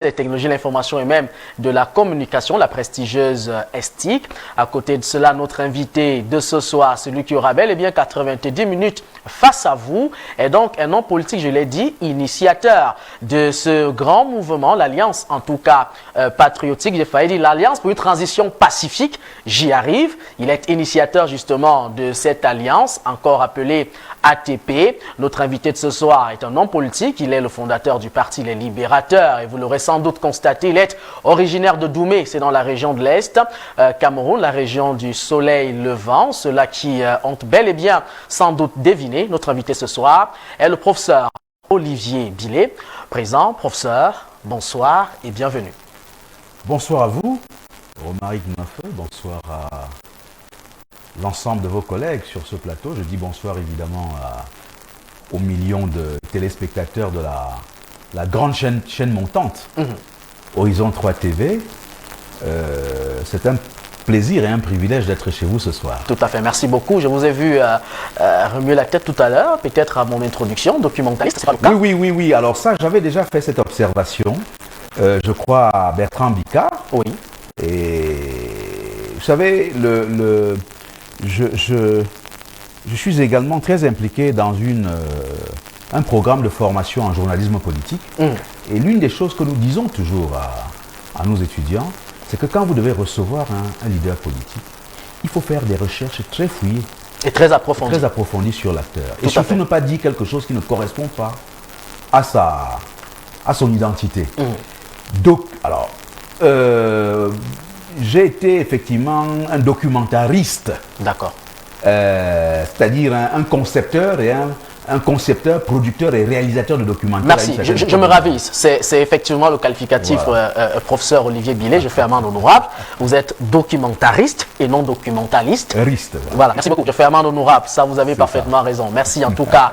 des technologies de l'information et même de la communication, la prestigieuse ESTIC. À côté de cela, notre invité de ce soir, celui qui aura bel et bien 90 minutes face à vous, est donc un homme politique, je l'ai dit, initiateur de ce grand mouvement, l'Alliance, en tout cas patriotique, j'ai failli dire l'Alliance pour une transition pacifique, j'y arrive. Il est initiateur justement de cette alliance, encore appelée ATP. Notre invité de ce soir est un homme politique, il est le fondateur du Parti Les Libérateurs et vous l'aurez sans doute constaté, il est originaire de Doumé, c'est dans la région de l'Est, Cameroun, la région du soleil levant. Ceux-là qui ont bel et bien sans doute deviné, notre invité ce soir est le professeur Olivier Billet. Présent, professeur, bonsoir et bienvenue. Bonsoir à vous, Romaric Nafeu, bonsoir à l'ensemble de vos collègues sur ce plateau. Je dis bonsoir évidemment aux millions de téléspectateurs de la grande chaîne montante, Horizon 3 TV. C'est un plaisir et un privilège d'être chez vous ce soir. Tout à fait, merci beaucoup. Je vous ai vu remuer la tête tout à l'heure, peut-être à mon introduction, documentaliste, c'est pas le cas? Oui. Alors ça, j'avais déjà fait cette observation, je crois à Bertrand Bicard. Oui. Et vous savez, je suis également très impliqué dans un programme de formation en journalisme politique. Et l'une des choses que nous disons toujours à nos étudiants, c'est que quand vous devez recevoir un leader politique, il faut faire des recherches très fouillées. Et très approfondies. Très approfondies sur l'acteur. Et surtout ne pas dire quelque chose qui ne correspond pas à son identité. Donc, alors, j'ai été effectivement un documentariste. D'accord. C'est-à-dire un concepteur et un concepteur, producteur et réalisateur de documentaires. Merci, je me ravise. C'est effectivement le qualificatif, voilà. Professeur Olivier Billet, je fais amende honorable. Vous êtes documentariste et non documentaliste. Voilà, merci beaucoup, je fais amende honorable. Ça, vous avez parfaitement raison. Merci en tout cas,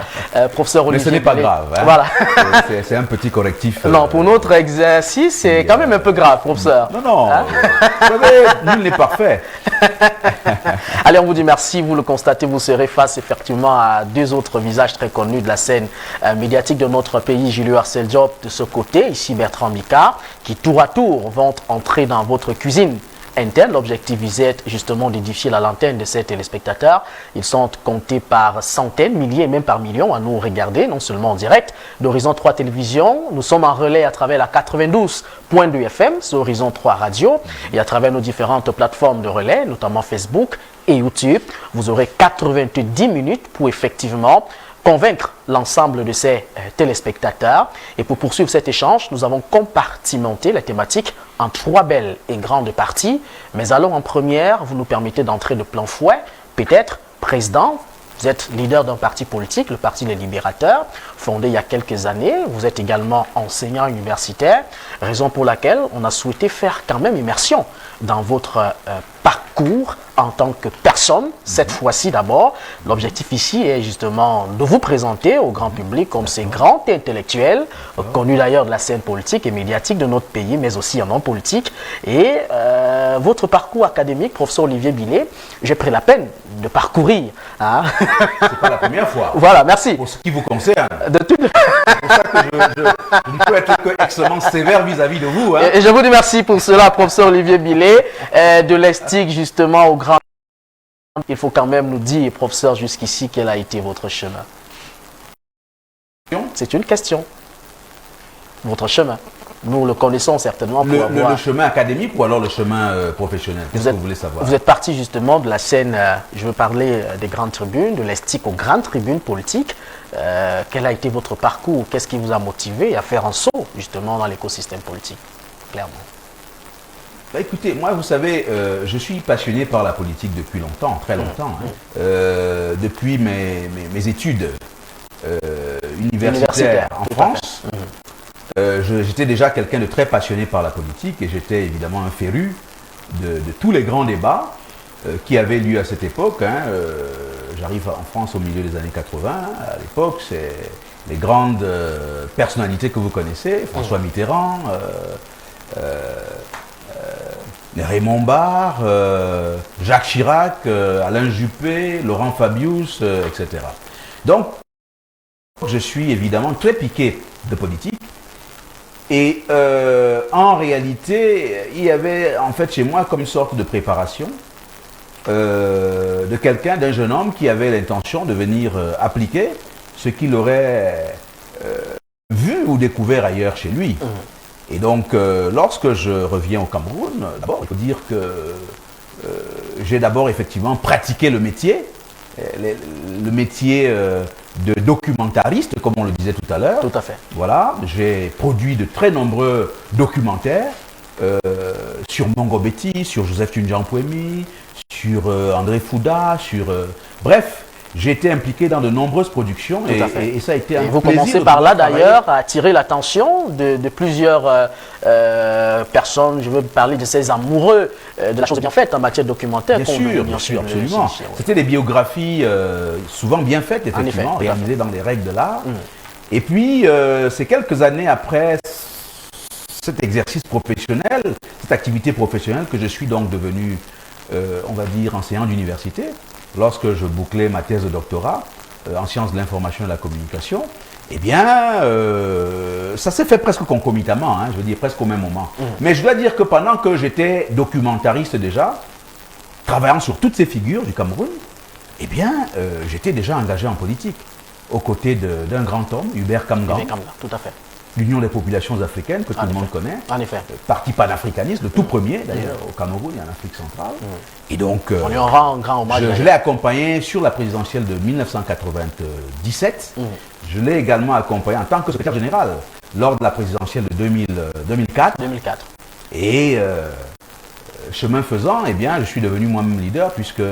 professeur Olivier Billet. Mais ce n'est pas grave. Hein. Voilà. C'est un petit correctif. Non, pour notre exercice, c'est quand même un peu grave, professeur. Non. Hein? Vous savez, nul n'est parfait. Allez, on vous dit merci. Vous le constatez, vous serez face effectivement à deux autres visages très connus de la scène médiatique de notre pays. Julio Arcel Diop de ce côté, ici Bertrand Bicard, qui tour à tour vont entrer dans votre cuisine interne. L'objectif visait justement d'édifier la lanterne de ces téléspectateurs. Ils sont comptés par centaines, milliers et même par millions à nous regarder, non seulement en direct d'Horizon 3 Télévision. Nous sommes en relais à travers la 92.2 FM, sur Horizon 3 Radio, et à travers nos différentes plateformes de relais, notamment Facebook et YouTube. Vous aurez 90 minutes pour effectivement convaincre l'ensemble de ces téléspectateurs. Et pour poursuivre cet échange, nous avons compartimenté la thématique en 3 belles et grandes parties. Mais alors en première, vous nous permettez d'entrer de plein fouet, peut-être président. Vous êtes leader d'un parti politique, le Parti Les Libérateurs, fondé il y a quelques années. Vous êtes également enseignant universitaire, raison pour laquelle on a souhaité faire quand même immersion dans votre parcours en tant que personne, cette fois-ci d'abord. L'objectif ici est justement de vous présenter au grand public comme ces grands intellectuels, connus d'ailleurs de la scène politique et médiatique de notre pays, mais aussi en non politique. Et votre parcours académique, professeur Olivier Billet, j'ai pris la peine de parcourir. Hein. C'est pas la première fois. Voilà, merci. Pour ce qui vous concerne. De tout... C'est pour ça que je ne peux être que extrêmement sévère vis-à-vis de vous. Hein. Et je vous remercie pour cela, professeur Olivier Billet, de l'ESTIC justement au grand... Il faut quand même nous dire, professeur, jusqu'ici, quel a été votre chemin? C'est une question. Votre chemin. Nous le connaissons certainement pour avoir... Le chemin académique ou alors le chemin professionnel? Qu'est-ce que vous voulez savoir? Vous êtes parti justement de la scène, je veux parler des grandes tribunes, de l'ESTIC aux grandes tribunes politiques. Quel a été votre parcours? Qu'est-ce qui vous a motivé à faire un saut justement dans l'écosystème politique? Clairement. Bah écoutez, moi, vous savez, je suis passionné par la politique depuis longtemps, très longtemps. Hein. Depuis mes études universitaires en France, j'étais déjà quelqu'un de très passionné par la politique et j'étais évidemment un féru de tous les grands débats qui avaient lieu à cette époque. Hein. J'arrive en France au milieu des années 80. À l'époque, c'est les grandes personnalités que vous connaissez, François Mitterrand, Raymond Barre, Jacques Chirac, Alain Juppé, Laurent Fabius, etc. Donc, je suis évidemment très piqué de politique Et en réalité, il y avait en fait chez moi comme une sorte de préparation de quelqu'un, d'un jeune homme qui avait l'intention de venir appliquer ce qu'il aurait vu ou découvert ailleurs chez lui. Et donc, lorsque je reviens au Cameroun, d'abord, il faut dire que j'ai d'abord effectivement pratiqué le métier de documentariste, comme on le disait tout à l'heure. Tout à fait. Voilà, j'ai produit de très nombreux documentaires sur Mongo Betty, sur Joseph Tunjan-Pouemi, sur André Fouda, bref, j'ai été impliqué dans de nombreuses productions et ça a été un plaisir. Vous commencez par là d'ailleurs à attirer l'attention de plusieurs personnes. Je veux parler de ces amoureux de la chose bien faite en matière documentaire. Bien sûr, absolument. C'était des biographies souvent bien faites, effectivement, réalisées dans les règles de l'art. Et puis, c'est quelques années après cet exercice professionnel, cette activité professionnelle que je suis donc devenu, on va dire, enseignant d'université. Lorsque je bouclais ma thèse de doctorat en sciences de l'information et de la communication, eh bien, ça s'est fait presque concomitamment, je veux dire presque au même moment. Mais je dois dire que pendant que j'étais documentariste déjà, travaillant sur toutes ces figures du Cameroun, eh bien, j'étais déjà engagé en politique, aux côtés d'un grand homme, Hubert Kamgang. Hubert Kamgang, tout à fait. L'Union des populations africaines, que tout le monde connaît. En effet. Parti panafricaniste, le tout premier d'ailleurs au Cameroun et en Afrique centrale. Et donc, on lui en rend un grand hommage. Je l'ai accompagné sur la présidentielle de 1997. Je l'ai également accompagné en tant que secrétaire général lors de la présidentielle de 2004. Et chemin faisant, eh bien, je suis devenu moi-même leader puisque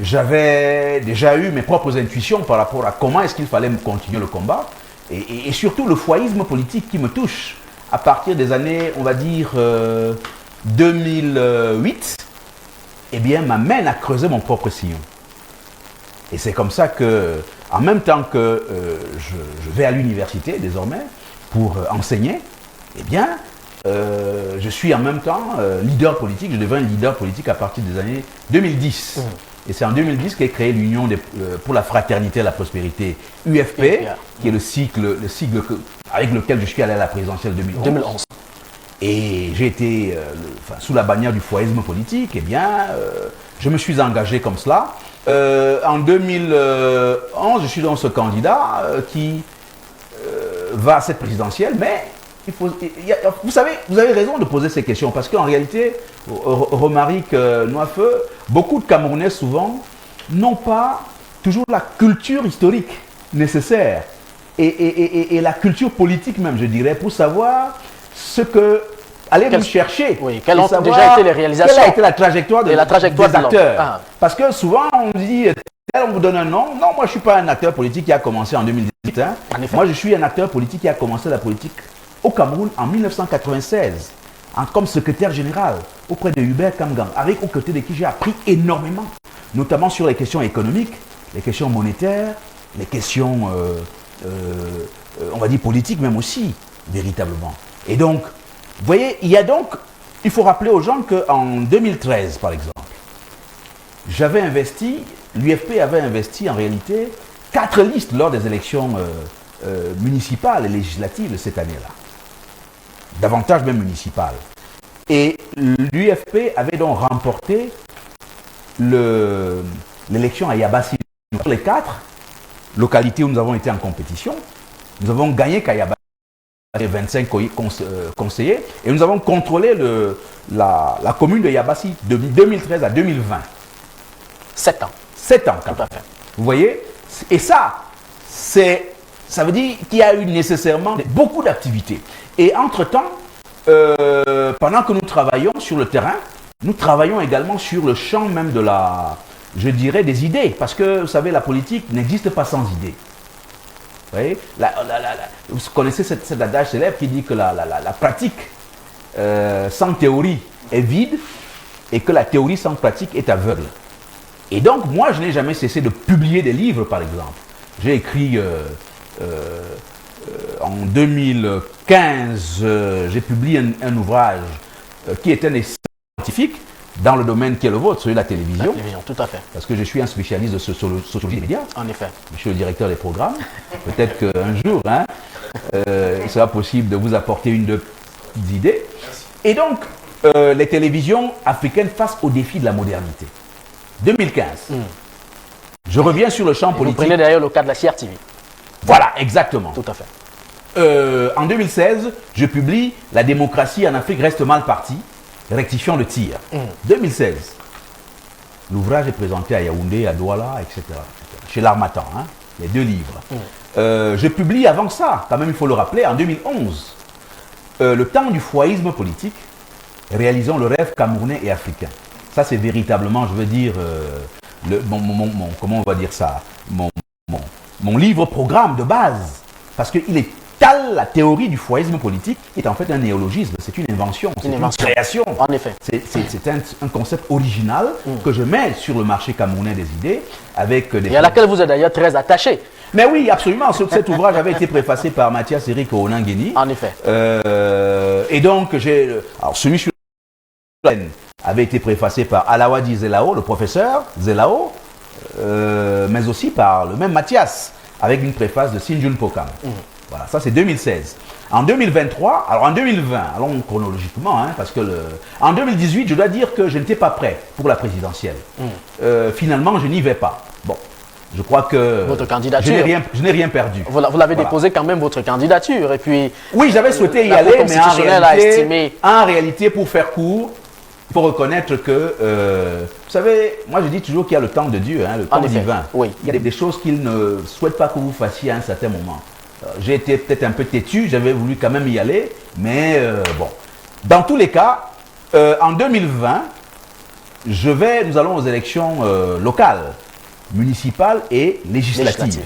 j'avais déjà eu mes propres intuitions par rapport à comment est-ce qu'il fallait continuer le combat. Et surtout le foyisme politique qui me touche à partir des années, on va dire, 2008, eh bien, m'amène à creuser mon propre sillon. Et c'est comme ça que, en même temps que je vais à l'université désormais pour enseigner, eh bien, je suis en même temps leader politique. Je deviens leader politique à partir des années 2010. Et c'est en 2010 qu'est créée l'Union pour la fraternité et la prospérité, UFP, qui est le sigle avec lequel je suis allé à la présidentielle 2011. Et j'ai été, sous la bannière du foyisme politique, eh bien, je me suis engagé comme cela. En 2011, je suis donc ce candidat qui va à cette présidentielle, mais vous savez, vous avez raison de poser ces questions, parce qu'en réalité, Romaric Noifeu, beaucoup de Camerounais souvent n'ont pas toujours la culture historique nécessaire et la culture politique même, je dirais, pour savoir ce que aller nous chercher. Oui, quelles ont déjà été les réalisations. Quelle a été la trajectoire des acteurs. Parce que souvent on dit, on vous donne un nom. Non, moi je ne suis pas un acteur politique qui a commencé en 2018. Moi je suis un acteur politique qui a commencé la politique au Cameroun en 1996, comme secrétaire général auprès de Hubert Kamgang, aux côtés de qui j'ai appris énormément, notamment sur les questions économiques, les questions monétaires, les questions, on va dire politiques même aussi, véritablement. Et donc, vous voyez, il faut rappeler aux gens qu'en 2013, par exemple, l'UFP avait investi en réalité 4 listes lors des élections municipales et législatives de cette année-là. Davantage même municipales. Et l'UFP avait donc remporté l'élection à Yabassi. Sur les 4 localités où nous avons été en compétition, nous avons gagné qu'à Yabassi, 25 conseillers, et nous avons contrôlé la commune de Yabassi de 2013 à 2020. 7 ans. 7 ans, quand même. Vous voyez? Et ça veut dire qu'il y a eu nécessairement beaucoup d'activités. Et entre-temps, pendant que nous travaillons sur le terrain, nous travaillons également sur le champ même je dirais, des idées. Parce que, vous savez, la politique n'existe pas sans idées. Vous voyez, vous connaissez cet adage célèbre qui dit que la pratique sans théorie est vide et que la théorie sans pratique est aveugle. Et donc, moi, je n'ai jamais cessé de publier des livres, par exemple. J'ai écrit en 2015, j'ai publié un ouvrage qui est un essai scientifique dans le domaine qui est le vôtre, celui de la télévision. La télévision, tout à fait. Parce que je suis un spécialiste de sociologie des médias. En effet. Je suis le directeur des programmes. Peut-être qu'un jour, il sera possible de vous apporter une de idées. Et donc, les télévisions africaines face au défi de la modernité. 2015. Je reviens sur le champ politique. Vous prenez d'ailleurs le cas de la CRTV. Voilà, exactement. Tout à fait. En 2016, je publie La démocratie en Afrique reste mal partie, rectifiant le tir. 2016. L'ouvrage est présenté à Yaoundé, à Douala, etc. Chez l'Harmattan, hein, les 2 livres. Je publie avant ça, quand même il faut le rappeler, en 2011, Le temps du foyisme politique, réalisant le rêve camerounais et africain. Ça c'est véritablement, je veux dire, comment on va dire ça, mon livre-programme de base, parce qu'il étale la théorie du foyisme politique, qui est en fait un néologisme, c'est une invention, c'est une création. En effet. C'est un concept original que je mets sur le marché camerounais des idées, avec des... Et à laquelle vous êtes d'ailleurs très attaché. Mais oui, absolument, cet ouvrage avait été préfacé par Mathias Eric Onangeni. En effet. Et donc, alors celui sur la scène avait été préfacé par Alawadi Zelao, le professeur Zelao, mais aussi par le même Mathias, avec une préface de Sinjun Pokam. Voilà, ça c'est 2016. En 2023, alors en 2020, allons chronologiquement, hein, parce que en 2018, je dois dire que je n'étais pas prêt pour la présidentielle. Finalement, je n'y vais pas. Bon, je crois que votre candidature, je n'ai rien perdu. Vous l'avez déposé quand même, votre candidature. Et puis, oui, j'avais souhaité y aller, mais en réalité, pour faire court, il faut reconnaître que, vous savez, moi je dis toujours qu'il y a le temps de Dieu, hein, le temps divin. Oui. Il y a des choses qu'il ne souhaite pas que vous fassiez à un certain moment. J'ai été peut-être un peu têtu, j'avais voulu quand même y aller, mais bon. Dans tous les cas, en 2020, nous allons aux élections locales, municipales et législatives.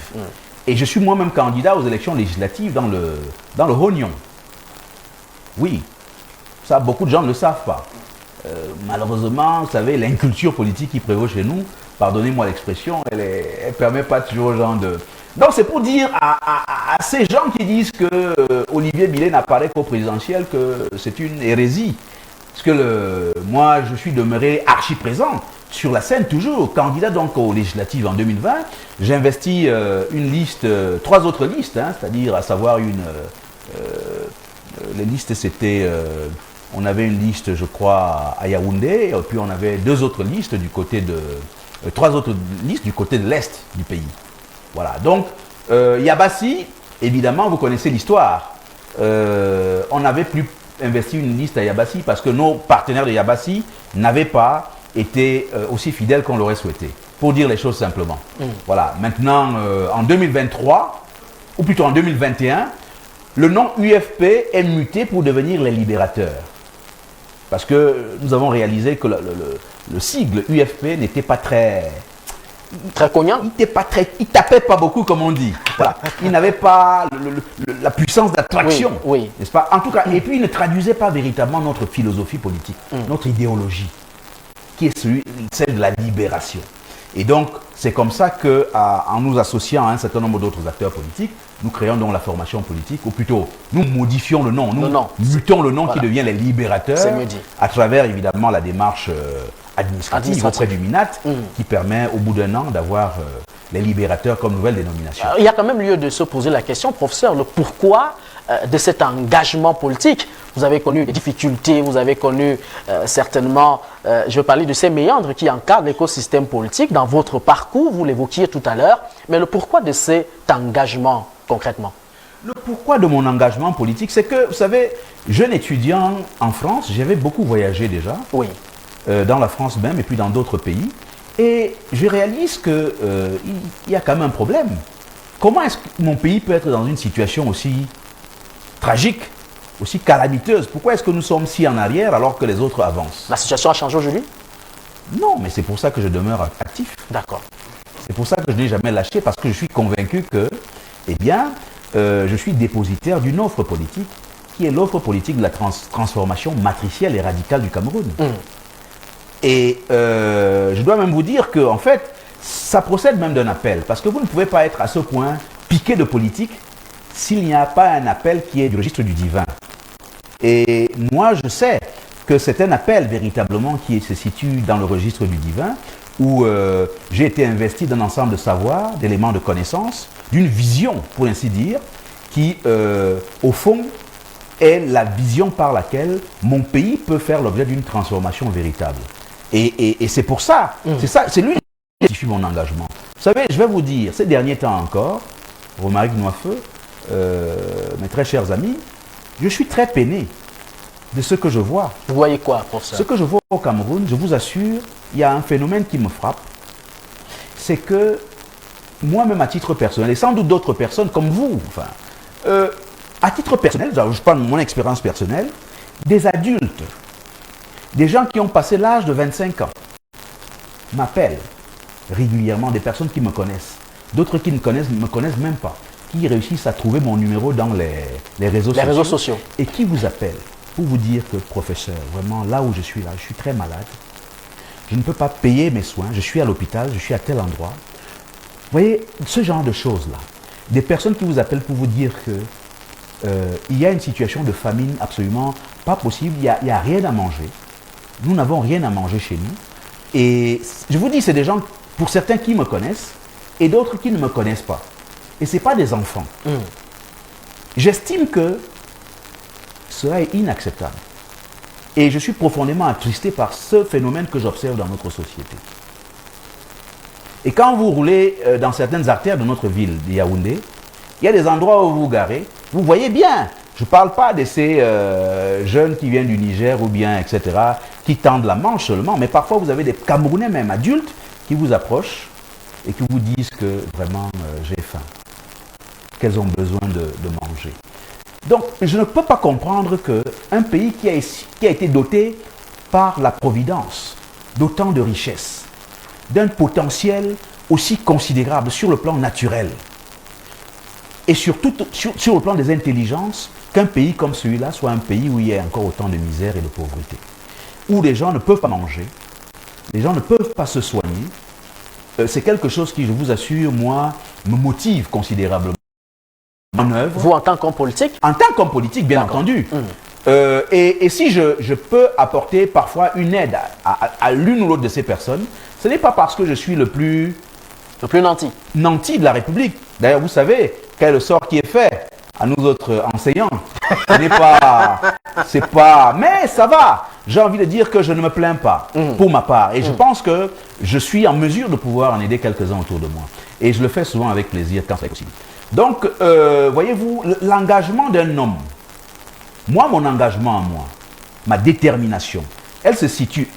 Et je suis moi-même candidat aux élections législatives dans le Rognon. Oui, ça beaucoup de gens ne le savent pas. Malheureusement, vous savez, l'inculture politique qui prévaut chez nous, pardonnez-moi l'expression, elle ne permet pas toujours aux gens de... Donc c'est pour dire à ces gens qui disent que Olivier Billet n'apparaît qu'au présidentiel que c'est une hérésie. Parce que moi, je suis demeuré archi présent sur la scène, toujours candidat donc aux législatives en 2020. J'ai investi une liste, 3 autres listes, hein, c'est-à-dire à savoir les listes c'était... on avait une liste, je crois, à Yaoundé, et puis on avait 2 autres listes du côté de... 3 autres listes du côté de l'Est du pays. Voilà, donc Yabassi, évidemment, vous connaissez l'histoire. On n'avait plus investi une liste à Yabassi parce que nos partenaires de Yabassi n'avaient pas été aussi fidèles qu'on l'aurait souhaité, pour dire les choses simplement. Voilà, maintenant, en 2023, ou plutôt en 2021, le nom UFP est muté pour devenir les Libérateurs. Parce que nous avons réalisé que le sigle UFP n'était pas très cognant. Il tapait pas beaucoup, comme on dit. Voilà. Il n'avait pas la puissance d'attraction, oui. N'est-ce pas? En tout cas, et puis il ne traduisait pas véritablement notre philosophie politique, notre idéologie, qui est celle de la libération. Et donc, c'est comme ça qu'en nous associant à un certain nombre d'autres acteurs politiques, nous créons donc la formation politique, ou plutôt, nous modifions le nom, nous mutons le nom, voilà, qui devient les Libérateurs, à travers évidemment la démarche administrative auprès du MINAT, qui permet au bout d'un an d'avoir les Libérateurs comme nouvelle dénomination. Il y a quand même lieu de se poser la question, professeur, le pourquoi de cet engagement politique. Vous avez connu des difficultés, vous avez connu certainement, je vais parler de ces méandres qui encadrent l'écosystème politique. Dans votre parcours, vous l'évoquiez tout à l'heure, mais le pourquoi de cet engagement concrètement? Le pourquoi de mon engagement politique, c'est que, vous savez, jeune étudiant en France, j'avais beaucoup voyagé déjà, oui, dans la France même et puis dans d'autres pays, et je réalise qu'il y a quand même un problème. Comment est-ce que mon pays peut être dans une situation aussi tragique, aussi calamiteuse? Pourquoi est-ce que nous sommes si en arrière alors que les autres avancent? La situation a changé aujourd'hui? Non, mais c'est pour ça que je demeure actif. D'accord. C'est pour ça que je n'ai jamais lâché, parce que je suis convaincu que, eh bien, je suis dépositaire d'une offre politique, qui est l'offre politique de la transformation matricielle et radicale du Cameroun. Et je dois même vous dire que, en fait, ça procède même d'un appel, parce que vous ne pouvez pas être à ce point piqué de politique s'il n'y a pas un appel qui est du registre du divin. Et moi, je sais que c'est un appel véritablement qui se situe dans le registre du divin, où j'ai été investi d'un ensemble de savoirs, d'éléments de connaissances, d'une vision, pour ainsi dire, qui, au fond, est la vision par laquelle mon pays peut faire l'objet d'une transformation véritable. Et c'est pour ça, c'est lui qui justifie mon engagement. Vous savez, je vais vous dire, ces derniers temps encore, Romaric Noifeu, mes très chers amis, je suis très peiné de ce que je vois. Vous voyez quoi pour ça? Ce que je vois au Cameroun, je vous assure, il y a un phénomène qui me frappe. C'est que moi-même à titre personnel, et sans doute d'autres personnes comme vous, enfin, à titre personnel, je parle de mon expérience personnelle, des adultes, des gens qui ont passé l'âge de 25 ans, m'appellent régulièrement, des personnes qui me connaissent, d'autres qui ne me connaissent même pas, qui réussissent à trouver mon numéro dans les réseaux sociaux et qui vous appellent pour vous dire que, professeur, vraiment, là où je suis très malade, je ne peux pas payer mes soins, je suis à l'hôpital, je suis à tel endroit. Vous voyez, ce genre de choses-là, des personnes qui vous appellent pour vous dire que il y a une situation de famine absolument pas possible, il n'y a rien à manger, nous n'avons rien à manger chez nous. Et je vous dis, c'est des gens, pour certains qui me connaissent, et d'autres qui ne me connaissent pas. Et ce n'est pas des enfants. J'estime que cela est inacceptable. Et je suis profondément attristé par ce phénomène que j'observe dans notre société. Et quand vous roulez dans certaines artères de notre ville, de Yaoundé, il y a des endroits où vous vous garez, vous voyez bien, je ne parle pas de ces jeunes qui viennent du Niger ou bien, etc., qui tendent la manche seulement, mais parfois vous avez des Camerounais, même adultes, qui vous approchent et qui vous disent que vraiment j'ai faim, qu'elles ont besoin de manger. Donc je ne peux pas comprendre qu'un pays qui a été doté par la Providence d'autant de richesses, d'un potentiel aussi considérable sur le plan naturel, et surtout sur le plan des intelligences, qu'un pays comme celui-là soit un pays où il y a encore autant de misère et de pauvreté, où les gens ne peuvent pas manger, les gens ne peuvent pas se soigner. C'est quelque chose qui, je vous assure, moi, me motive considérablement en œuvre. Vous, en tant qu'homme politique? En tant qu'homme politique, bien entendu. Et si je peux apporter parfois une aide à l'une ou l'autre de ces personnes, ce n'est pas parce que je suis le plus nanti de la République. D'ailleurs, vous savez quel est le sort qui est fait à nous autres enseignants. Ce n'est pas... C'est pas... Mais ça va. J'ai envie de dire que je ne me plains pas, pour ma part. Et je pense que je suis en mesure de pouvoir en aider quelques-uns autour de moi. Et je le fais souvent avec plaisir quand c'est possible. Donc, voyez-vous, l'engagement d'un homme, mon engagement à moi, ma détermination, elle se situe,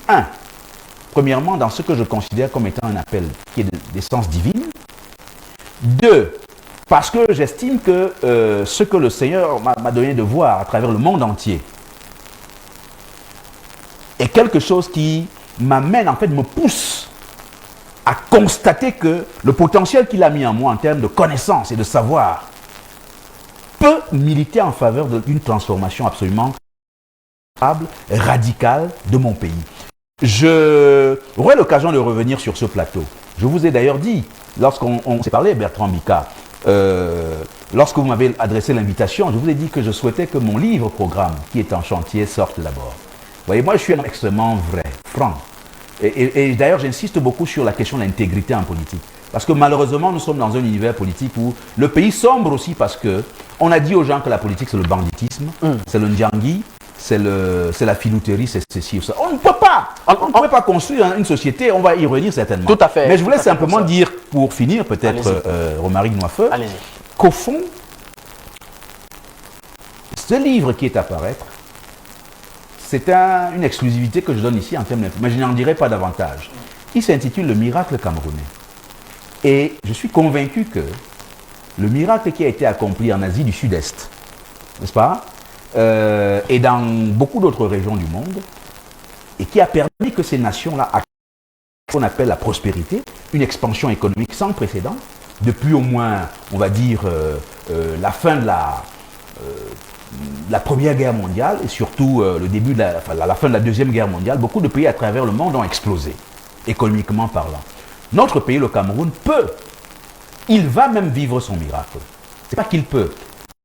premièrement, dans ce que je considère comme étant un appel qui est d'essence divine. 2, parce que j'estime que ce que le Seigneur m'a donné de voir à travers le monde entier est quelque chose qui m'amène, en fait, me pousse à constater que le potentiel qu'il a mis en moi en termes de connaissances et de savoir peut militer en faveur d'une transformation absolument radicale de mon pays. J'aurai l'occasion de revenir sur ce plateau. Je vous ai d'ailleurs dit, lorsqu'on s'est parlé, Bertrand Bika, lorsque vous m'avez adressé l'invitation, je vous ai dit que je souhaitais que mon livre-programme, qui est en chantier, sorte d'abord. Vous voyez, moi je suis extrêmement vrai, franc. Et d'ailleurs, j'insiste beaucoup sur la question de l'intégrité en politique. Parce que malheureusement, nous sommes dans un univers politique où le pays sombre aussi parce qu'on a dit aux gens que la politique, c'est le banditisme, c'est le ndjangui, c'est la filouterie, c'est ceci ou ça. On ne peut pas, on ne peut pas construire une société, on va y revenir certainement. Tout à fait. Mais je voulais simplement dire, pour finir, peut-être, Romaric Noifeu, qu'au fond, ce livre qui est à paraître, c'est une exclusivité que je donne ici en termes d'info, mais je n'en dirai pas davantage. Il s'intitule Le miracle camerounais. Et je suis convaincu que le miracle qui a été accompli en Asie du Sud-Est, n'est-ce pas, et dans beaucoup d'autres régions du monde, et qui a permis que ces nations-là accèdent à ce qu'on appelle la prospérité, une expansion économique sans précédent, depuis au moins, on va dire, la fin de la Première Guerre mondiale et surtout le début de la fin de la Deuxième Guerre mondiale, beaucoup de pays à travers le monde ont explosé, économiquement parlant. Notre pays, le Cameroun, il va même vivre son miracle. Ce n'est pas qu'il peut,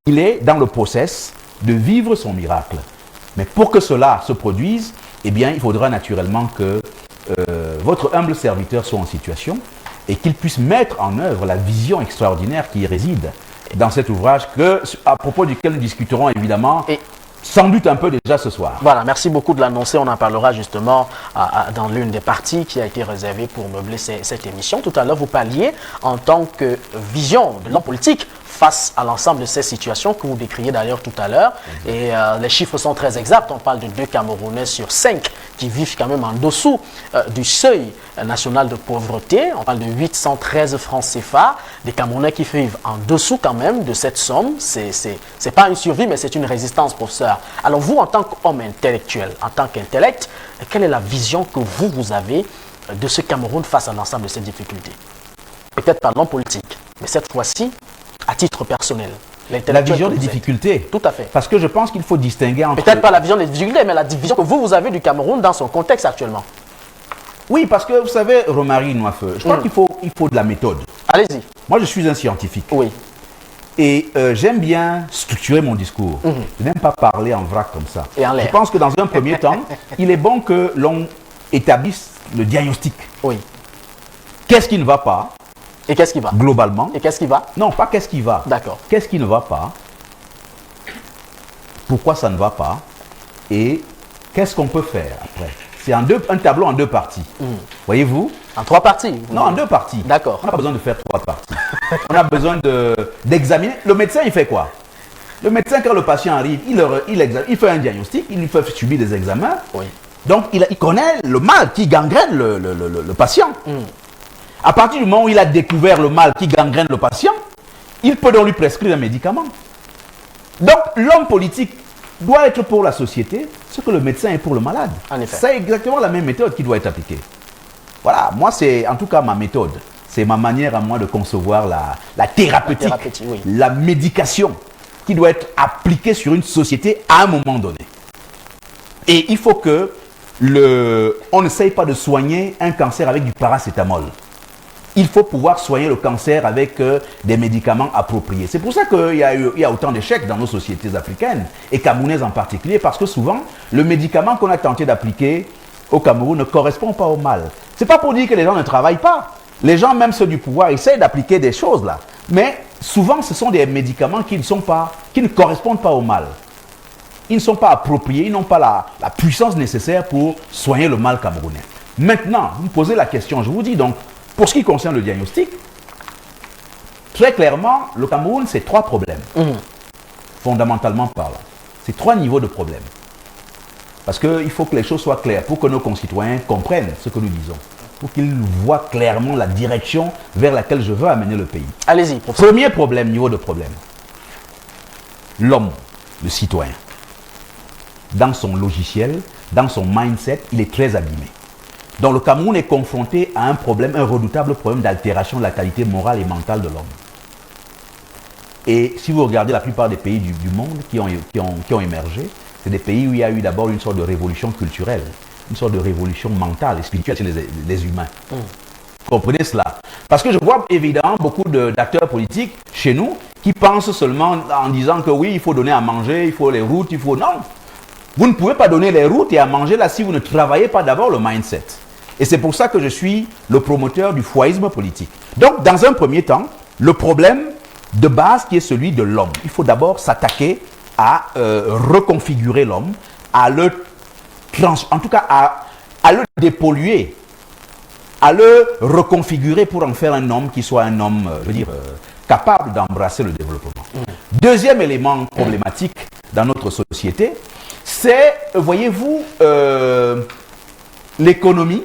il est dans le process de vivre son miracle. Mais pour que cela se produise, eh bien, il faudra naturellement que votre humble serviteur soit en situation et qu'il puisse mettre en œuvre la vision extraordinaire qui y réside dans cet ouvrage à propos duquel nous discuterons évidemment. Sans doute un peu déjà ce soir. Voilà, merci beaucoup de l'annoncer. On en parlera justement dans l'une des parties qui a été réservée pour meubler cette émission. Tout à l'heure, vous parliez en tant que vision de l'homme politique face à l'ensemble de ces situations que vous décriez d'ailleurs tout à l'heure. Et les chiffres sont très exacts. On parle de 2 Camerounais sur 5 qui vivent quand même en dessous du seuil national de pauvreté. On parle de 813 francs CFA. Des Camerounais qui vivent en dessous quand même de cette somme. C'est pas une survie, mais c'est une résistance, professeur. Alors vous, en tant qu'homme intellectuel, en tant qu'intellect, quelle est la vision que vous avez de ce Cameroun face à l'ensemble de ces difficultés? Peut-être pas l'homme politique, mais cette fois-ci, à titre personnel. La vision des difficultés. Tout à fait. Parce que je pense qu'il faut distinguer entre... Peut-être pas la vision des difficultés, mais la vision que vous avez du Cameroun dans son contexte actuellement. Oui, parce que vous savez, Romary Noifeu, je crois qu'il faut de la méthode. Allez-y. Moi, je suis un scientifique. Oui. Et j'aime bien structurer mon discours. Je n'aime pas parler en vrac comme ça. Et en l'air. Je pense que dans un premier temps, il est bon que l'on établisse le diagnostic. Oui. Qu'est-ce qui ne va pas? Et qu'est-ce qui va? Globalement. Et qu'est-ce qui va? Non, pas qu'est-ce qui va. D'accord. Qu'est-ce qui ne va pas? Pourquoi ça ne va pas? Et qu'est-ce qu'on peut faire après? C'est un tableau en 2 parties. Voyez-vous? En 3 parties? Non, en 2 parties. D'accord. On n'a pas besoin de faire 3 parties. On a besoin d'examiner. Le médecin, il fait quoi? Le médecin, quand le patient arrive, il fait un diagnostic, il lui fait subir des examens. Oui. Donc, il connaît le mal qui gangrène le patient. À partir du moment où il a découvert le mal qui gangrène le patient, il peut donc lui prescrire un médicament. Donc, l'homme politique doit être pour la société ce que le médecin est pour le malade. En effet. C'est exactement la même méthode qui doit être appliquée. Voilà, moi, c'est en tout cas ma méthode. C'est ma manière à moi de concevoir la thérapeutique, oui. la médication qui doit être appliquée sur une société à un moment donné. Et il faut que on n'essaye pas de soigner un cancer avec du paracétamol. Il faut pouvoir soigner le cancer avec des médicaments appropriés. C'est pour ça qu'il y a autant d'échecs dans nos sociétés africaines, et camerounaises en particulier, parce que souvent, le médicament qu'on a tenté d'appliquer au Cameroun ne correspond pas au mal. Ce n'est pas pour dire que les gens ne travaillent pas. Les gens, même ceux du pouvoir, essayent d'appliquer des choses là. Mais souvent, ce sont des médicaments qui ne correspondent pas au mal. Ils ne sont pas appropriés, ils n'ont pas la puissance nécessaire pour soigner le mal camerounais. Maintenant, vous me posez la question, je vous dis donc, pour ce qui concerne le diagnostic, très clairement, le Cameroun, c'est 3 problèmes, fondamentalement parlant. C'est 3 niveaux de problèmes. Parce qu'il faut que les choses soient claires, pour que nos concitoyens comprennent ce que nous disons, pour qu'ils voient clairement la direction vers laquelle je veux amener le pays. Allez-y, professeur. Premier problème, niveau de problème. L'homme, le citoyen, dans son logiciel, dans son mindset, il est très abîmé. Donc le Cameroun est confronté à un problème, un redoutable problème d'altération de la qualité morale et mentale de l'homme. Et si vous regardez la plupart des pays du monde qui ont émergé, c'est des pays où il y a eu d'abord une sorte de révolution culturelle, une sorte de révolution mentale et spirituelle chez les humains. Comprenez cela? Parce que je vois évidemment beaucoup d'acteurs politiques chez nous qui pensent seulement en disant que oui, il faut donner à manger, il faut les routes, il faut... Non! Vous ne pouvez pas donner les routes et à manger là si vous ne travaillez pas d'abord le mindset. Et c'est pour ça que je suis le promoteur du foyisme politique. Donc, dans un premier temps, le problème de base qui est celui de l'homme. Il faut d'abord s'attaquer à reconfigurer l'homme, à le dépolluer, à le reconfigurer pour en faire un homme qui soit un homme, capable d'embrasser le développement. Deuxième élément problématique dans notre société, c'est, voyez-vous, l'économie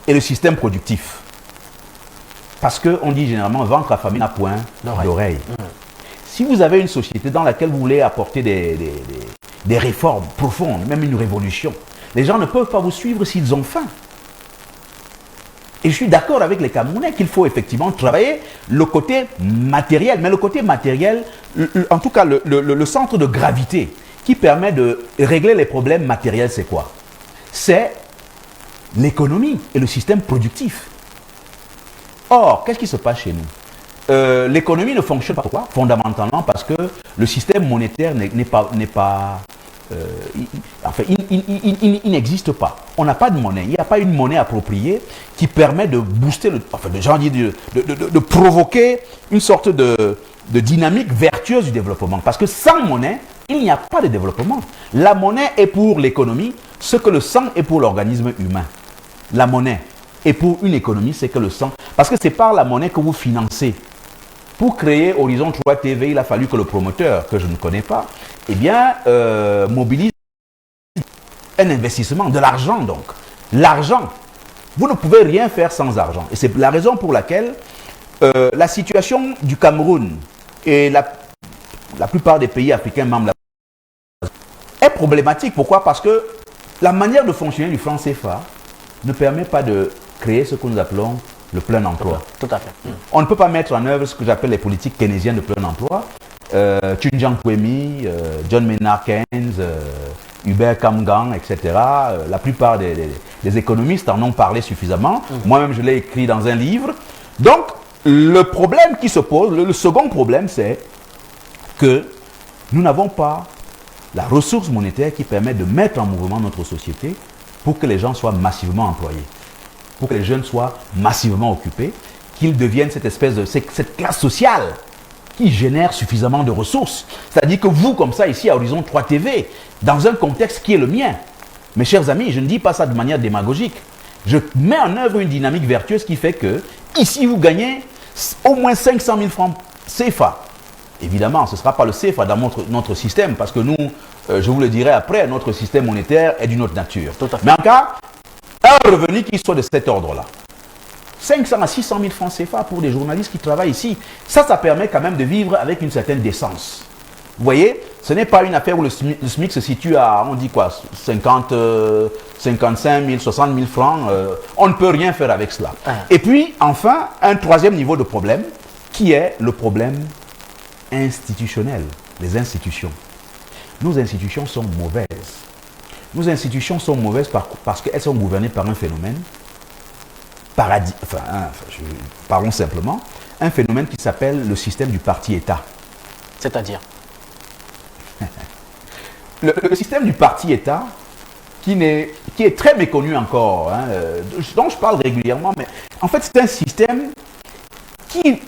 et le système productif. Parce qu'on dit généralement, ventre affamé n'a point d'oreille. Si vous avez une société dans laquelle vous voulez apporter des réformes profondes, même une révolution, les gens ne peuvent pas vous suivre s'ils ont faim. Et je suis d'accord avec les Camerounais qu'il faut effectivement travailler le côté matériel. Mais le côté matériel, en tout cas le centre de gravité qui permet de régler les problèmes matériels, c'est quoi? C'est l'économie et le système productif. Or, qu'est-ce qui se passe chez nous? L'économie ne fonctionne pas pourquoi? Fondamentalement parce que le système monétaire il n'existe pas. On n'a pas de monnaie. Il n'y a pas une monnaie appropriée qui permet de booster, de provoquer une sorte de dynamique vertueuse du développement. Parce que sans monnaie, il n'y a pas de développement. La monnaie est pour l'économie ce que le sang est pour l'organisme humain. La monnaie est pour une économie ce que le sang. Parce que c'est par la monnaie que vous financez. Pour créer Horizon 3 TV, il a fallu que le promoteur, que je ne connais pas, eh bien, mobilise un investissement, de l'argent donc. L'argent. Vous ne pouvez rien faire sans argent. Et c'est la raison pour laquelle la situation du Cameroun et la plupart des pays africains membres est problématique. Pourquoi? Parce que la manière de fonctionner du franc CFA ne permet pas de créer ce que nous appelons le plein emploi. Tout à fait. On ne peut pas mettre en œuvre ce que j'appelle les politiques keynésiennes de plein emploi. Tunjang Kwemi, John Maynard Keynes, Hubert Kamgang, etc. La plupart des économistes en ont parlé suffisamment. Moi-même, je l'ai écrit dans un livre. Donc, le problème qui se pose, le second problème, c'est que nous n'avons pas la ressource monétaire qui permet de mettre en mouvement notre société pour que les gens soient massivement employés, pour que les jeunes soient massivement occupés, qu'ils deviennent cette classe sociale qui génère suffisamment de ressources. C'est-à-dire que vous, comme ça, ici à Horizon 3 TV, dans un contexte qui est le mien, mes chers amis, je ne dis pas ça de manière démagogique, je mets en œuvre une dynamique vertueuse qui fait que, ici, vous gagnez au moins 500 000 francs CFA. Évidemment, ce ne sera pas le CFA dans notre système, parce que nous, je vous le dirai après, notre système monétaire est d'une autre nature. Mais en cas, un revenu qui soit de cet ordre-là, 500 à 600 000 francs CFA pour des journalistes qui travaillent ici, ça permet quand même de vivre avec une certaine décence. Vous voyez, ce n'est pas une affaire où le SMIC se situe à, on dit quoi, 50, 55 000, 60 000 francs. On ne peut rien faire avec cela. Et puis, enfin, un troisième niveau de problème, qui est le problème institutionnel, les institutions. Nos institutions sont mauvaises. Nos institutions sont mauvaises parce qu'elles sont gouvernées par un phénomène parlons simplement, un phénomène qui s'appelle le système du parti-État. C'est-à-dire le système du parti-État, qui est très méconnu encore, dont je parle régulièrement, mais en fait c'est un système qui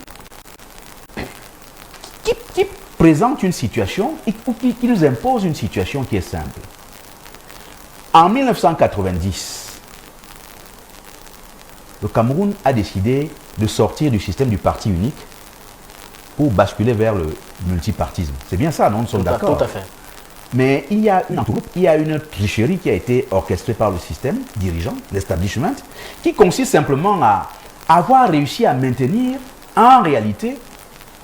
présente une situation, qui nous impose une situation qui est simple. En 1990, le Cameroun a décidé de sortir du système du parti unique pour basculer vers le multipartisme. C'est bien ça, non? Nous sommes d'accord. Tout à fait. Mais il y a une tricherie qui a été orchestrée par le système dirigeant, l'establishment, qui consiste simplement à avoir réussi à maintenir en réalité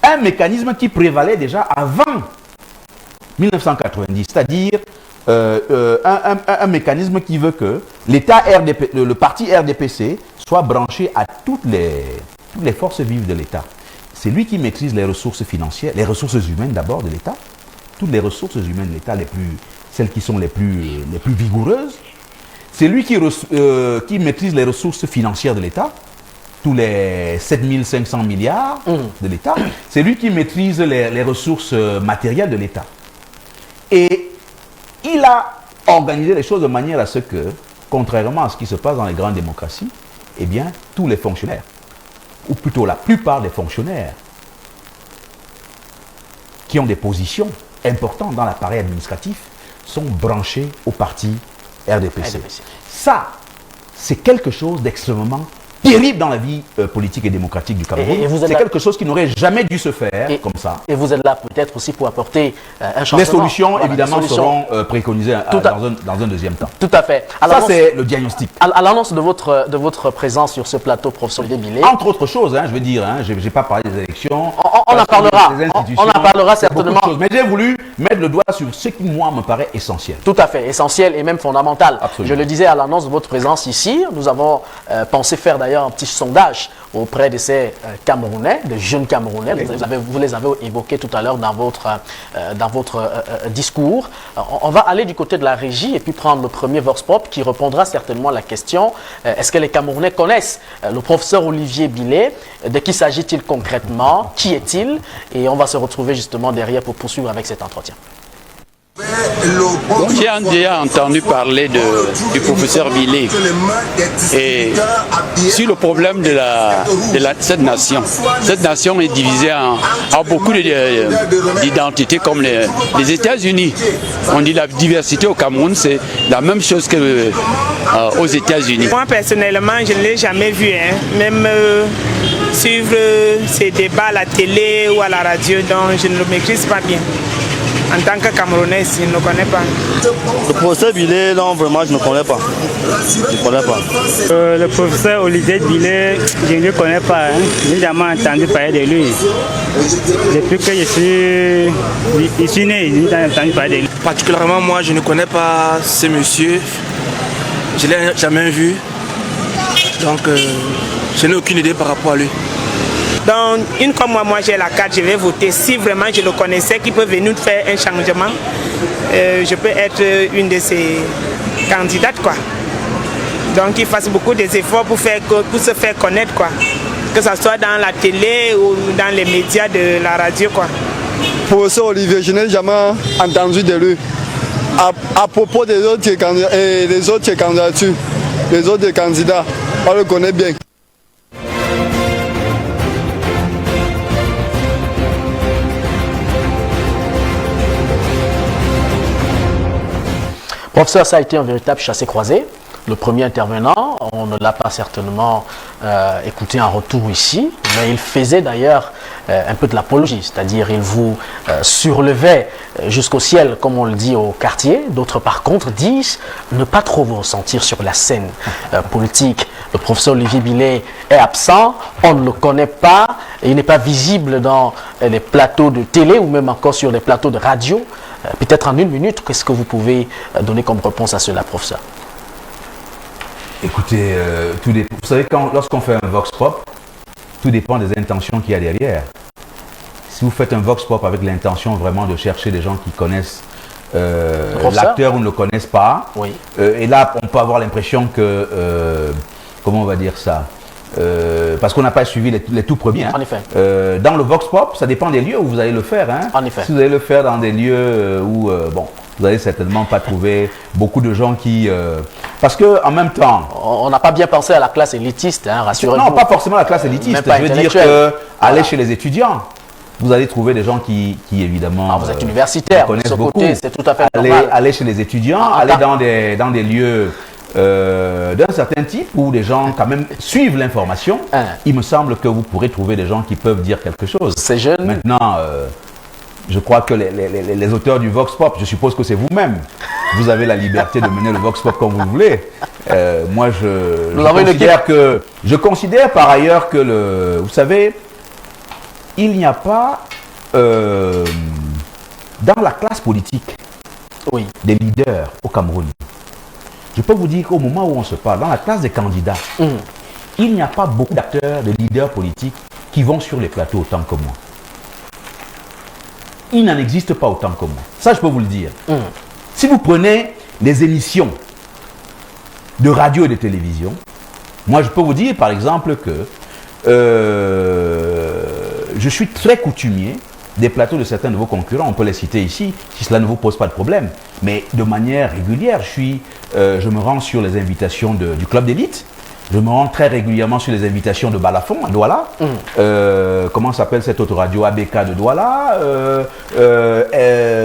un mécanisme qui prévalait déjà avant 1990, c'est-à-dire un mécanisme qui veut que l'État RDP, le parti RDPC soit branché à toutes les forces vives de l'État. C'est lui qui maîtrise les ressources financières, les ressources humaines d'abord de l'État, toutes les ressources humaines de l'État, celles qui sont les plus vigoureuses. C'est lui qui maîtrise les ressources financières de l'État, tous les 7500 milliards de l'État. C'est lui qui maîtrise les ressources matérielles de l'État. Et il a organisé les choses de manière à ce que, contrairement à ce qui se passe dans les grandes démocraties, eh bien, tous les fonctionnaires, ou plutôt la plupart des fonctionnaires, qui ont des positions importantes dans l'appareil administratif, sont branchés au parti RDPC. Ça, c'est quelque chose d'extrêmement terrible dans la vie politique et démocratique du Cameroun. C'est quelque chose qui n'aurait jamais dû se faire comme ça. Et vous êtes là peut-être aussi pour apporter un changement. Les solutions, évidemment, seront préconisées dans un deuxième temps. Tout à fait. Ça, c'est le diagnostic. À l'annonce de votre présence sur ce plateau, professeur Billet. Entre autres choses, je veux dire, je n'ai pas parlé des élections. On en parlera. On en parlera certainement. Mais j'ai voulu mettre le doigt sur ce qui, moi, me paraît essentiel. Tout à fait. Essentiel et même fondamental. Absolument. Je le disais à l'annonce de votre présence ici. Nous avons pensé faire d'ailleurs un petit sondage auprès de ces Camerounais, de jeunes Camerounais. Vous les avez évoqués tout à l'heure dans votre discours. On va aller du côté de la régie et puis prendre le premier Vox Pop qui répondra certainement à la question est-ce que les Camerounais connaissent le professeur Olivier Billet? De qui s'agit-il concrètement? Qui est-il? Et on va se retrouver justement derrière pour poursuivre avec cet entretien. J'ai déjà entendu parler du professeur Billet et sur le problème de cette nation. Cette nation est divisée en beaucoup d'identités comme les États-Unis. On dit la diversité au Cameroun, c'est la même chose que aux États-Unis. Moi personnellement, je ne l'ai jamais vu, hein. Même suivre ces débats à la télé ou à la radio, donc je ne le maîtrise pas bien. En tant que Camerounais, je ne le connais pas. Le professeur Billet, non, vraiment, je ne connais pas. Je ne connais pas. Le professeur Olivier Billet, je ne le connais pas. Hein. J'ai jamais entendu parler de lui. Depuis que je suis né, je n'ai entendu parler de lui. Particulièrement, moi, je ne connais pas ce monsieur. Je ne l'ai jamais vu. Donc, je n'ai aucune idée par rapport à lui. Donc, une fois moi j'ai la carte, je vais voter. Si vraiment je le connaissais, qu'il peut venir faire un changement, je peux être une de ces candidates, quoi. Donc, il fasse beaucoup d'efforts pour se faire connaître, quoi. Que ce soit dans la télé ou dans les médias de la radio, quoi. Professeur Olivier, je n'ai jamais entendu de lui. À propos des autres candidatures, les autres candidats, on le connaît bien. Professeur, ça a été un véritable chassé-croisé. Le premier intervenant, on ne l'a pas certainement écouté en retour ici, mais il faisait d'ailleurs un peu de l'apologie, c'est-à-dire il vous surlevait jusqu'au ciel, comme on le dit au quartier. D'autres, par contre, disent ne pas trop vous ressentir sur la scène politique. Le professeur Olivier Billet est absent, on ne le connaît pas, et il n'est pas visible dans les plateaux de télé ou même encore sur les plateaux de radio. Peut-être en une minute, qu'est-ce que vous pouvez donner comme réponse à cela, professeur? Écoutez, vous savez, lorsqu'on fait un vox pop, tout dépend des intentions qu'il y a derrière. Si vous faites un vox pop avec l'intention vraiment de chercher des gens qui connaissent l'acteur ou ne le connaissent pas, oui. Et là, on peut avoir l'impression que, comment on va dire ça, parce qu'on n'a pas suivi les tout premiers. Hein. En effet. Dans le vox pop, ça dépend des lieux où vous allez le faire. Hein. En effet. Si vous allez le faire dans des lieux où, bon, vous n'allez certainement pas trouver beaucoup de gens qui... parce qu'en même temps... On n'a pas bien pensé à la classe élitiste, hein, rassurez-vous. Non, pas forcément la classe élitiste. Je veux dire que aller chez les étudiants, vous allez trouver des gens qui évidemment... vous êtes universitaire, connaissent beaucoup. C'est tout à fait normal. Aller chez les étudiants, aller dans des lieux... d'un certain type où les gens quand même suivent l'information, il me semble que vous pourrez trouver des gens qui peuvent dire quelque chose. C'est jeune. Maintenant, je crois que les auteurs du Vox Pop, je suppose que c'est vous-même. Vous avez la liberté de mener le Vox Pop comme vous voulez. Moi, je considère par ailleurs que vous savez, il n'y a pas dans la classe politique des leaders au Cameroun. Je peux vous dire qu'au moment où on se parle, dans la classe des candidats, il n'y a pas beaucoup d'acteurs, de leaders politiques qui vont sur les plateaux autant que moi. Il n'en existe pas autant que moi. Ça, je peux vous le dire. Si vous prenez les émissions de radio et de télévision, moi, je peux vous dire, par exemple, que je suis très coutumier des plateaux de certains de vos concurrents, on peut les citer ici, si cela ne vous pose pas de problème. Mais de manière régulière, je me rends sur les invitations du club d'élite, je me rends très régulièrement sur les invitations de Balafon, à Douala, comment s'appelle cette autre radio, ABK de Douala,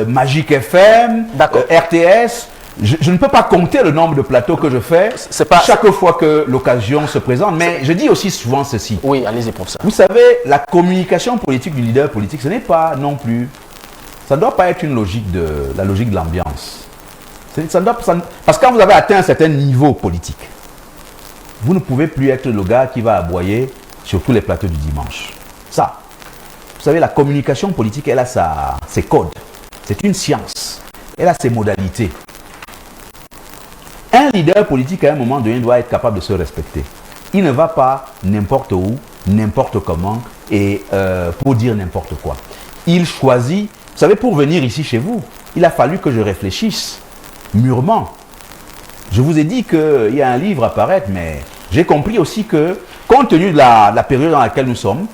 Magic FM, RTS. Je ne peux pas compter le nombre de plateaux que je fais chaque fois que l'occasion se présente, mais je dis aussi souvent ceci. Oui, allez-y pour ça. Vous savez, la communication politique du leader politique, ce n'est pas non plus... Ça ne doit pas être la logique de l'ambiance. Parce que quand vous avez atteint un certain niveau politique, vous ne pouvez plus être le gars qui va aboyer sur tous les plateaux du dimanche. Ça, vous savez, la communication politique, elle a ses codes. C'est une science. Elle a ses modalités. Un leader politique, à un moment donné, doit être capable de se respecter. Il ne va pas n'importe où, n'importe comment, et pour dire n'importe quoi. Il choisit, vous savez, pour venir ici chez vous, il a fallu que je réfléchisse mûrement. Je vous ai dit qu'il y a un livre à paraître, mais j'ai compris aussi que, compte tenu de la période dans laquelle nous sommes,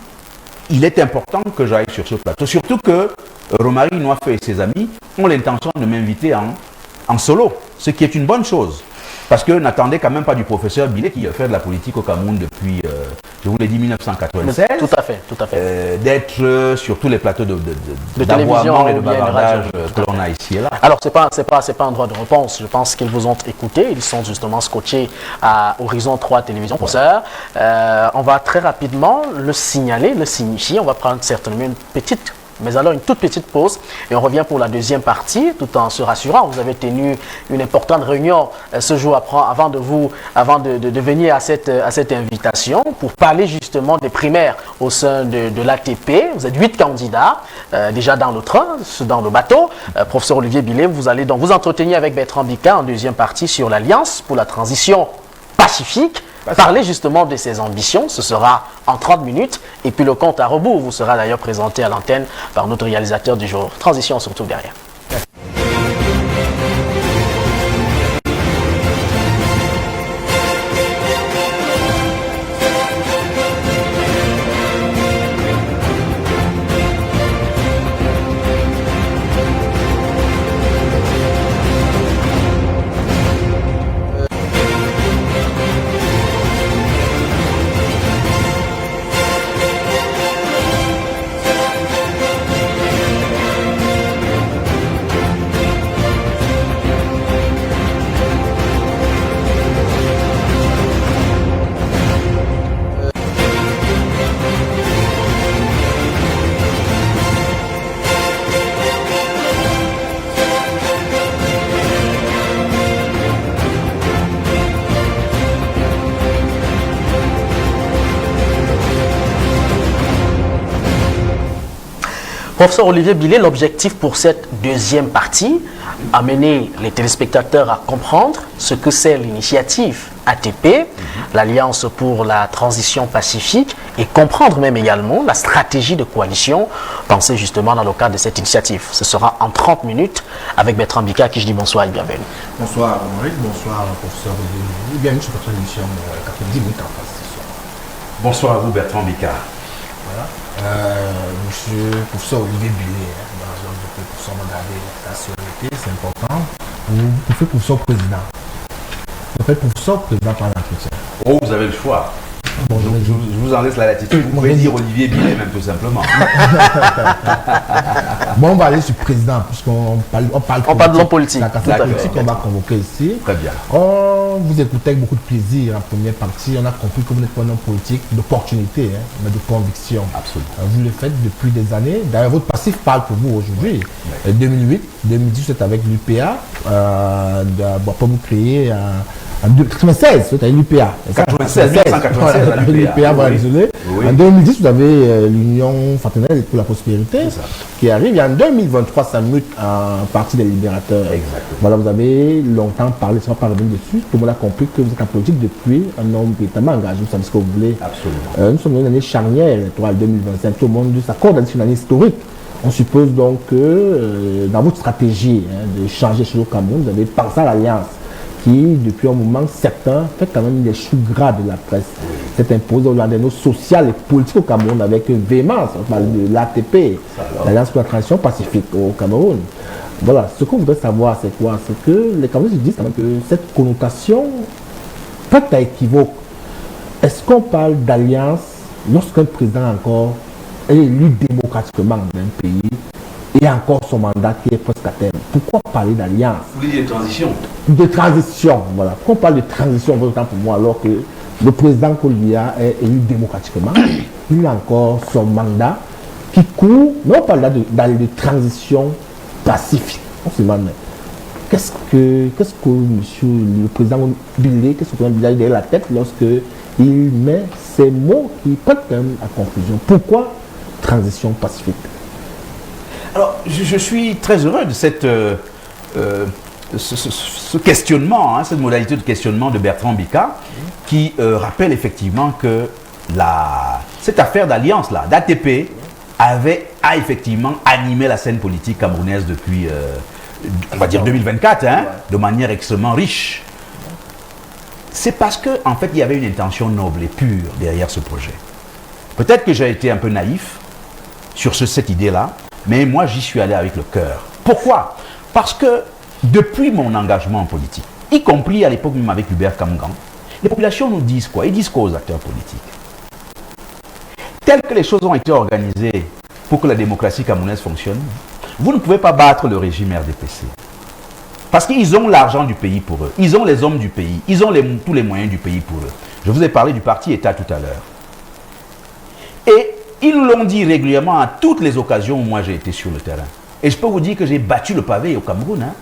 il est important que j'aille sur ce plateau. Surtout que Romary Noifeu et ses amis ont l'intention de m'inviter en solo, ce qui est une bonne chose. Parce que n'attendez quand même pas du professeur Bilé qui a fait de la politique au Cameroun depuis, je vous l'ai dit, 1996. Tout à fait. D'être sur tous les plateaux de d'aboiement et de télévision, bavardage que l'on a ici et là. Alors, c'est pas un droit de réponse. Je pense qu'ils vous ont écouté. Ils sont justement scotchés à Horizon 3 Télévision. Professeur, on va très rapidement le signaler, le signifier. On va prendre certainement une toute petite pause et on revient pour la deuxième partie tout en se rassurant. Vous avez tenu une importante réunion ce jour avant de venir à cette invitation pour parler justement des primaires au sein de l'ATP. Vous êtes 8 candidats déjà dans le train, dans le bateau. Professeur Olivier Bilé, vous allez donc vous entretenir avec Bertrand Bika en deuxième partie sur l'Alliance pour la transition pacifique. Parler justement de ses ambitions, ce sera en 30 minutes. Et puis le compte à rebours vous sera d'ailleurs présenté à l'antenne par notre réalisateur du jour. Transition surtout derrière. Professeur Olivier Bilé, l'objectif pour cette deuxième partie, amener les téléspectateurs à comprendre ce que c'est l'initiative ATP, l'Alliance pour la transition pacifique, et comprendre même également la stratégie de coalition pensée justement dans le cadre de cette initiative. Ce sera en 30 minutes avec Bertrand Bika à qui je dis bonsoir et bienvenue. Bonsoir Romary, bonsoir professeur Olivier. Bienvenue sur votre émission 90 minutes en face ce soir. Bonsoir à vous Bertrand Bika. Voilà. Monsieur le professeur Olivier Bilé, dans la zone de professeur Mandadé, la sécurité, c'est important. Vous faites professeur président. Vous faites professeur président par l'entretien. Oh, vous avez le choix. Bon, je vous en laisse la latitude. Vous pouvez dire Olivier Bilé même tout simplement. Bon, on va aller sur président, puisqu'on parle de l'homme politique. La carte politique qu'on va convoquer ici. Très bien. On vous écoutait avec beaucoup de plaisir en première partie. On a compris que vous n'êtes pas un homme politique d'opportunité, mais de conviction. Absolument. Vous le faites depuis des années. D'ailleurs, votre passif parle pour vous aujourd'hui. 2008, 2010, vous êtes avec l'UPA. Pour vous créer en 1996, vous avez l'UPA. 1996 à l'UPA. Voilà, désolé. Oui. En 2010, vous avez l'Union fraternelle pour la prospérité qui arrive. Et en 2023, ça mute en parti des libérateurs. Exactement. Voilà, vous avez longtemps parlé, ça va pas revenir dessus. Tout le monde a compris que vous êtes en politique depuis un homme véritablement engagé. Vous savez ce que vous voulez. Absolument. Nous sommes dans une année charnière, 2025. Tout le monde s'accorde sur une année historique. On suppose donc que dans votre stratégie de changer sur le Cameroun, vous avez pensé à l'Alliance, qui, depuis un moment certain, fait quand même des choux gras de la presse. C'est imposé au lendemain social et politique au Cameroun avec véhémence. On parle de l'ATP, l'Alliance pour la transition pacifique au Cameroun. Voilà, ce qu'on voudrait savoir, c'est quoi? C'est que les Camerounais disent quand même que cette connotation peut-être à équivoque. Est-ce qu'on parle d'alliance lorsqu'un président encore est élu démocratiquement dans un pays et encore son mandat qui est presque à terme? Pourquoi parler d'alliance? Vous voulez dire de transition? De transition, voilà. Pourquoi on parle de transition autant pour moi alors que le président Kolia est élu démocratiquement, il a encore son mandat qui court, mais on parle là de transition pacifique. On se demande, qu'est-ce que monsieur le président Bilé, qu'est-ce que vous avez derrière la tête lorsque il met ces mots qui prêtent quand même à confusion? Pourquoi transition pacifique? Alors, je suis très heureux de cette, ce questionnement, cette modalité de questionnement de Bertrand Bika, qui rappelle effectivement que cette affaire d'alliance-là, d'ATP, a effectivement animé la scène politique camerounaise depuis, on va dire, 2024, de manière extrêmement riche. C'est parce qu'en fait, il y avait une intention noble et pure derrière ce projet. Peut-être que j'ai été un peu naïf sur cette idée-là, mais moi, j'y suis allé avec le cœur. Pourquoi? Parce que depuis mon engagement en politique, y compris à l'époque même avec Hubert Kamgan, les populations nous disent quoi? Ils disent quoi aux acteurs politiques? Telles que les choses ont été organisées pour que la démocratie camerounaise fonctionne, vous ne pouvez pas battre le régime RDPC. Parce qu'ils ont l'argent du pays pour eux, ils ont les hommes du pays, ils ont tous les moyens du pays pour eux. Je vous ai parlé du parti État tout à l'heure. Et ils nous l'ont dit régulièrement à toutes les occasions où moi j'ai été sur le terrain. Et je peux vous dire que j'ai battu le pavé au Cameroun. Hein.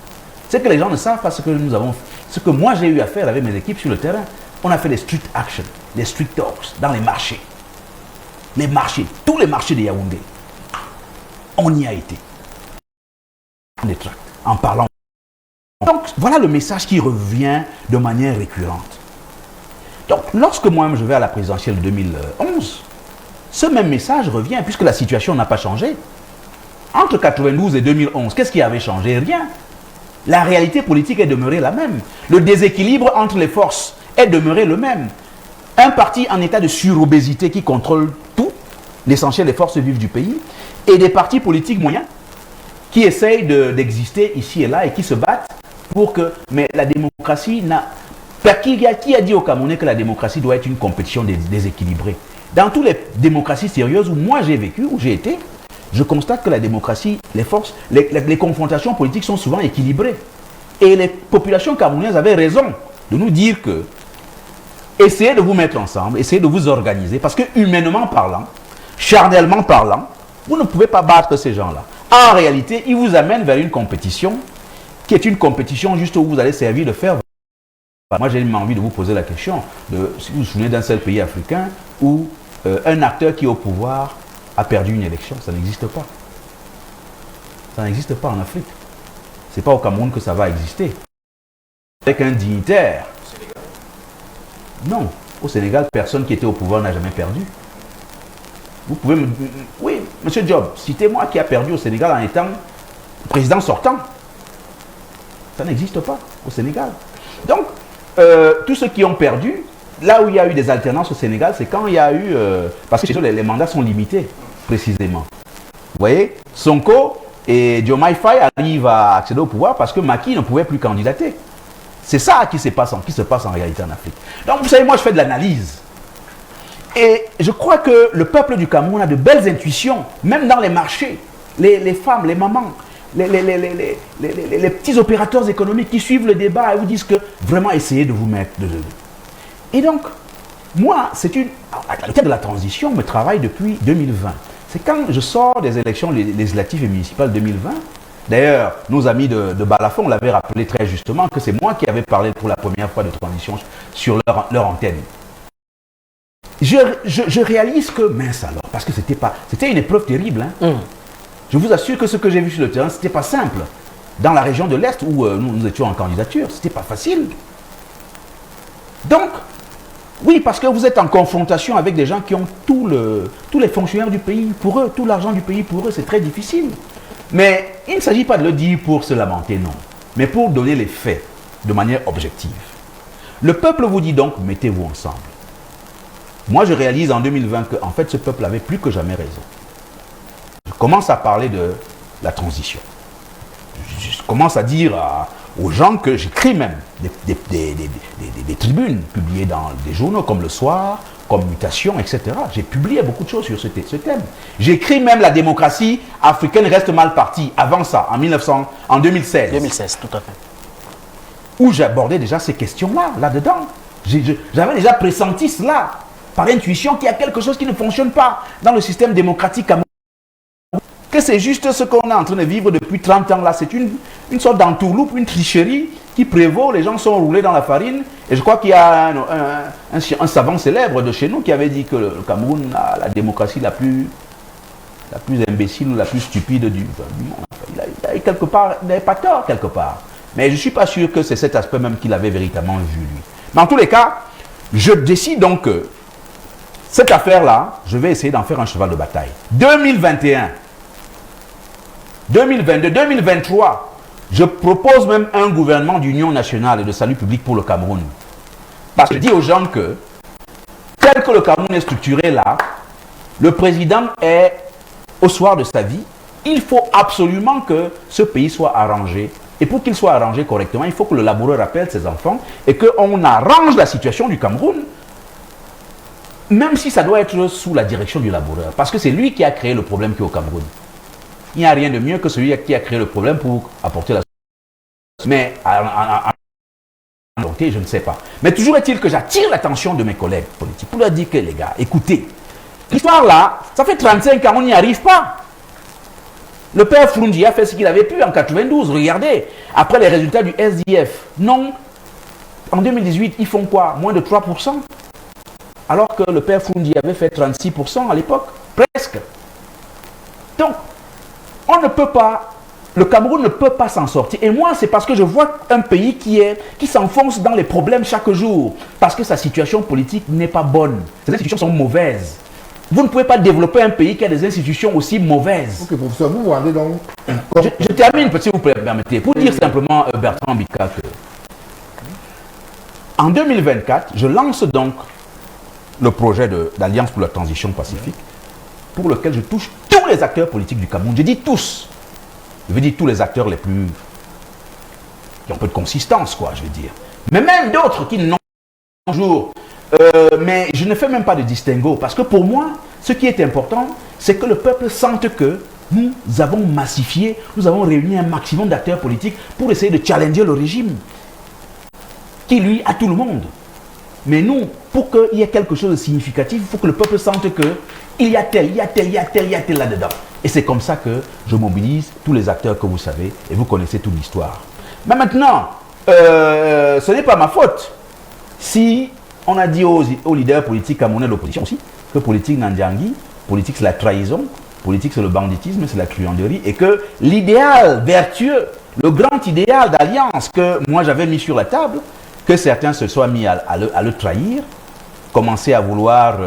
C'est que les gens ne savent pas ce que moi j'ai eu à faire avec mes équipes sur le terrain. On a fait des street action, des street talks dans les marchés. Les marchés, tous les marchés de Yaoundé. On y a été. Des tracts, en parlant. Donc voilà le message qui revient de manière récurrente. Donc lorsque moi-même je vais à la présidentielle de 2011, ce même message revient puisque la situation n'a pas changé. Entre 92 et 2011, qu'est-ce qui avait changé? Rien. La réalité politique est demeurée la même. Le déséquilibre entre les forces est demeuré le même. Un parti en état de surobésité qui contrôle tout, l'essentiel des forces vives du pays, et des partis politiques moyens qui essayent d'exister ici et là et qui se battent pour que... Mais la démocratie n'a... Qui a dit aux Camerounais que la démocratie doit être une compétition déséquilibrée? Dans toutes les démocraties sérieuses où moi j'ai vécu, où j'ai été, je constate que la démocratie, les forces, les confrontations politiques sont souvent équilibrées. Et les populations camerounaises avaient raison de nous dire que essayez de vous mettre ensemble, essayez de vous organiser, parce que humainement parlant, charnellement parlant, vous ne pouvez pas battre ces gens-là. En réalité, ils vous amènent vers une compétition qui est une compétition juste où vous allez servir de faire. Moi, j'ai envie de vous poser la question si vous vous souvenez d'un seul pays africain où un acteur qui est au pouvoir a perdu une élection. Ça n'existe pas. Ça n'existe pas en Afrique. Ce n'est pas au Cameroun que ça va exister. Avec un dignitaire. Non. Au Sénégal, personne qui était au pouvoir n'a jamais perdu. Vous pouvez me... Oui, M. Diop, citez-moi qui a perdu au Sénégal en étant président sortant. Ça n'existe pas au Sénégal. Donc, tous ceux qui ont perdu, là où il y a eu des alternances au Sénégal, c'est quand il y a eu... parce que chez eux, les mandats sont limités, précisément. Vous voyez, Sonko et Diomaye Faye arrivent à accéder au pouvoir parce que Macky ne pouvait plus candidater. C'est ça qui se passe en réalité en Afrique. Donc, vous savez, moi, je fais de l'analyse. Et je crois que le peuple du Cameroun a de belles intuitions, même dans les marchés. Les femmes, les mamans, les petits opérateurs économiques qui suivent le débat et vous disent que vraiment essayez de vous mettre dedans. Et donc, moi, le thème de la transition me travaille depuis 2020. C'est quand je sors des élections législatives et municipales 2020. D'ailleurs, nos amis de Balafon l'avaient rappelé très justement que c'est moi qui avais parlé pour la première fois de transition sur leur antenne. Je réalise que, mince alors, parce que c'était une épreuve terrible. Hein. Je vous assure que ce que j'ai vu sur le terrain, ce n'était pas simple. Dans la région de l'Est où nous étions en candidature, ce n'était pas facile. Donc, oui, parce que vous êtes en confrontation avec des gens qui ont tous les fonctionnaires du pays pour eux, tout l'argent du pays pour eux, c'est très difficile. Mais il ne s'agit pas de le dire pour se lamenter, non. Mais pour donner les faits de manière objective. Le peuple vous dit donc, mettez-vous ensemble. Moi, je réalise en 2020 qu'en fait, ce peuple avait plus que jamais raison. Je commence à parler de la transition. Je commence à dire aux gens que j'écris même des tribunes publiées dans des journaux comme Le Soir, comme Mutation, etc. J'ai publié beaucoup de choses sur ce thème. J'écris même La démocratie africaine reste mal partie, avant ça, en 2016. 2016, tout à fait. Où j'abordais déjà ces questions-là, là-dedans. J'avais déjà pressenti cela, par intuition, qu'il y a quelque chose qui ne fonctionne pas dans le système démocratique camerounais. Que c'est juste ce qu'on est en train de vivre depuis 30 ans là. C'est une sorte d'entourloupe, une tricherie qui prévaut. Les gens sont roulés dans la farine. Et je crois qu'il y a un savant célèbre de chez nous qui avait dit que le Cameroun a la démocratie la plus imbécile ou la plus stupide du monde. Il n'avait pas tort quelque part. Mais je ne suis pas sûr que c'est cet aspect même qu'il avait véritablement vu lui. Mais en tous les cas, je décide donc que cette affaire-là, je vais essayer d'en faire un cheval de bataille. 2021, 2022, 2023, je propose même un gouvernement d'union nationale et de salut public pour le Cameroun. Parce que je dis aux gens que, tel que le Cameroun est structuré là, le président est au soir de sa vie, il faut absolument que ce pays soit arrangé. Et pour qu'il soit arrangé correctement, il faut que le laboureur appelle ses enfants et qu'on arrange la situation du Cameroun, même si ça doit être sous la direction du laboureur. Parce que c'est lui qui a créé le problème qui est au Cameroun. Il n'y a rien de mieux que celui qui a créé le problème pour apporter la solution. Mais je ne sais pas. Mais toujours est-il que j'attire l'attention de mes collègues politiques pour leur dire que les gars, écoutez, l'histoire là, ça fait 35 ans, on n'y arrive pas. Le père Frungi a fait ce qu'il avait pu en 92, regardez, après les résultats du SDF. Non, en 2018, ils font quoi? Moins de 3%. Alors que le père Frungi avait fait 36% à l'époque, presque. Donc, on ne peut pas, le Cameroun ne peut pas s'en sortir. Et moi, c'est parce que je vois un pays qui s'enfonce dans les problèmes chaque jour. Parce que sa situation politique n'est pas bonne. Ses institutions sont mauvaises. Vous ne pouvez pas développer un pays qui a des institutions aussi mauvaises. Ok, professeur, vous rendez donc... Je termine, s'il vous plaît, permettez. Pour dire simplement, Bertrand Mbika, que en 2024, je lance donc le projet d'Alliance pour la transition pacifique, pour lequel je touche tous les acteurs politiques du Cameroun. Je dis tous. Je veux dire tous les acteurs les plus... qui ont un peu de consistance, quoi, je veux dire. Mais même d'autres qui n'ont pas toujours... mais je ne fais même pas de distinguo, parce que pour moi, ce qui est important, c'est que le peuple sente que nous avons massifié, nous avons réuni un maximum d'acteurs politiques pour essayer de challenger le régime, qui lui a tout le monde. Mais nous, pour qu'il y ait quelque chose de significatif, il faut que le peuple sente qu'il y a tel, il y a tel, il y a tel, il y a tel là-dedans. Et c'est comme ça que je mobilise tous les acteurs que vous savez, et vous connaissez toute l'histoire. Mais maintenant, ce n'est pas ma faute si on a dit aux leaders politiques camerounais de l'opposition aussi que politique n'andiangui, politique c'est la trahison, politique c'est le banditisme, c'est la truanderie, et que l'idéal vertueux, le grand idéal d'alliance que moi j'avais mis sur la table, que certains se soient mis à le trahir, commencer à vouloir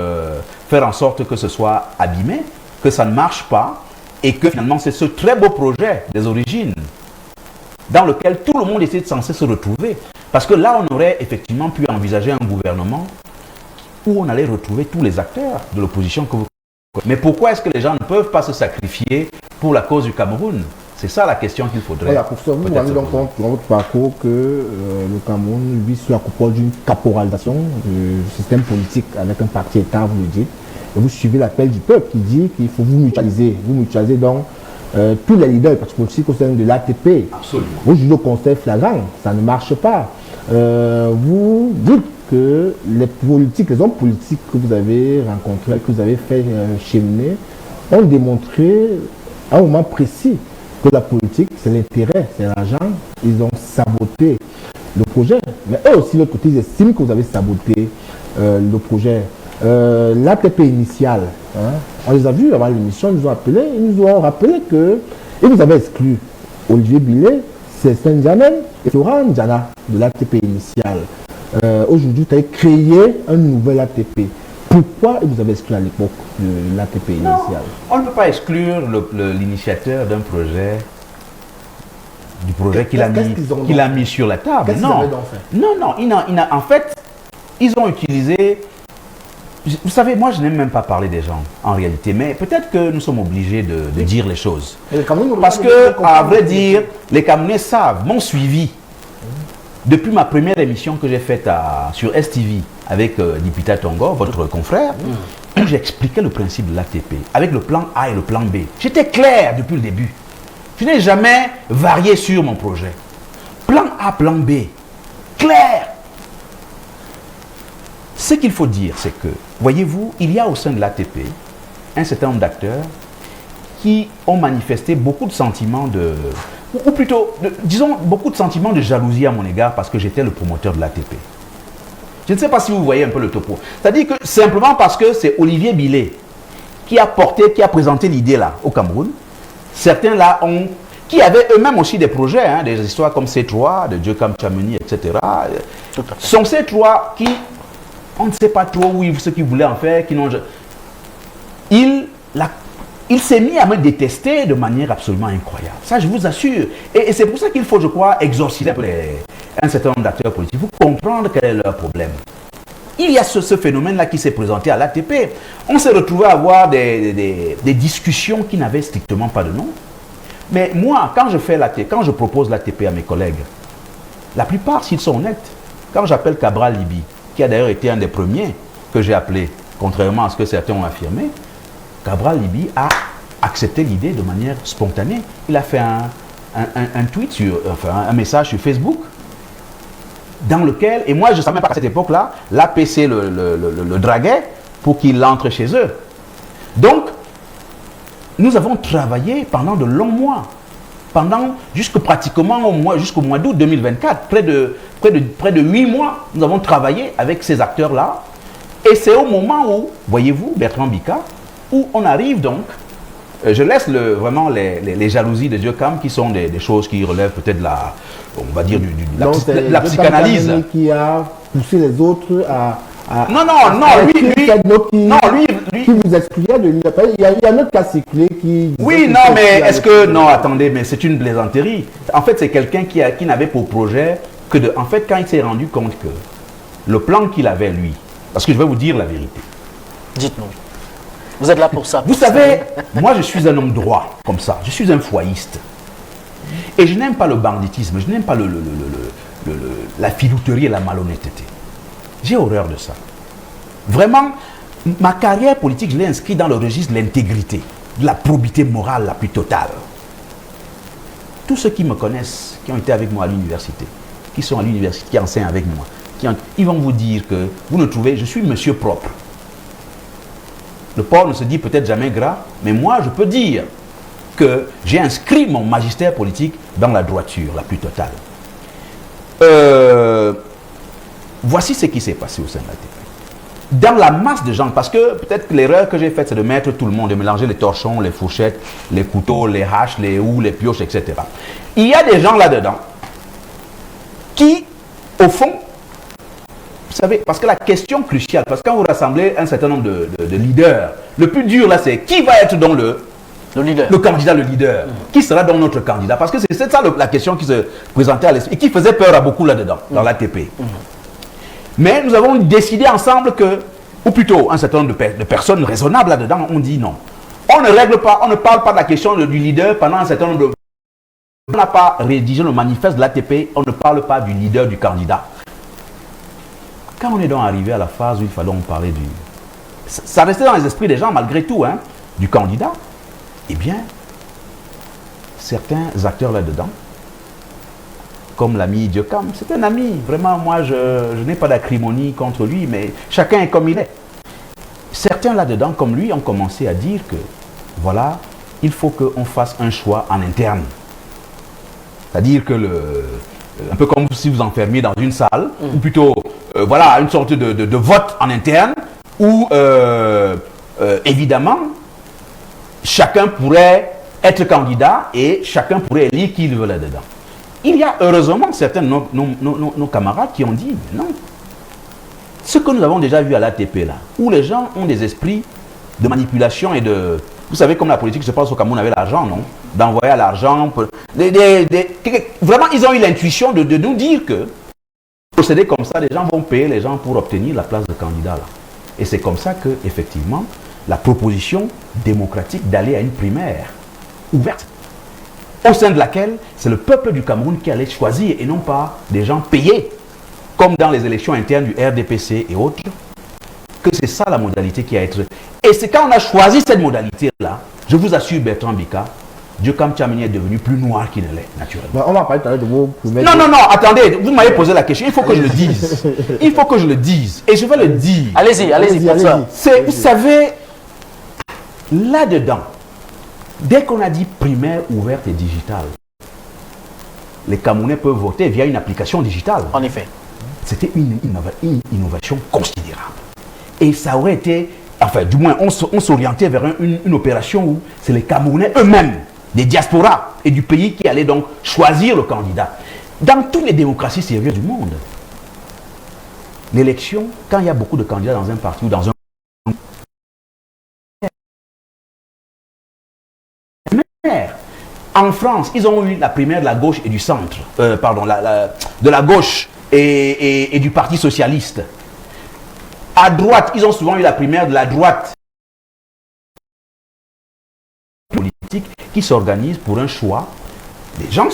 faire en sorte que ce soit abîmé, que ça ne marche pas, et que finalement c'est ce très beau projet des origines dans lequel tout le monde était censé se retrouver. Parce que là, on aurait effectivement pu envisager un gouvernement où on allait retrouver tous les acteurs de l'opposition que vous connaissez. Mais pourquoi est-ce que les gens ne peuvent pas se sacrifier pour la cause du Cameroun? C'est ça la question qu'il faudrait. Voilà, pour ça, vous vous rendez donc compte dans votre parcours que le Cameroun vit sous la coupole d'une caporalisation du système politique avec un parti État, vous le dites. Et vous suivez l'appel du peuple qui dit qu'il faut vous mutualiser. Vous mutualisez donc tous les leaders du parti politique au sein de l'ATP. Absolument. Vous jugez au conseil flagrant, ça ne marche pas. Vous dites que les hommes politiques que vous avez rencontrés, que vous avez fait cheminer, ont démontré à un moment précis que la politique, c'est l'intérêt, c'est l'argent. Ils ont saboté le projet. Mais eux aussi, de l'autre côté, ils estiment que vous avez saboté le projet. L'ATP initial, hein, on les a vus avant l'émission, ils nous ont rappelé que ils nous avaient exclu Olivier Billet, Célestin Ndiamen et Florent Ndiana de l'ATP initial. Aujourd'hui, tu as créé un nouvel ATP. Pourquoi ils vous avez exclu à l'époque de l'ATP initial? On ne peut pas exclure l'initiateur d'un projet, du projet qu'il a mis sur la table. En fait, ils ont utilisé... Vous savez, moi je n'aime même pas parler des gens en réalité, mais peut-être que nous sommes obligés de dire les choses. Parce que, à vrai dire, les Camerounais savent, m'ont suivi. Depuis ma première émission que j'ai faite sur STV avec Dipita Tongo, votre confrère, où j'expliquais le principe de l'ATP, avec le plan A et le plan B. J'étais clair depuis le début. Je n'ai jamais varié sur mon projet. Plan A, plan B. Clair. Ce qu'il faut dire, c'est que, voyez-vous, il y a au sein de l'ATP un certain nombre d'acteurs qui ont manifesté beaucoup de sentiments ou plutôt, disons, beaucoup de sentiments de jalousie à mon égard parce que j'étais le promoteur de l'ATP. Je ne sais pas si vous voyez un peu le topo. C'est-à-dire que simplement parce que c'est Olivier Billet qui a présenté l'idée là au Cameroun, certains là qui avaient eux-mêmes aussi des projets, hein, des histoires comme C3, de Dieu Kam Chameni, etc. Sont C3 qui... On ne sait pas trop ce qu'ils voulaient en faire. Il s'est mis à me détester de manière absolument incroyable. Ça, je vous assure. Et c'est pour ça qu'il faut, je crois, exorciser un certain nombre d'acteurs politiques. Vous comprendre quel est leur problème. il y a ce phénomène-là qui s'est présenté à l'ATP. On s'est retrouvé à avoir des discussions qui n'avaient strictement pas de nom. Mais moi, quand je propose l'ATP à mes collègues, la plupart, s'ils sont honnêtes, quand j'appelle Cabral Libye, qui a d'ailleurs été un des premiers que j'ai appelé, contrairement à ce que certains ont affirmé, Cabral Libye a accepté l'idée de manière spontanée. Il a fait un tweet, un message sur Facebook, dans lequel, et moi je ne savais même pas qu'à cette époque-là, l'APC le draguait pour qu'il entre chez eux. Donc, nous avons travaillé pendant de longs mois, jusqu'au mois d'août 2024, près de 8 mois, nous avons travaillé avec ces acteurs-là. Et c'est au moment où, voyez-vous, Bertrand Bika, où on arrive donc, je laisse vraiment les jalousies de Dieucam, qui sont des choses qui relèvent peut-être on va dire, de la psychanalyse. Qui a poussé les autres à lui, qui vous excluait de l'UNAP. Il y a un autre cas circulé qui... Oui, non, mais est-ce que... Non, attendez, mais c'est une plaisanterie. En fait, c'est quelqu'un qui n'avait pour projet que de... En fait, quand il s'est rendu compte que le plan qu'il avait, lui, parce que je vais vous dire la vérité. Dites-nous. Vous êtes là pour ça. Vous savez, moi, je suis un homme droit, comme ça. Je suis un foyiste. Et je n'aime pas le banditisme, je n'aime pas la filouterie et la malhonnêteté. J'ai horreur de ça. Vraiment, ma carrière politique, je l'ai inscrite dans le registre de l'intégrité, de la probité morale la plus totale. Tous ceux qui me connaissent, qui ont été avec moi à l'université, qui sont à l'université, qui enseignent avec moi, ils vont vous dire que vous ne trouvez, je suis monsieur propre. Le porc ne se dit peut-être jamais gras, mais moi je peux dire que j'ai inscrit mon magistère politique dans la droiture la plus totale. Voici ce qui s'est passé au sein de l'ATP. Dans la masse de gens, parce que peut-être que l'erreur que j'ai faite, c'est de mettre tout le monde, de mélanger les torchons, les fourchettes, les couteaux, les haches, les houes, les pioches, etc. Il y a des gens là-dedans qui, au fond, vous savez, parce que la question cruciale, parce que quand vous rassemblez un certain nombre de leaders, le plus dur là, c'est qui va être dans le candidat, le leader. Qui sera donc notre candidat? Parce que c'est ça la question qui se présentait à l'esprit et qui faisait peur à beaucoup là-dedans, dans l'ATP. Mais nous avons décidé ensemble que, ou plutôt un certain nombre de personnes raisonnables là-dedans, ont dit non. On ne règle pas, on ne parle pas de la question du leader pendant un certain nombre de... On n'a pas rédigé le manifeste de l'ATP, on ne parle pas du leader, du candidat. Quand on est donc arrivé à la phase où il fallait parler du... Ça restait dans les esprits des gens malgré tout, hein, du candidat. Eh bien, certains acteurs là-dedans, comme l'ami Dieucam, c'est un ami, vraiment, moi je n'ai pas d'acrimonie contre lui, mais chacun est comme il est. Certains là-dedans, comme lui, ont commencé à dire que, voilà, il faut qu'on fasse un choix en interne. C'est-à-dire que, un peu comme si vous enfermiez dans une salle, ou plutôt, voilà, une sorte de vote en interne, où, évidemment, chacun pourrait être candidat et chacun pourrait élire qui il veut là-dedans. Il y a heureusement certains de nos camarades qui ont dit non. Ce que nous avons déjà vu à l'ATP là, où les gens ont des esprits de manipulation et de... Vous savez, comme la politique se passe au Cameroun avec l'argent, non? D'envoyer à l'argent. Vraiment, ils ont eu l'intuition de nous dire que procéder comme ça, les gens vont payer les gens pour obtenir la place de candidat là. Et c'est comme ça que, effectivement, la proposition démocratique d'aller à une primaire ouverte, au sein de laquelle c'est le peuple du Cameroun qui allait choisir et non pas des gens payés, comme dans les élections internes du RDPC et autres, que c'est ça la modalité qui a été... Et c'est quand on a choisi cette modalité-là, je vous assure, Bertrand Bika, Dieucam Tchouaméni est devenu plus noir qu'il ne l'est, naturellement. On va parler tout à l'heure de vos... Non, attendez, vous m'avez posé la question, il faut que je le dise. Il faut que je le dise, et je vais le dire. Allez-y, vous savez, là-dedans, dès qu'on a dit primaire ouverte et digitale, les Camerounais peuvent voter via une application digitale. En effet. C'était une innovation considérable. Et ça aurait été, enfin du moins on s'orientait vers une opération où c'est les Camerounais eux-mêmes, des diasporas et du pays qui allaient donc choisir le candidat. Dans toutes les démocraties sérieuses du monde, l'élection, quand il y a beaucoup de candidats dans un parti ou dans un... En France, ils ont eu la primaire de la gauche et du centre, de la gauche et du Parti socialiste. à droite, ils ont souvent eu la primaire de la droite politique qui s'organise pour un choix. Les gens,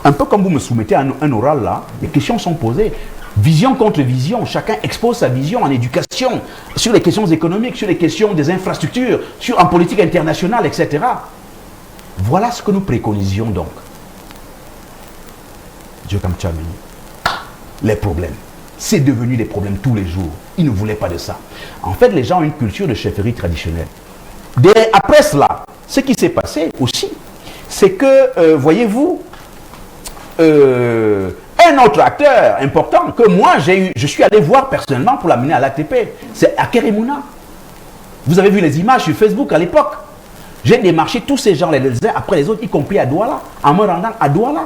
un peu comme vous me soumettez un oral là, les questions sont posées. Vision contre vision, chacun expose sa vision en éducation, sur les questions économiques, sur les questions des infrastructures, en politique internationale, etc. Voilà ce que nous préconisions donc. Dieu comme Tchamini. Les problèmes. C'est devenu des problèmes tous les jours. Ils ne voulaient pas de ça. En fait, les gens ont une culture de chefferie traditionnelle. Après cela, ce qui s'est passé aussi, c'est que, voyez-vous, un autre acteur important que moi, je suis allé voir personnellement pour l'amener à l'ATP, c'est Akeremouna. Vous avez vu les images sur Facebook à l'époque. J'ai démarché tous ces gens, les uns après les autres, y compris à Douala, en me rendant à Douala.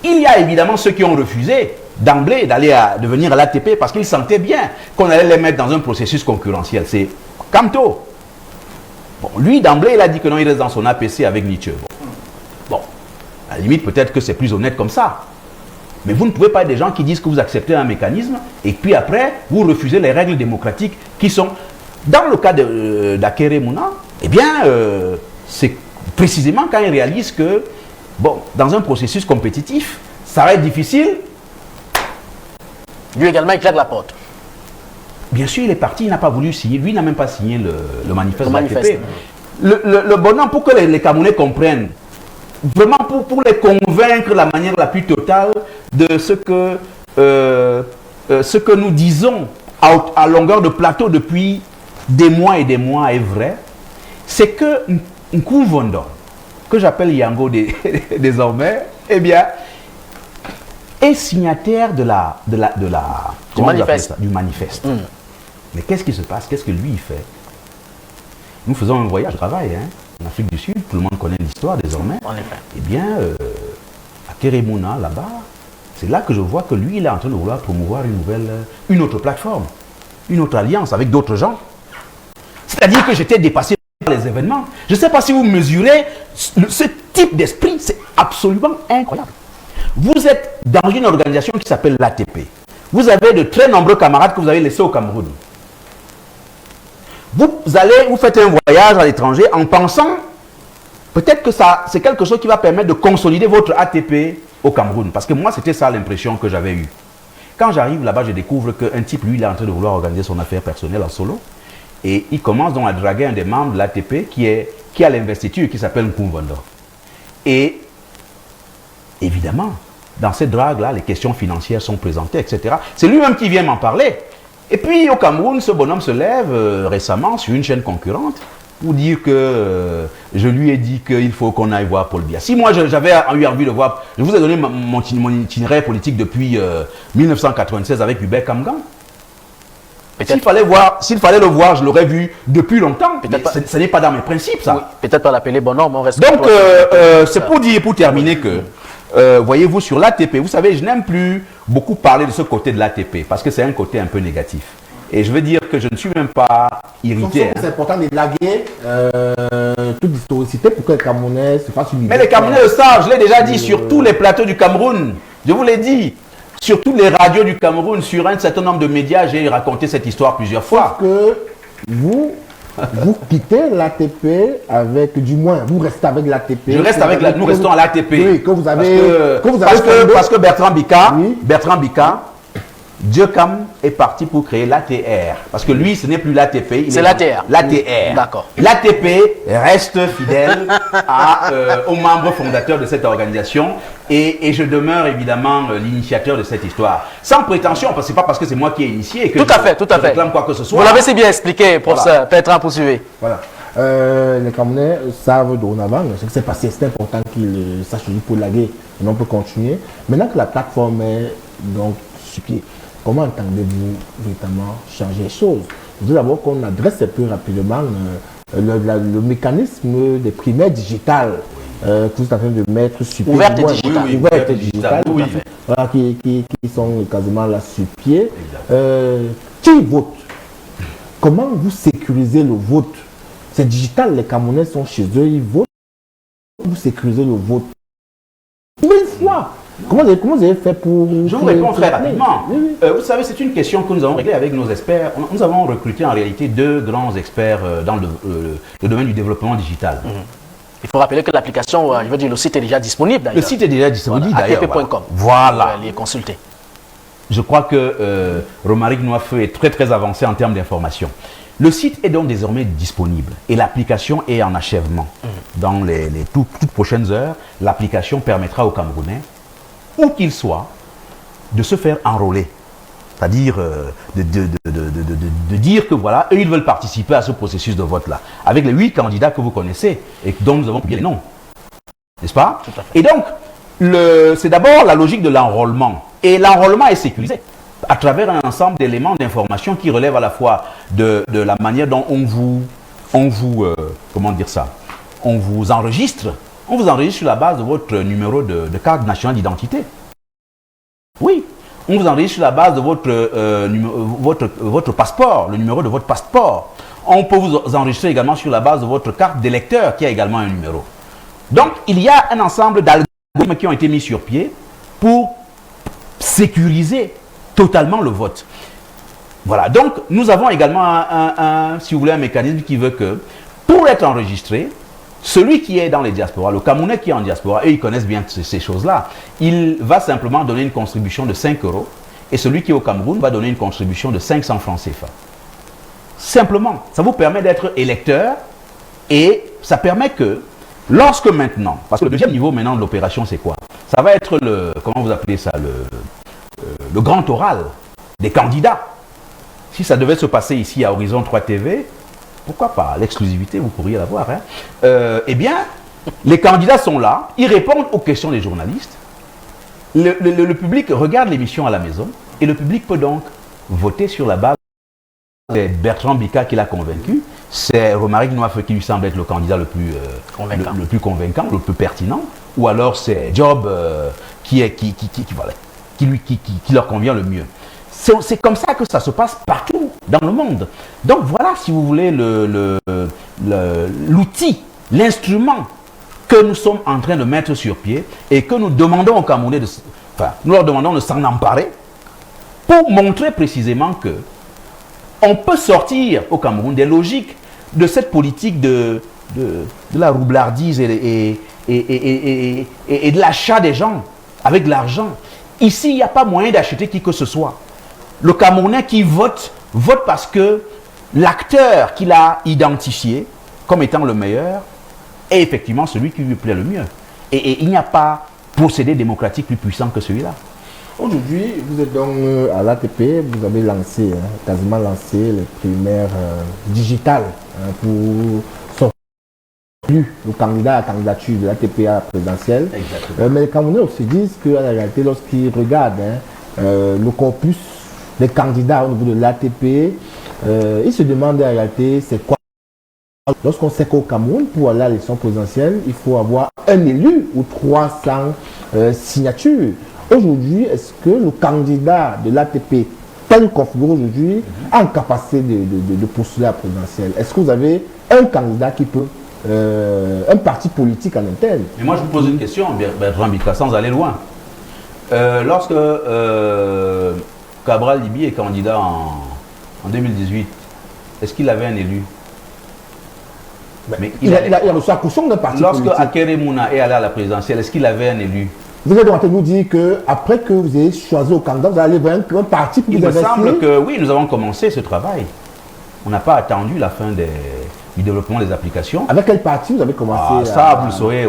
Il y a évidemment ceux qui ont refusé d'emblée de venir à l'ATP parce qu'ils sentaient bien qu'on allait les mettre dans un processus concurrentiel. C'est Kamto. Bon, lui, d'emblée, il a dit que non, il reste dans son APC avec Nietzsche. Bon, à la limite, peut-être que c'est plus honnête comme ça. Mais vous ne pouvez pas être des gens qui disent que vous acceptez un mécanisme et puis après, vous refusez les règles démocratiques qui sont... Dans le cas d'Akeremouna, eh bien, c'est précisément quand il réalise que, bon, dans un processus compétitif, ça va être difficile. Lui également, il claque la porte. Bien sûr, il est parti, il n'a pas voulu signer. Lui n'a même pas signé le manifeste de l'ATP. Le bonhomme, pour que les Camerounais comprennent, vraiment pour les convaincre de la manière la plus totale de ce que nous disons à longueur de plateau depuis des mois et des mois est vrai, c'est que Nkuvondo, que j'appelle Yango désormais, eh bien, est signataire du manifeste. Mais qu'est-ce qui se passe? Qu'est-ce que lui il fait? Nous faisons un voyage de travail en Afrique du Sud, tout le monde connaît l'histoire désormais. En effet. Eh bien, à Keremouna, là-bas, c'est là que je vois que lui, il est en train de vouloir promouvoir une autre plateforme, une autre alliance avec d'autres gens. C'est-à-dire que j'étais dépassé par les événements. Je ne sais pas si vous mesurez ce type d'esprit, c'est absolument incroyable. Vous êtes dans une organisation qui s'appelle l'ATP. Vous avez de très nombreux camarades que vous avez laissés au Cameroun. Vous faites un voyage à l'étranger en pensant peut-être que c'est quelque chose qui va permettre de consolider votre ATP au Cameroun. Parce que moi, c'était ça l'impression que j'avais eue. Quand j'arrive là-bas, je découvre qu'un type, lui, il est en train de vouloir organiser son affaire personnelle en solo. Et il commence donc à draguer un des membres de l'ATP qui a l'investiture, qui s'appelle Nkuvondo. Et évidemment, dans cette drague-là, les questions financières sont présentées, etc. C'est lui-même qui vient m'en parler. Et puis au Cameroun, ce bonhomme se lève récemment sur une chaîne concurrente pour dire que je lui ai dit qu'il faut qu'on aille voir Paul Biya. Si moi j'avais eu envie de voir, je vous ai donné mon itinéraire politique depuis 1996 avec Hubert Kamgan. S'il fallait le voir, je l'aurais vu depuis longtemps. Ce n'est pas dans mes principes, ça. Oui, peut-être pas l'appeler bonhomme, on reste. Donc, c'est pour terminer que, voyez-vous, sur l'ATP, vous savez, je n'aime plus beaucoup parler de ce côté de l'ATP, parce que c'est un côté un peu négatif. Et je veux dire que je ne suis même pas irrité. C'est important de blaguer toute l'historicité pour que les Camerounais se fassent une idée. Mais les Camerounais le savent, je l'ai déjà dit, sur tous les plateaux du Cameroun. Je vous l'ai dit. Sur toutes les radios du Cameroun, sur un certain nombre de médias, j'ai raconté cette histoire plusieurs fois. Que vous quittez l'ATP avec, du moins, vous restez avec l'ATP. Je reste avec nous restons à l'ATP. Oui, que vous avez. Parce que Bertrand Bika, Dieu Cam est parti pour créer l'ATR. Parce que lui, ce n'est plus l'ATP. C'est l'ATR. L'ATR. D'accord. L'ATP reste fidèle aux membres fondateurs de cette organisation. Et je demeure évidemment l'initiateur de cette histoire. Sans prétention, parce que ce n'est pas parce que c'est moi qui ai initié que je réclame quoi que ce soit. Vous l'avez si bien expliqué, professeur Bertrand, poursuivez. Voilà. Les Camerounais savent dorénavant ce qui s'est passé. C'est important qu'ils sachent pour laguer. Et on peut continuer. Maintenant que la plateforme est donc sur pied, comment entendez-vous véritablement changer les choses? Je veux d'abord qu'on adresse plus rapidement le mécanisme des primaires digitales que vous êtes en train de mettre sur pied. Ouverte et digitale. Oui, ouverte et digitale, oui. Voilà, qui sont quasiment là sur pied. Qui vote? Comment vous sécurisez le vote? C'est digital, les Camerounais sont chez eux, ils votent. Vous sécurisez le vote. Une fois, Comment vous avez fait pour... Je vous réponds très rapidement. Oui, oui. Vous savez, c'est une question que nous avons réglée avec nos experts. Nous avons recruté en réalité 2 grands experts dans le domaine du développement digital. Il faut rappeler que l'application, je veux dire, le site est déjà disponible d'ailleurs. Le site est déjà disponible d'ailleurs. atp.com. Voilà. Les consulter. Je crois que Romaric Noifeu est très très avancé en termes d'information. Le site est donc désormais disponible et l'application est en achèvement. Dans les toutes prochaines heures, l'application permettra aux Camerounais, où qu'ils soient, de se faire enrôler. C'est-à-dire de dire que voilà, eux, ils veulent participer à ce processus de vote-là. Avec les 8 candidats que vous connaissez et dont nous avons publié les noms. N'est-ce pas? Tout à fait. Et donc, c'est d'abord la logique de l'enrôlement. Et l'enrôlement est sécurisé à travers un ensemble d'éléments d'information qui relèvent à la fois de la manière dont on vous comment dire ça, on vous enregistre. On vous enregistre sur la base de votre numéro de carte nationale d'identité. Oui, on vous enregistre sur la base de votre passeport, le numéro de votre passeport. On peut vous enregistrer également sur la base de votre carte d'électeur qui a également un numéro. Donc, il y a un ensemble d'algorithmes qui ont été mis sur pied pour sécuriser totalement le vote. Voilà, donc nous avons également si vous voulez, un mécanisme qui veut que, pour être enregistré, celui qui est dans les diasporas, le Camerounais qui est en diaspora, eux ils connaissent bien ces choses-là, il va simplement donner une contribution de 5 €, et celui qui est au Cameroun va donner une contribution de 500 francs CFA. Simplement, ça vous permet d'être électeur, et ça permet que, lorsque maintenant, parce que le deuxième niveau maintenant de l'opération c'est quoi? Ça va être comment vous appelez ça, le grand oral des candidats. Si ça devait se passer ici à Horizon 3 TV, pourquoi pas, l'exclusivité, vous pourriez l'avoir. Hein. Eh bien, les candidats sont là, ils répondent aux questions des journalistes. Le public regarde l'émission à la maison et le public peut donc voter sur la base. C'est Bertrand Bika qui l'a convaincu, c'est Romaric Noifeu qui lui semble être le candidat le plus convaincant, le plus pertinent, ou alors c'est Job qui leur convient le mieux. C'est comme ça que ça se passe partout dans le monde. Donc voilà, si vous voulez, l'outil, l'instrument que nous sommes en train de mettre sur pied et que nous demandons aux Camerounais, nous leur demandons de s'en emparer pour montrer précisément que on peut sortir au Cameroun des logiques de cette politique de la roublardise et de l'achat des gens avec l'argent. Ici, il n'y a pas moyen d'acheter qui que ce soit. Le Camerounais qui vote parce que l'acteur qu'il a identifié comme étant le meilleur est effectivement celui qui lui plaît le mieux. Et il n'y a pas procédé démocratique plus puissant que celui-là. Aujourd'hui, vous êtes donc à l'ATP, vous avez lancé, quasiment lancé les primaires digitales pour sortir le candidat à la candidature de l'ATP à la présidentielle. Mais les Camerounais se disent qu'en réalité, lorsqu'ils regardent le corpus des candidats au niveau de l'ATP, ils se demandent en réalité c'est quoi. Lorsqu'on sait qu'au Cameroun, pour aller à l'élection présidentielle, il faut avoir un élu ou 300 signatures. Aujourd'hui, est-ce que le candidat de l'ATP, tel configuré aujourd'hui, a une capacité de postuler à la présidentielle? Est-ce que vous avez un candidat qui peut, un parti politique en interne? Mais moi, je vous pose une question, Bertrand Bika, sans aller loin. Lorsque Cabral Libi est candidat en 2018, est-ce qu'il avait un élu? Mais il a reçu la caution d'un parti politique. Lorsque Akere Mouna est allé à la présidentielle, est-ce qu'il avait un élu? Vous êtes en train de nous dire qu'après que vous ayez choisi au candidat, vous allez vers un parti pour vous investir? Il me semble que oui, nous avons commencé ce travail. On n'a pas attendu la fin du développement des applications. Avec quel parti vous avez commencé? Ça, vous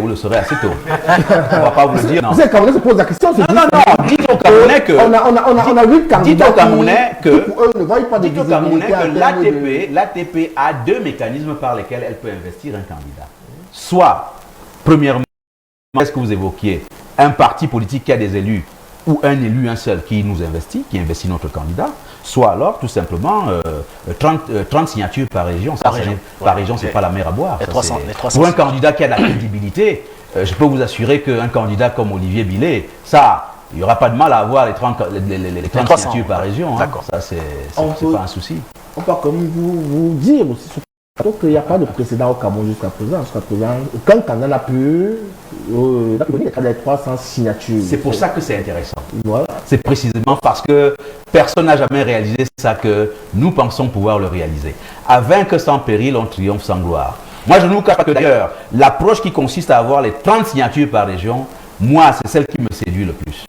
le saurez assez tôt. On ne va pas vous le dire. Non. Vous êtes Camerounais se pose la question. Non. Dites aux Camerounais que... On a 8 candidats. Dites aux Camerounais que l'ATP a 2 mécanismes par lesquels elle peut investir un candidat. Soit, premièrement, est-ce que vous évoquiez un parti politique qui a des élus ou un élu, un seul, qui nous investit, qui investit notre candidat, soit alors tout simplement 30 signatures par région. Par région, c'est pas la mer à boire. Les 300 pour un candidat qui a de la crédibilité, je peux vous assurer qu'un candidat comme Olivier Billet, ça, il n'y aura pas de mal à avoir les 30 signatures par région. Hein. Ça, c'est pas un souci. On peut comme vous dire aussi qu'il n'y a pas de précédent au Cameroun jusqu'à présent. Jusqu'à présent, aucun candidat n'a pu les 300 signatures. C'est pour ça que c'est intéressant. Voilà. C'est précisément parce que personne n'a jamais réalisé ça que nous pensons pouvoir le réaliser. À vaincre sans péril, on triomphe sans gloire. Moi, je ne vous cache pas que d'ailleurs, l'approche qui consiste à avoir les 30 signatures par région, moi, c'est celle qui me séduit le plus.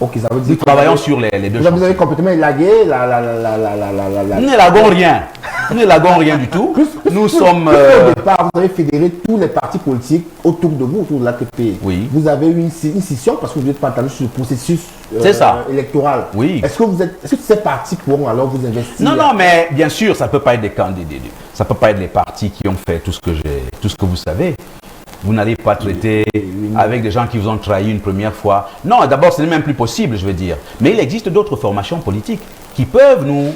Ok, ça veut dire Nous travaillons sur les deux vous avez chantiers. complètement élagué Nous n'élagons rien. Nous n'élagons rien du tout. Nous sommes... Au départ, vous avez fédéré tous les partis politiques autour de vous, autour de l'ATP. Oui. Vous avez eu une scission parce que vous n'êtes pas entendu sur le processus C'est ça. électoral. Oui. Est-ce que ces partis pourront alors vous investir? Non, non, mais bien sûr, ça ne peut pas être des candidats. Ça peut pas être les partis qui ont fait tout ce que vous savez. Vous n'allez pas traiter avec des gens qui vous ont trahi une première fois. Non, d'abord, ce n'est même plus possible, je veux dire. Mais il existe d'autres formations politiques qui peuvent nous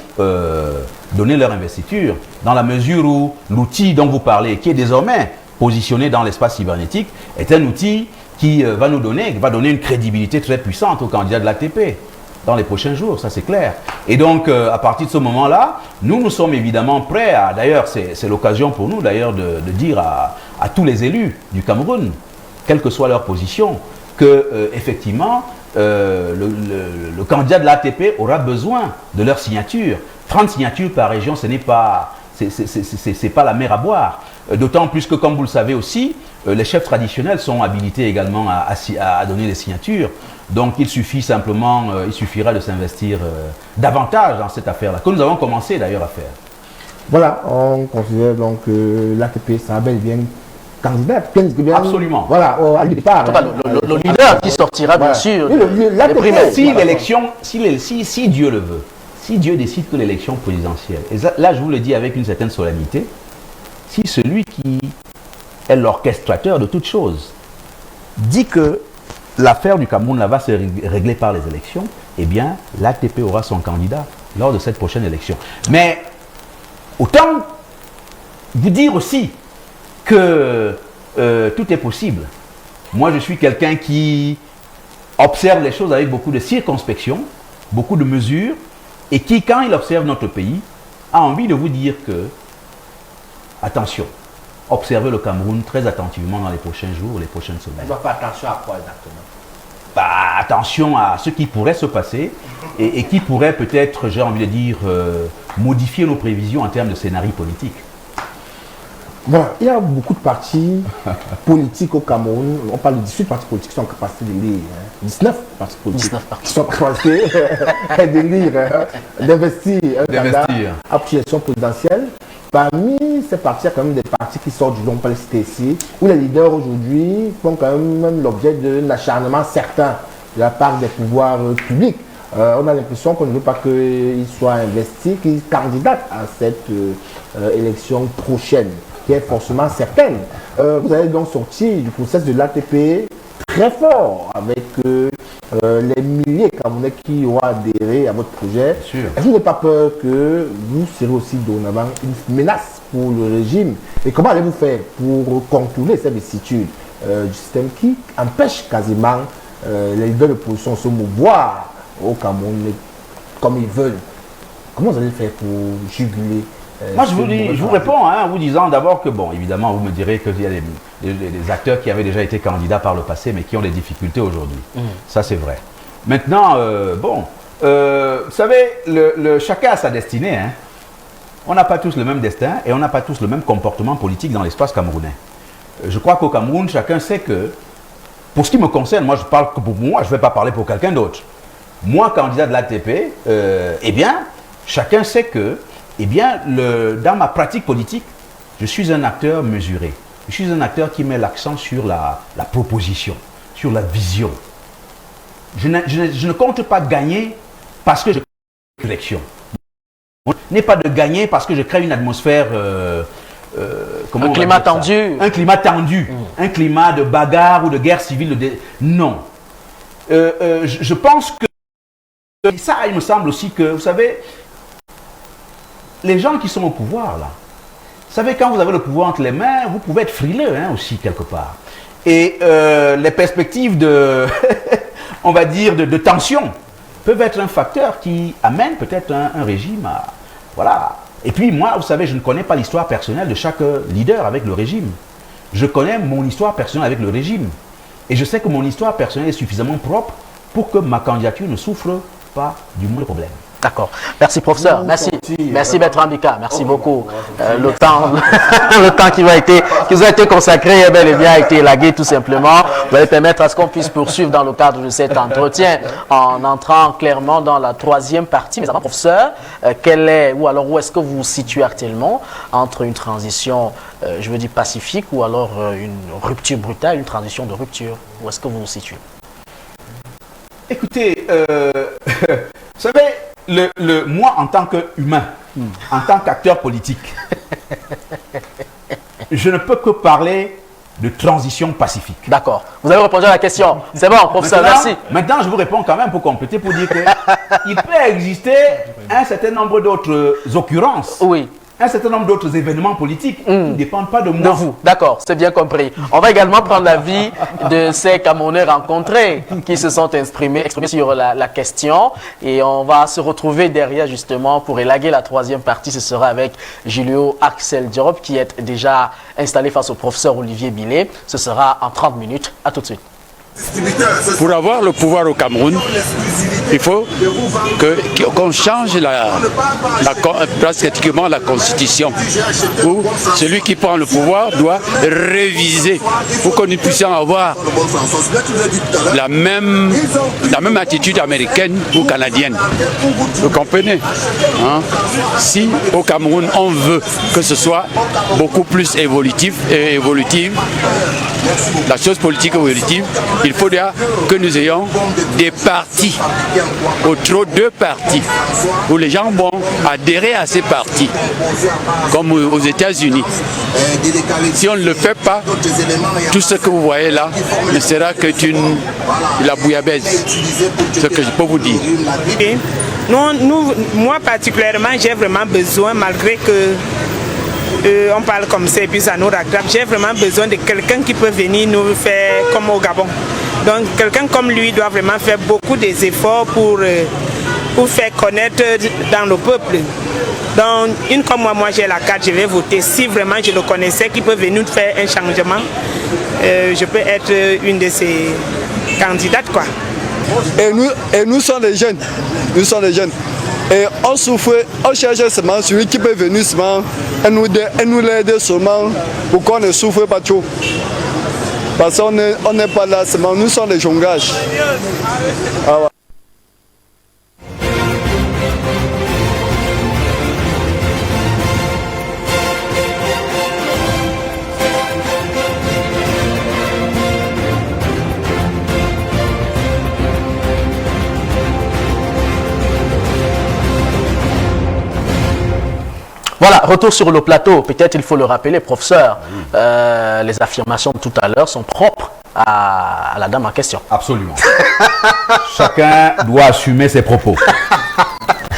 donner leur investiture, dans la mesure où l'outil dont vous parlez, qui est désormais positionné dans l'espace cybernétique, est un outil qui va donner une crédibilité très puissante aux candidats de l'ATP dans les prochains jours, ça c'est clair. Et donc, à partir de ce moment-là, nous sommes évidemment prêts à, d'ailleurs, c'est l'occasion pour nous d'ailleurs de dire à tous les élus du Cameroun, quelle que soit leur position, que effectivement, le candidat de l'ATP aura besoin de leur signature. 30 signatures par région, ce n'est pas, c'est pas la mer à boire. D'autant plus que, comme vous le savez aussi, les chefs traditionnels sont habilités également à donner les signatures. Donc il suffira de s'investir davantage dans cette affaire-là, que nous avons commencé d'ailleurs à faire. Voilà, on considère donc que l'ATP sera bel et bien candidat. Absolument. Voilà, à départ. Le leader qui sortira, bien sûr, les primaires. Si l'élection, si Dieu le veut, si Dieu décide que l'élection présidentielle, et là je vous le dis avec une certaine solennité, si celui qui est l'orchestrateur de toutes choses dit que l'affaire du Cameroun là va se régler par les élections, eh bien l'ATP aura son candidat lors de cette prochaine élection. Mais autant vous dire aussi que tout est possible. Moi je suis quelqu'un qui observe les choses avec beaucoup de circonspection, beaucoup de mesures, et qui, quand il observe notre pays, a envie de vous dire que, attention, observez le Cameroun très attentivement dans les prochains jours, les prochaines semaines. On doit faire attention à quoi exactement? Attention à ce qui pourrait se passer et qui pourrait peut-être, j'ai envie de dire, modifier nos prévisions en termes de scénario politique. Voilà, il y a beaucoup de partis politiques au Cameroun. On parle de 18 partis politiques qui sont en capacité de lire. 19 partis politiques 19 partis. qui sont en capacité de lire, d'investir un candidat à l'élection présidentielle. Parmi ces partis, il y a quand même des partis qui sortent du long, pas les citer ici, où les leaders aujourd'hui font quand même l'objet d'un acharnement certain de la part des pouvoirs publics. On a l'impression qu'on ne veut pas qu'ils soient investis, qu'ils candidatent à cette élection prochaine, qui est forcément certaine. Vous allez donc sortir du processus de l'ATP très fort avec les milliers de Camerounais qui auront adhéré à votre projet. Est-ce que vous n'avez pas peur que vous serez aussi dorénavant une menace pour le régime? Et comment allez-vous faire pour contourner cette vicissitude du système qui empêche quasiment les leaders de l'opposition de se mouvoir au Cameroun comme ils veulent? Comment vous allez faire pour juguler? Moi, je vous réponds en vous disant d'abord que, bon, évidemment, vous me direz qu'il y a des acteurs qui avaient déjà été candidats par le passé, mais qui ont des difficultés aujourd'hui. Ça, c'est vrai. Maintenant, vous savez, chacun a sa destinée. Hein. On n'a pas tous le même destin et on n'a pas tous le même comportement politique dans l'espace camerounais. Je crois qu'au Cameroun, chacun sait que, pour ce qui me concerne, moi, je parle que pour moi, je ne vais pas parler pour quelqu'un d'autre. Moi, candidat de l'ATP, eh bien, chacun sait que, eh bien, dans ma pratique politique, je suis un acteur mesuré. Je suis un acteur qui met l'accent sur la proposition, sur la vision. Je ne compte pas gagner parce que je crée une élection. n'est pas de gagner parce que je crée une atmosphère... un climat tendu. Un climat tendu, un climat de bagarre ou de guerre civile. Non. Je pense que ça, il me semble aussi que, vous savez, les gens qui sont au pouvoir, là, vous savez, quand vous avez le pouvoir entre les mains, vous pouvez être frileux aussi, quelque part. Et les perspectives de, on va dire, de tension peuvent être un facteur qui amène peut-être un régime à... Voilà. Et puis moi, vous savez, je ne connais pas l'histoire personnelle de chaque leader avec le régime. Je connais mon histoire personnelle avec le régime. Et je sais que mon histoire personnelle est suffisamment propre pour que ma candidature ne souffre pas du moindre problème. D'accord. Merci, professeur. Merci. Merci, Bertrand Bika. Merci beaucoup. Le temps, le temps qui vous a été consacré, bel et bien, a été élagué tout simplement. Vous allez permettre à ce qu'on puisse poursuivre dans le cadre de cet entretien en entrant clairement dans la troisième partie. Mais avant, professeur, où est-ce que vous vous situez actuellement entre une transition, je veux dire pacifique, ou alors une rupture brutale, une transition de rupture? Où est-ce que vous vous situez? Écoutez, vous savez, moi en tant qu'humain, en tant qu'acteur politique, je ne peux que parler de transition pacifique. D'accord. Vous avez répondu à la question. C'est bon, professeur, merci. Maintenant, je vous réponds quand même pour compléter, pour dire qu'il peut exister un certain nombre d'autres occurrences. Oui. Un certain nombre d'autres événements politiques qui ne dépendent pas de moi. De vous, d'accord, c'est bien compris. On va également prendre l'avis de ces Camerounais rencontrés qui se sont exprimés sur la question, et on va se retrouver derrière justement pour élaguer la troisième partie. Ce sera avec Julio Axel Diop qui est déjà installé face au professeur Olivier Billet. Ce sera en 30 minutes. À tout de suite. Pour avoir le pouvoir au Cameroun, il faut qu'on change pratiquement la constitution, où celui qui prend le pouvoir doit réviser pour que nous puissions avoir la même attitude américaine ou canadienne. Vous comprenez, hein? Si au Cameroun on veut que ce soit beaucoup plus évolutif, la chose politique évolutive, il faudra que nous ayons des partis, ou trop deux partis, où les gens vont adhérer à ces partis, comme aux États-Unis. Si on ne le fait pas, tout ce que vous voyez là ne sera que la bouillabaisse, ce que je peux vous dire. Moi particulièrement, j'ai vraiment besoin, malgré que on parle comme ça et puis ça nous rattrape, j'ai vraiment besoin de quelqu'un qui peut venir nous faire comme au Gabon. Donc quelqu'un comme lui doit vraiment faire beaucoup d'efforts pour faire connaître dans le peuple. Donc une comme moi j'ai la carte, je vais voter. Si vraiment je le connaissais, qui peut venir faire un changement, je peux être une de ces candidates, quoi. Et nous sommes des jeunes. Nous sommes des jeunes. Et on souffre, on cherche seulement celui qui peut venir seulement et nous l'aider seulement pour qu'on ne souffre pas trop. Parce qu'on n'est pas là seulement, nous sommes des jongages. Ah ouais. Voilà, retour sur le plateau. Peut-être il faut le rappeler, professeur, les affirmations de tout à l'heure sont propres à la dame en question. Absolument. Chacun doit assumer ses propos.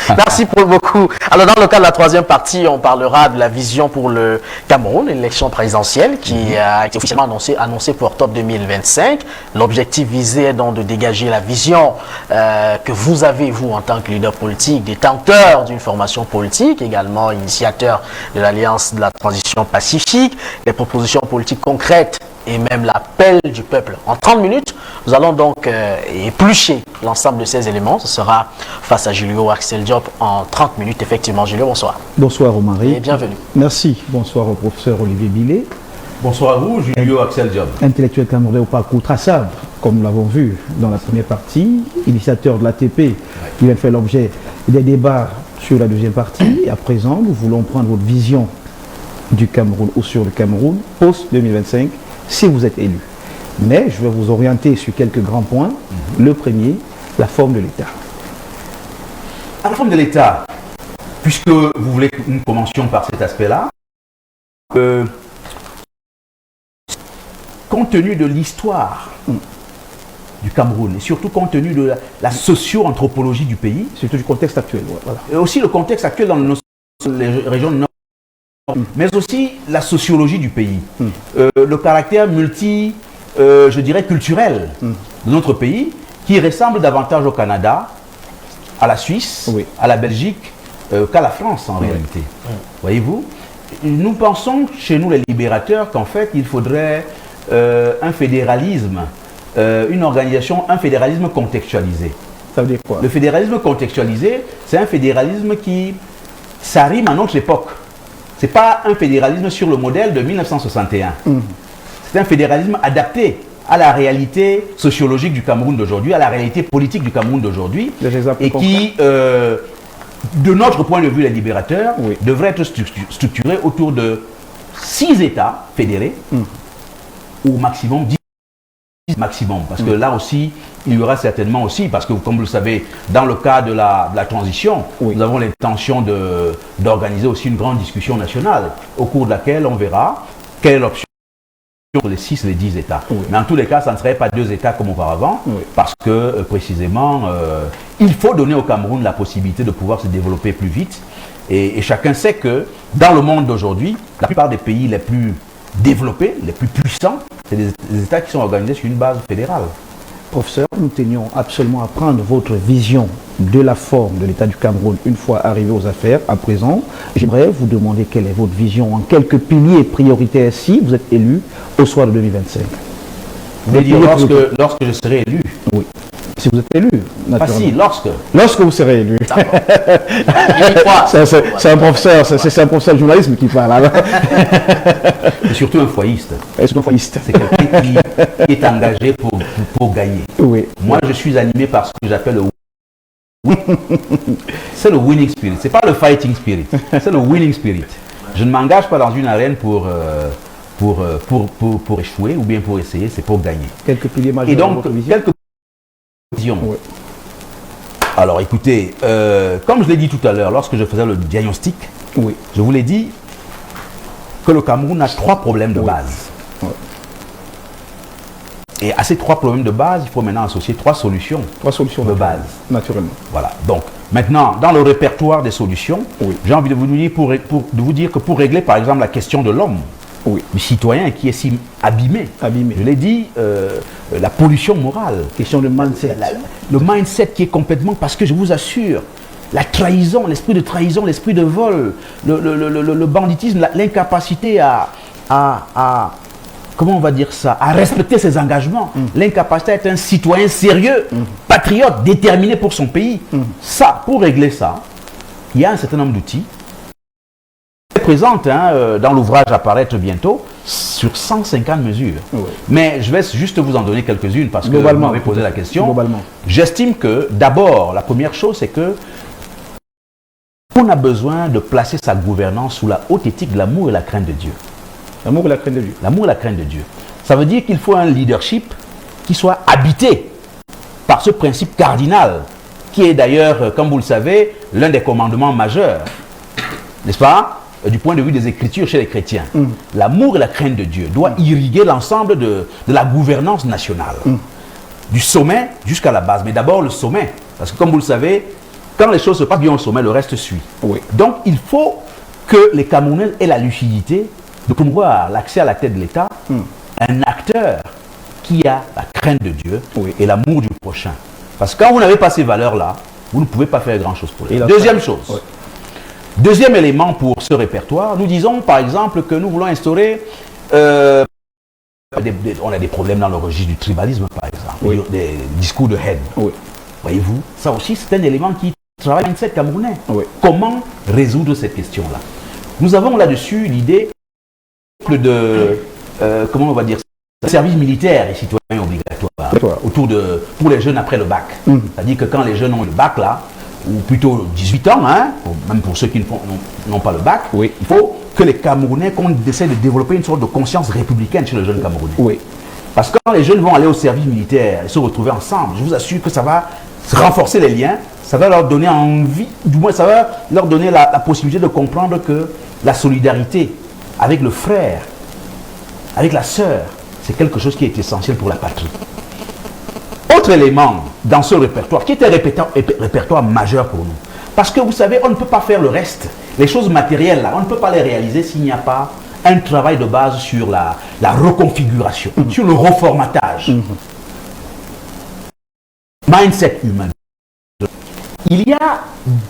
Merci beaucoup. Alors, dans le cas de la troisième partie, on parlera de la vision pour le Cameroun, l'élection présidentielle qui a été officiellement annoncée pour octobre 2025. L'objectif visé est donc de dégager la vision que vous avez, vous, en tant que leader politique, détenteur d'une formation politique, également initiateur de l'Alliance de la transition pacifique, les propositions politiques concrètes et même l'appel du peuple. En 30 minutes, nous allons donc éplucher l'ensemble de ces éléments. Ce sera face à Julio Axel Diop en 30 minutes. Effectivement, Julio, bonsoir. Bonsoir, Omari. Et bienvenue. Merci. Bonsoir au professeur Olivier Billet. Bonsoir à vous, Julio Axel Diop. Intellectuel camerounais au parcours traçable, comme nous l'avons vu dans la première partie, initiateur de l'ATP, qui vient faire l'objet des débats sur la deuxième partie. Et à présent, nous voulons prendre votre vision du Cameroun ou sur le Cameroun post-2025, si vous êtes élu. Mais je vais vous orienter sur quelques grands points. Le premier, la forme de l'État. À la forme de l'État, puisque vous voulez que nous commencions par cet aspect-là, compte tenu de l'histoire du Cameroun et surtout compte tenu de la socio-anthropologie du pays, Surtout du contexte actuel. Voilà. et aussi le contexte actuel dans les régions du Nord, mais aussi la sociologie du pays, le caractère je dirais culturel de notre pays, qui ressemble davantage au Canada, à la Suisse, à la Belgique, qu'à la France en réalité. Voyez-vous, nous pensons chez nous les libérateurs qu'en fait il faudrait un fédéralisme une organisation, un fédéralisme contextualisé. Ça veut dire quoi? Le fédéralisme contextualisé, c'est un fédéralisme qui s'arrime à notre époque. Ce n'est pas un fédéralisme sur le modèle de 1961. C'est un fédéralisme adapté à la réalité sociologique du Cameroun d'aujourd'hui, à la réalité politique du Cameroun d'aujourd'hui, et qui, de notre point de vue, les libérateurs, devrait être structuré autour de 6 États fédérés, au maximum 10 maximum, parce que là aussi, il y aura certainement aussi, parce que comme vous le savez, dans le cas de la transition, nous avons l'intention d'organiser aussi une grande discussion nationale, au cours de laquelle on verra quelle option pour les 6 et les 10 États. Mais en tous les cas, ça ne serait pas 2 États comme auparavant, parce que précisément, il faut donner au Cameroun la possibilité de pouvoir se développer plus vite. Et chacun sait que dans le monde d'aujourd'hui, la plupart des pays les plus développés, les plus puissants, c'est des États qui sont organisés sur une base fédérale. Professeur, nous tenions absolument à prendre votre vision de la forme de l'État du Cameroun une fois arrivé aux affaires. À présent, j'aimerais vous demander quelle est votre vision en quelques piliers prioritaires si vous êtes élu au soir de 2025. Vous voulez dire lorsque je serai élu? Oui. Si vous êtes élu, naturellement. Pas si, lorsque vous serez élu. C'est un professeur, c'est un professeur de journalisme qui parle. C'est surtout un foyiste. C'est un foyiste. C'est quelqu'un qui est engagé pour gagner. Oui. Moi, je suis animé par ce que j'appelle c'est le winning spirit. C'est pas le fighting spirit. C'est le winning spirit. Je ne m'engage pas dans une arène pour échouer ou bien pour essayer, c'est pour gagner. Quelques piliers majeurs. Et donc, quelques visions. Oui. Alors écoutez, comme je l'ai dit tout à l'heure, lorsque je faisais le diagnostic, je vous l'ai dit que le Cameroun a 3 problèmes de base. Et à ces 3 problèmes de base, il faut maintenant associer 3 solutions. 3 solutions de base. Naturellement. Voilà. Donc, maintenant, dans le répertoire des solutions, j'ai envie de vous dire que pour régler, par exemple, la question de l'homme, du citoyen qui est si abîmé. Je l'ai dit, la pollution morale. Question de mindset. Le mindset qui est complètement, parce que je vous assure, la trahison, l'esprit de trahison, l'esprit de vol, le banditisme, l'incapacité à comment on va dire ça, à respecter ses engagements, l'incapacité à être un citoyen sérieux, patriote, déterminé pour son pays. Ça, pour régler ça, il y a un certain nombre d'outils présente dans l'ouvrage à paraître bientôt sur 150 mesures. Mais je vais juste vous en donner quelques-unes parce que vous m'avez posé la question. J'estime que d'abord, la première chose, c'est que on a besoin de placer sa gouvernance sous la haute éthique de l'amour et la crainte de Dieu. L'amour et la crainte de Dieu. L'amour et la crainte de Dieu. Ça veut dire qu'il faut un leadership qui soit habité par ce principe cardinal, qui est d'ailleurs, comme vous le savez, l'un des commandements majeurs, n'est-ce pas, du point de vue des Écritures chez les chrétiens. L'amour et la crainte de Dieu doit irriguer l'ensemble de la gouvernance nationale, du sommet jusqu'à la base. Mais d'abord le sommet, parce que comme vous le savez, quand les choses se passent bien au sommet, le reste suit. Donc il faut que les Camerounais aient la lucidité de promouvoir l'accès à la tête de l'État, un acteur qui a la crainte de Dieu et l'amour du prochain. Parce que quand vous n'avez pas ces valeurs-là, vous ne pouvez pas faire grand-chose pour les. Deuxième chose. Deuxième élément pour ce répertoire, nous disons par exemple que nous voulons instaurer, on a des problèmes dans le registre du tribalisme par exemple, des discours de haine. Voyez-vous, ça aussi c'est un élément qui travaille dans le mindset camerounais. Comment résoudre cette question-là? Nous avons là-dessus l'idée de, comment on va dire, service militaire et citoyen obligatoire pour les jeunes après le bac. C'est-à-dire que quand les jeunes ont le bac là, ou plutôt 18 ans, même pour ceux qui n'ont pas le bac, il faut que les Camerounais, qu'on essaie de développer une sorte de conscience républicaine chez les jeunes Camerounais. Parce que quand les jeunes vont aller au service militaire et se retrouver ensemble, je vous assure que ça va renforcer les liens, ça va leur donner envie, du moins ça va leur donner la possibilité de comprendre que la solidarité avec le frère, avec la sœur, c'est quelque chose qui est essentiel pour la patrie. Autre élément dans ce répertoire, qui est un répertoire majeur pour nous. Parce que vous savez, on ne peut pas faire le reste. Les choses matérielles, là, on ne peut pas les réaliser s'il n'y a pas un travail de base sur la reconfiguration, sur le reformatage. Mindset humain. Il y a,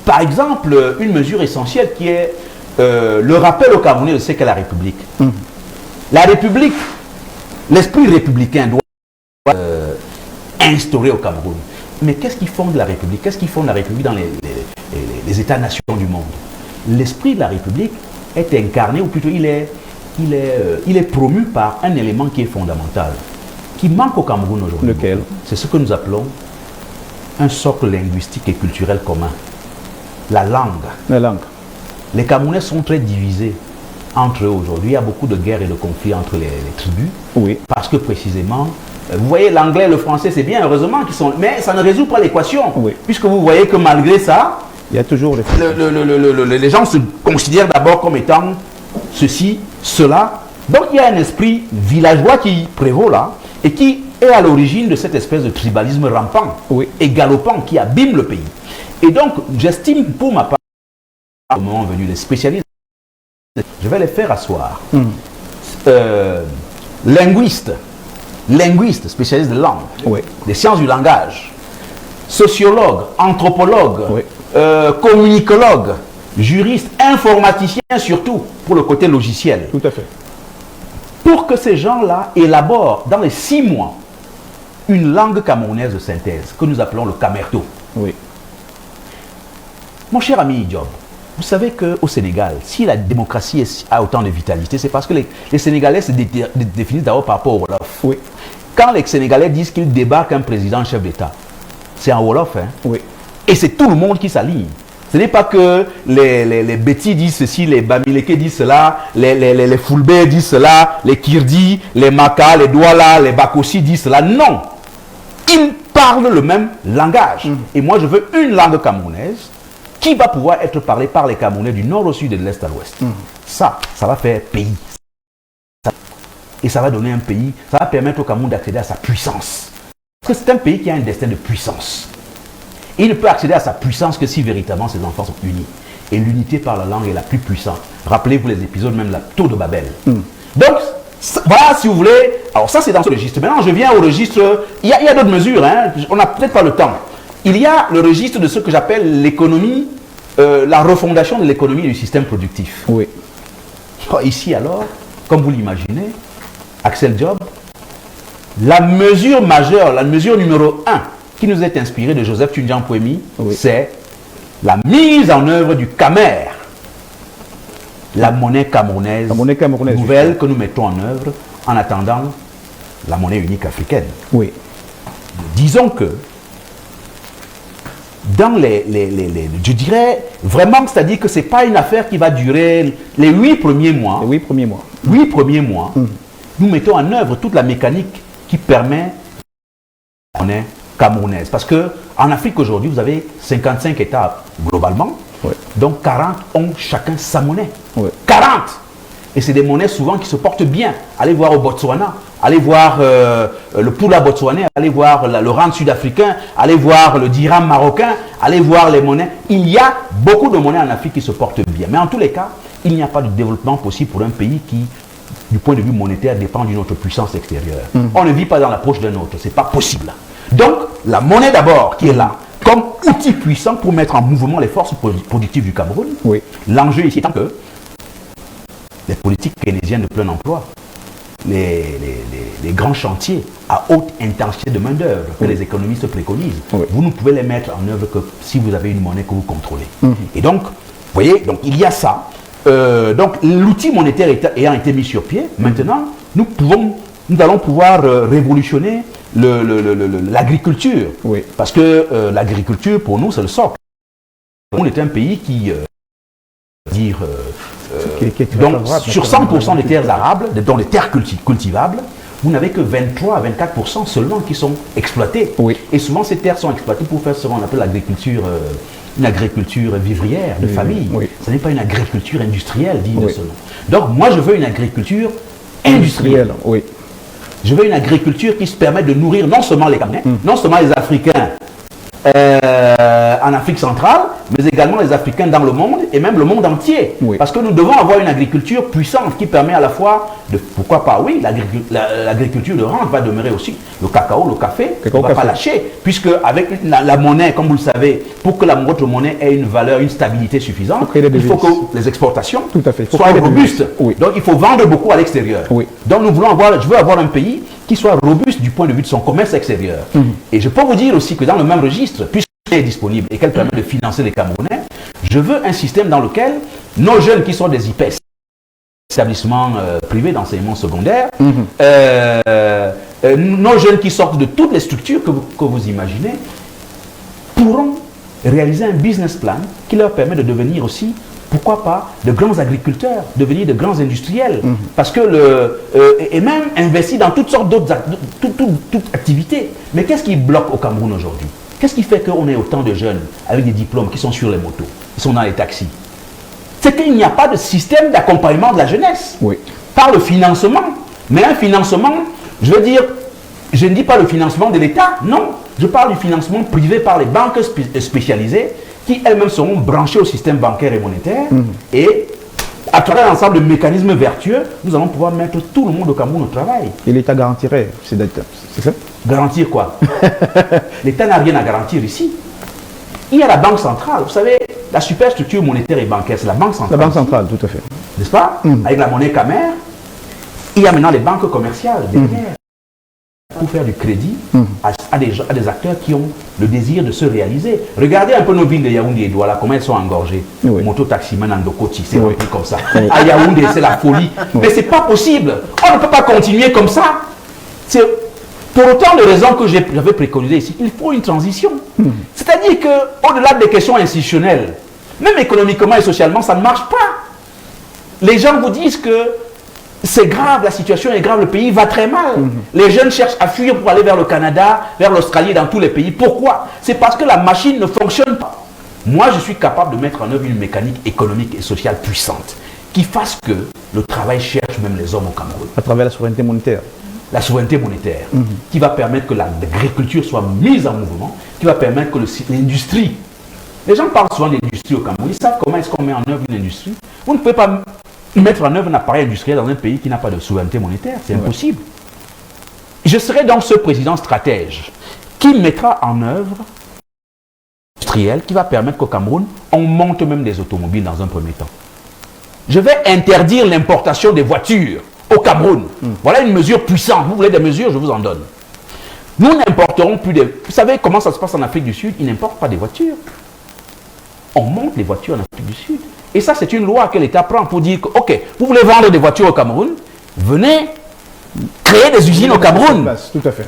par exemple, une mesure essentielle qui est le rappel aux Camerounais de ce qu'est la République. La République, l'esprit républicain doit instauré au Cameroun. Mais qu'est-ce qui fonde la République? Qu'est-ce qui fonde la République dans les États-nations du monde? L'esprit de la République est incarné, ou plutôt il est promu par un élément qui est fondamental, qui manque au Cameroun aujourd'hui. Lequel? C'est ce que nous appelons un socle linguistique et culturel commun. La langue. La langue. Les Camerounais sont très divisés entre eux aujourd'hui. Il y a beaucoup de guerres et de conflits entre les tribus. Oui. Parce que précisément, vous voyez, l'anglais et le français, c'est bien, heureusement qu'ils sont... Mais ça ne résout pas l'équation. Oui. Puisque vous voyez que malgré ça, il y a toujours les gens se considèrent d'abord comme étant ceci, cela. Donc il y a un esprit villageois qui prévaut là et qui est à l'origine de cette espèce de tribalisme rampant et galopant qui abîme le pays. Et donc, j'estime pour ma part, au moment venu, les spécialistes, je vais les faire asseoir. Linguistes, spécialistes de langue, des sciences du langage, sociologues, anthropologues, communicologues, juristes, informaticiens surtout, pour le côté logiciel. Tout à fait. Pour que ces gens-là élaborent dans les 6 mois une langue camerounaise de synthèse que nous appelons le camerto. Oui. Mon cher ami Diop, vous savez qu'au Sénégal, si la démocratie a autant de vitalité, c'est parce que les Sénégalais se définissent d'abord par rapport au Wolof. Oui. Quand les Sénégalais disent qu'ils débarquent un président chef d'État, c'est en Wolof. Hein? Oui. Et c'est tout le monde qui s'aligne. Ce n'est pas que les Bétis disent ceci, les Bamileke disent cela, les Fulbe disent cela, les Kirdi, les Maka, les Douala, les Bakossi disent cela. Non. Ils parlent le même langage. Et moi, je veux une langue camerounaise qui va pouvoir être parlée par les Camerounais du nord au sud et de l'est à l'ouest. Ça va faire pays. Et ça va donner un pays, ça va permettre au Cameroun d'accéder à sa puissance. Parce que c'est un pays qui a un destin de puissance. Et il ne peut accéder à sa puissance que si véritablement ses enfants sont unis. Et l'unité par la langue est la plus puissante. Rappelez-vous les épisodes, même la tour de Babel. Donc, voilà, si vous voulez. Alors ça, c'est dans ce registre. Maintenant, je viens au registre. Il y a d'autres mesures. Hein, on n'a peut-être pas le temps. Il y a le registre de ce que j'appelle l'économie, la refondation de l'économie et du système productif. Oui. Ici, alors, comme vous l'imaginez, Axel Diop, la mesure majeure, la mesure numéro 1 qui nous est inspirée de Joseph Tundian Poemi, c'est la mise en œuvre du Camer, la monnaie camerounaise, nouvelle que nous mettons en œuvre en attendant la monnaie unique africaine. Oui. Disons que dans je dirais vraiment, c'est-à-dire que ce n'est pas une affaire qui va durer les 8 premiers mois. Les 8 premiers mois. 8 premiers mois, nous mettons en œuvre toute la mécanique qui permet la monnaie camerounaise. Parce qu'en Afrique aujourd'hui, vous avez 55 États globalement, donc 40 ont chacun sa monnaie. 40! Et c'est des monnaies souvent qui se portent bien. Allez voir au Botswana, allez voir le Pula botswanais, allez voir le rand sud-africain, allez voir le dirham marocain, allez voir les monnaies. Il y a beaucoup de monnaies en Afrique qui se portent bien. Mais en tous les cas, il n'y a pas de développement possible pour un pays qui, du point de vue monétaire, dépend d'une autre puissance extérieure. On ne vit pas dans la poche d'un autre, ce n'est pas possible. Donc, la monnaie d'abord qui est là, comme outil puissant pour mettre en mouvement les forces productives du Cameroun. L'enjeu ici étant que les politiques keynésiennes de plein emploi, les grands chantiers à haute intensité de main-d'œuvre que les économistes préconisent, vous ne pouvez les mettre en œuvre que si vous avez une monnaie que vous contrôlez. Et donc, vous voyez, donc il y a ça. Donc, l'outil monétaire ayant été mis sur pied, maintenant, nous allons pouvoir révolutionner l'agriculture. Parce que l'agriculture, pour nous, c'est le socle. On est un pays qui donc, sur 100% des terres arables, dont les terres cultivables, vous n'avez que 23 à 24% seulement qui sont exploitées. Et souvent, ces terres sont exploitées pour faire ce qu'on appelle l'agriculture, une agriculture vivrière, de famille. Ce n'est pas une agriculture industrielle digne de ce nom. Donc, moi, je veux une agriculture industrielle. Je veux une agriculture qui se permet de nourrir non seulement les Camerounais, non seulement les Africains en Afrique centrale, mais également les Africains dans le monde et même le monde entier. Parce que nous devons avoir une agriculture puissante qui permet à la fois de, pourquoi pas, oui, l'agriculture de rente va demeurer aussi. Le cacao, le café, on ne va pas lâcher. Puisque avec la monnaie, comme vous le savez, pour que votre monnaie ait une valeur, une stabilité suffisante, il faut que les exportations soient robustes. Donc il faut vendre beaucoup à l'extérieur. Donc je veux avoir un pays qui soit robuste du point de vue de son commerce extérieur. Et je peux vous dire aussi que dans le même registre, puisqu'elle est disponible et qu'elle permet de financer les Camerounais, je veux un système dans lequel nos jeunes qui sont des IPES, établissements privés d'enseignement secondaire, nos jeunes qui sortent de toutes les structures que vous imaginez, pourront réaliser un business plan qui leur permet de devenir aussi, pourquoi pas, de grands agriculteurs, devenir de grands industriels, parce que et même investir dans toutes sortes d'autres toutes activités. Mais qu'est-ce qui bloque au Cameroun aujourd'hui? Qu'est-ce qui fait qu'on ait autant de jeunes avec des diplômes qui sont sur les motos, qui sont dans les taxis? C'est qu'il n'y a pas de système d'accompagnement de la jeunesse. Oui. Par le financement. Mais un financement, je veux dire, je ne dis pas le financement de l'État, non. Je parle du financement privé par les banques spécialisées qui elles-mêmes seront branchées au système bancaire et monétaire. Et à travers l'ensemble de mécanismes vertueux, nous allons pouvoir mettre tout le monde au Cameroun au travail. Et l'État garantirait ces dettes, c'est ça? Garantir quoi? L'État n'a rien à garantir ici. Il y a la Banque centrale. Vous savez, la superstructure monétaire et bancaire, c'est la Banque centrale. La Banque centrale, tout à fait. N'est-ce pas? Avec la monnaie camère. Il y a maintenant les banques commerciales derrière pour faire du crédit à des acteurs qui ont le désir de se réaliser. Regardez un peu nos villes de Yaoundé et Douala, comment elles sont engorgées. Oui. Moto-taximan, Andokoti, c'est Oui. rempli comme ça. Oui. À Yaoundé, c'est la folie. Mais c'est pas possible. On ne peut pas continuer comme ça. C'est pour autant de raisons que j'avais préconisé ici, il faut une transition. C'est-à-dire qu'au-delà des questions institutionnelles, même économiquement et socialement, ça ne marche pas. Les gens vous disent que c'est grave, la situation est grave, le pays va très mal. Les jeunes cherchent à fuir pour aller vers le Canada, vers l'Australie, dans tous les pays. Pourquoi? C'est parce que la machine ne fonctionne pas. Moi, je suis capable de mettre en œuvre une mécanique économique et sociale puissante qui fasse que le travail cherche même les hommes au Cameroun. À travers la souveraineté monétaire. La souveraineté monétaire, qui va permettre que l'agriculture soit mise en mouvement, qui va permettre que l'industrie... Les gens parlent souvent d'industrie au Cameroun, ils savent comment est-ce qu'on met en œuvre une industrie. Vous ne pouvez pas mettre en œuvre un appareil industriel dans un pays qui n'a pas de souveraineté monétaire, c'est impossible. Je serai donc ce président stratège qui mettra en œuvre industriel qui va permettre qu'au Cameroun, on monte même des automobiles dans un premier temps. Je vais interdire l'importation des voitures au Cameroun. Voilà une mesure puissante. Vous voulez des mesures, je vous en donne. Nous n'importerons plus des... Vous savez comment ça se passe en Afrique du Sud? Ils n'importent pas des voitures. On monte les voitures en Afrique du Sud. Et ça, c'est une loi que l'État prend pour dire que, ok, vous voulez vendre des voitures au Cameroun, venez créer des usines au Cameroun. Tout à fait.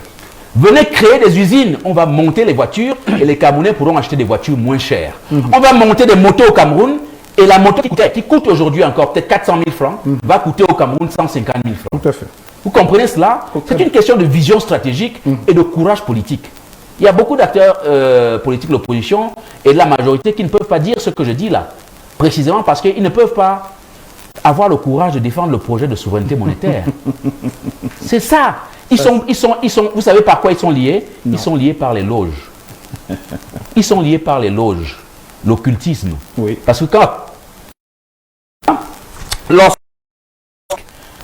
Venez créer des usines. On va monter les voitures et les Camerounais pourront acheter des voitures moins chères. On va monter des motos au Cameroun. Et la moto qui coûte aujourd'hui encore peut-être 400 000 francs, va coûter au Cameroun 150 000 francs. Tout à fait. Vous comprenez cela? C'est une question de vision stratégique et de courage politique. Il y a beaucoup d'acteurs politiques de l'opposition et de la majorité qui ne peuvent pas dire ce que je dis là. Précisément parce qu'ils ne peuvent pas avoir le courage de défendre le projet de souveraineté monétaire. C'est ça. Ils sont, vous savez par quoi ils sont liés? Ils sont liés par les loges. Ils sont liés par les loges. L'occultisme. Oui. Parce que lorsque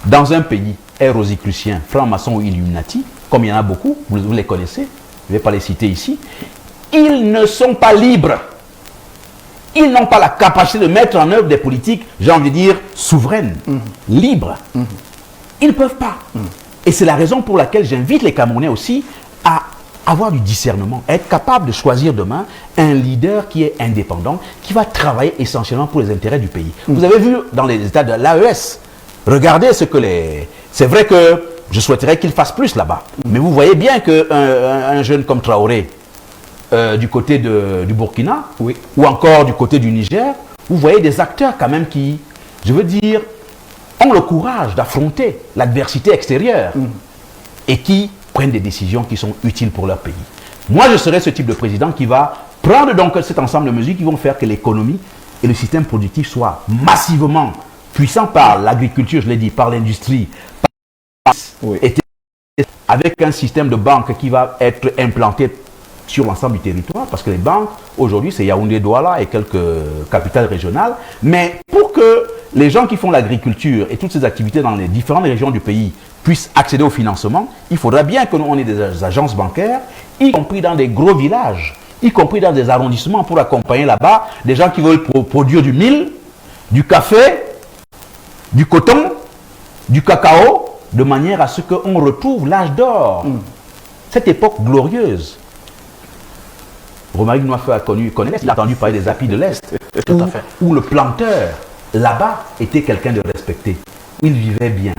dans un pays est rosicrucien, franc-maçon ou illuminati, comme il y en a beaucoup, vous les connaissez, je ne vais pas les citer ici, ils ne sont pas libres. Ils n'ont pas la capacité de mettre en œuvre des politiques, j'ai envie de dire, souveraines, libres. Ils ne peuvent pas. Et c'est la raison pour laquelle j'invite les Camerounais aussi à avoir du discernement, être capable de choisir demain un leader qui est indépendant, qui va travailler essentiellement pour les intérêts du pays. Vous avez vu dans les états de l'AES, regardez ce que les... C'est vrai que je souhaiterais qu'il fasse plus là-bas, mais vous voyez bien qu'un jeune comme Traoré, du côté du Burkina, ou encore du côté du Niger, vous voyez des acteurs quand même qui, je veux dire, ont le courage d'affronter l'adversité extérieure et qui prennent des décisions qui sont utiles pour leur pays. Moi, je serai ce type de président qui va prendre donc cet ensemble de mesures qui vont faire que l'économie et le système productif soient massivement puissants par l'agriculture, je l'ai dit, par l'industrie, avec un système de banque qui va être implanté sur l'ensemble du territoire, parce que les banques, aujourd'hui, c'est Yaoundé, Douala et quelques capitales régionales, mais pour que les gens qui font l'agriculture et toutes ces activités dans les différentes régions du pays puissent accéder au financement, il faudra bien que nous, on ait des agences bancaires, y compris dans des gros villages, y compris dans des arrondissements pour accompagner là-bas des gens qui veulent produire du mil, du café, du coton, du cacao, de manière à ce qu'on retrouve l'âge d'or, cette époque glorieuse. Romaric Noifeu connaît l'Est, il a entendu parler des Apis de l'Est, où le planteur, là-bas, était quelqu'un de respecté. Il vivait bien.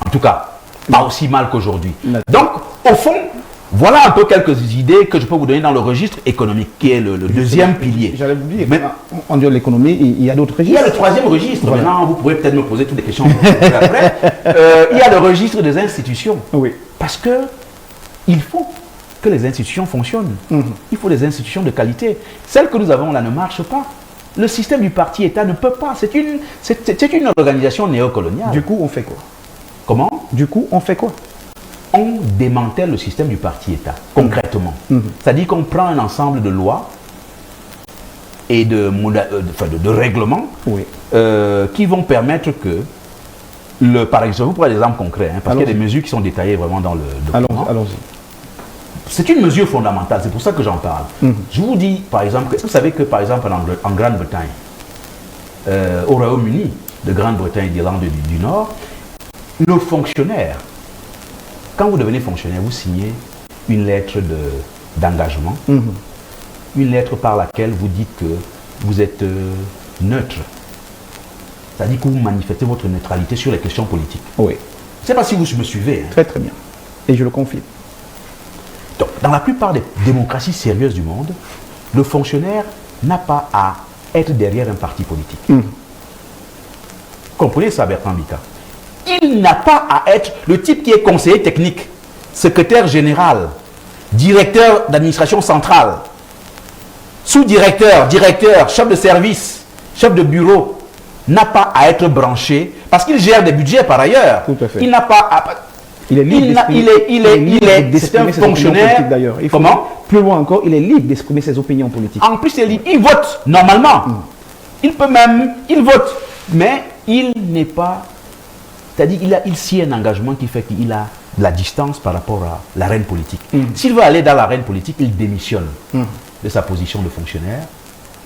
En tout cas, pas aussi mal qu'aujourd'hui. Donc, au fond, voilà un peu quelques idées que je peux vous donner dans le registre économique, qui est le deuxième pilier. J'allais vous dire, en dehors de l'économie, il y a d'autres registres. Il y a le troisième registre. Voilà. Maintenant, vous pourrez peut-être me poser toutes les questions après. Il y a le registre des institutions. Oui. Parce que il faut que les institutions fonctionnent. Il faut des institutions de qualité. Celles que nous avons là ne marchent pas. Le système du parti-État ne peut pas. C'est une organisation néocoloniale. Du coup, on fait quoi? Comment? Du coup, on fait quoi? On démantèle le système du parti-État, concrètement. C'est-à-dire qu'on prend un ensemble de lois et de règlements qui vont permettre que, par exemple, vous prenez des exemples concrets, parce qu'il y a des mesures qui sont détaillées vraiment dans le document. Allons-y. C'est une mesure fondamentale, c'est pour ça que j'en parle. Je vous dis, par exemple, est-ce que vous savez que, par exemple, en Grande-Bretagne, au Royaume-Uni, de Grande-Bretagne et d'Irlande du Nord, le fonctionnaire, quand vous devenez fonctionnaire, vous signez une lettre d'engagement, une lettre par laquelle vous dites que vous êtes neutre. C'est-à-dire que vous manifestez votre neutralité sur les questions politiques. Oui. Je ne sais pas si vous me suivez. Très très bien. Et je le confirme. Donc, dans la plupart des démocraties sérieuses du monde, le fonctionnaire n'a pas à être derrière un parti politique. Comprenez ça, Bertrand Bika? Il n'a pas à être le type qui est conseiller technique, secrétaire général, directeur d'administration centrale, sous-directeur, directeur, chef de service, chef de bureau, n'a pas à être branché parce qu'il gère des budgets par ailleurs. Tout à fait. Il n'a pas à... Il est libre c'est un fonctionnaire. Comment? Plus loin encore, il est libre d'exprimer ses opinions politiques. En plus, il est libre. Il vote normalement. Il peut même, il vote, mais il n'est pas. C'est-à-dire il sied un engagement qui fait qu'il a de la distance par rapport à l'arène politique. S'il veut aller dans l'arène politique, il démissionne de sa position de fonctionnaire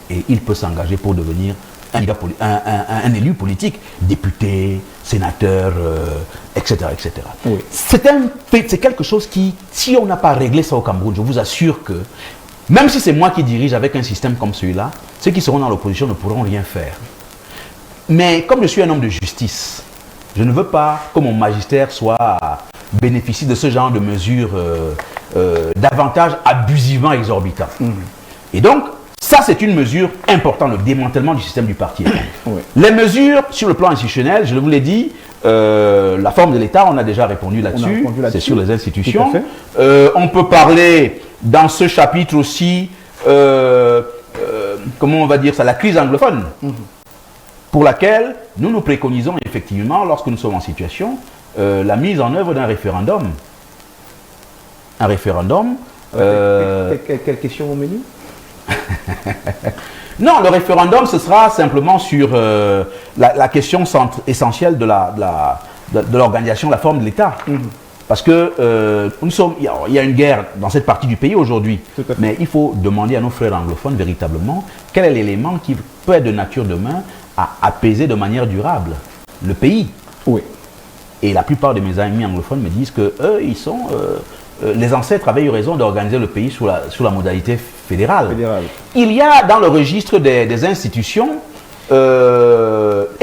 et il peut s'engager pour devenir un élu politique, député, sénateur, etc. etc. Oui. C'est quelque chose qui, si on n'a pas réglé ça au Cameroun, je vous assure que, même si c'est moi qui dirige avec un système comme celui-là, ceux qui seront dans l'opposition ne pourront rien faire. Mais comme je suis un homme de justice, je ne veux pas que mon magistère bénéficie de ce genre de mesures davantage abusivement exorbitants. Et donc, ça, c'est une mesure importante, le démantèlement du système du parti. Les mesures sur le plan institutionnel, je vous l'ai dit, la forme de l'État, on a déjà répondu là-dessus, c'est sur les institutions. On peut parler dans ce chapitre aussi, comment on va dire ça, la crise anglophone, pour laquelle nous préconisons effectivement, lorsque nous sommes en situation, la mise en œuvre d'un référendum. Un référendum... Quelle question au menu? Non, le référendum, ce sera simplement sur la question essentielle de l'organisation, la forme de l'État. Parce que il y a une guerre dans cette partie du pays aujourd'hui. Mais il faut demander à nos frères anglophones véritablement quel est l'élément qui peut être de nature demain à apaiser de manière durable le pays. Oui. Et la plupart de mes amis anglophones me disent que eux, ils sont... les ancêtres avaient eu raison d'organiser le pays sous la modalité fédérale. Il y a dans le registre des institutions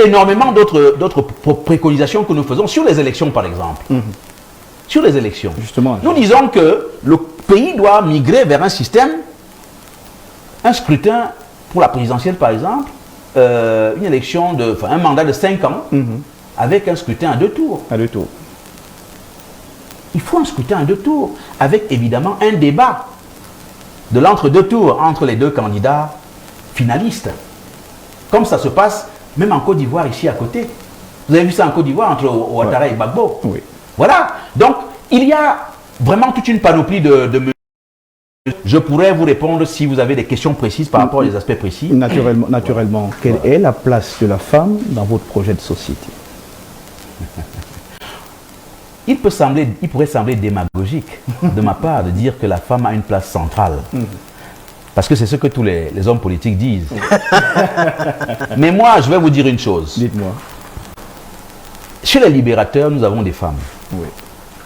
énormément d'autres préconisations que nous faisons sur les élections, par exemple. Sur les élections. Justement. Nous disons que le pays doit migrer vers un système, un scrutin pour la présidentielle, par exemple, une élection un mandat de 5 ans, avec un scrutin à 2 tours. À 2 tours. Il faut un scrutin à 2 tours, avec évidemment un débat de l'entre-deux tours entre les deux candidats finalistes. Comme ça se passe même en Côte d'Ivoire, ici à côté. Vous avez vu ça en Côte d'Ivoire entre Ouattara et Gbagbo. Oui. Voilà. Donc, il y a vraiment toute une panoplie de mesures. Je pourrais vous répondre si vous avez des questions précises par rapport aux aspects précis. Naturellement. Quelle est la place de la femme dans votre projet de société? Il pourrait sembler démagogique de ma part de dire que la femme a une place centrale. Parce que c'est ce que tous les hommes politiques disent. Mais moi, je vais vous dire une chose. Dites-moi. Chez les libérateurs, nous avons des femmes. Oui.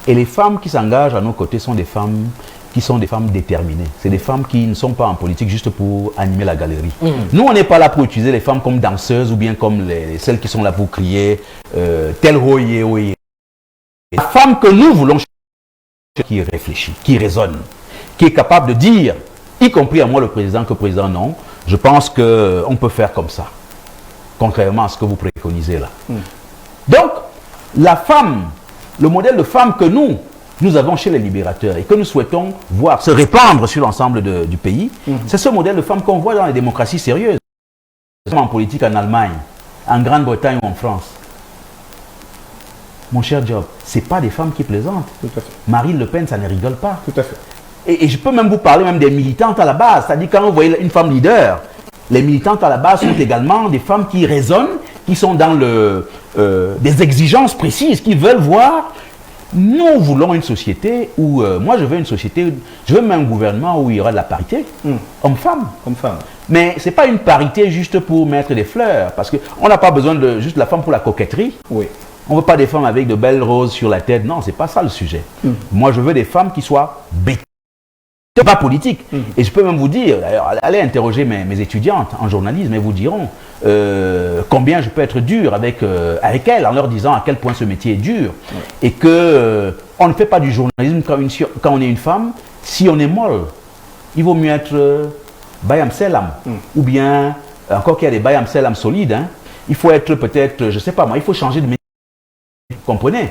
Et les femmes qui s'engagent à nos côtés sont des femmes qui sont des femmes déterminées. C'est des femmes qui ne sont pas en politique juste pour animer la galerie. Nous, on n'est pas là pour utiliser les femmes comme danseuses ou bien comme celles qui sont là pour crier tel royer, royer. La femme que nous voulons qui réfléchit, qui raisonne, qui est capable de dire, y compris à moi le président, que le président non, je pense qu'on peut faire comme ça, contrairement à ce que vous préconisez là. Donc, la femme, le modèle de femme que nous avons chez les libérateurs et que nous souhaitons voir se répandre sur l'ensemble du pays, c'est ce modèle de femme qu'on voit dans les démocraties sérieuses, en politique en Allemagne, en Grande-Bretagne ou en France. Mon cher Job, ce n'est pas des femmes qui plaisantent. Tout à fait. Marine Le Pen, ça ne rigole pas. Tout à fait. Et je peux même vous parler même des militantes à la base. C'est-à-dire quand vous voyez une femme leader, les militantes à la base sont également des femmes qui raisonnent, qui sont dans des exigences précises, qui veulent voir. Nous voulons une société où, moi je veux une société, je veux même un gouvernement où il y aura de la parité, homme-femme. Homme-femme. Mais ce n'est pas une parité juste pour mettre des fleurs, parce qu'on n'a pas besoin de juste la femme pour la coquetterie. Oui. On ne veut pas des femmes avec de belles roses sur la tête. Non, ce n'est pas ça le sujet. Moi, je veux des femmes qui soient bêtes. C'est pas politique. Et je peux même vous dire, d'ailleurs, allez interroger mes étudiantes en journalisme, elles vous diront combien je peux être dur avec elles, en leur disant à quel point ce métier est dur. Et que on ne fait pas du journalisme quand on est une femme, si on est molle. Il vaut mieux être Bayam Selam. Ou bien, encore qu'il y a des Bayam Selam solides, hein, il faut être peut-être, je ne sais pas moi, il faut changer de métier. Vous comprenez?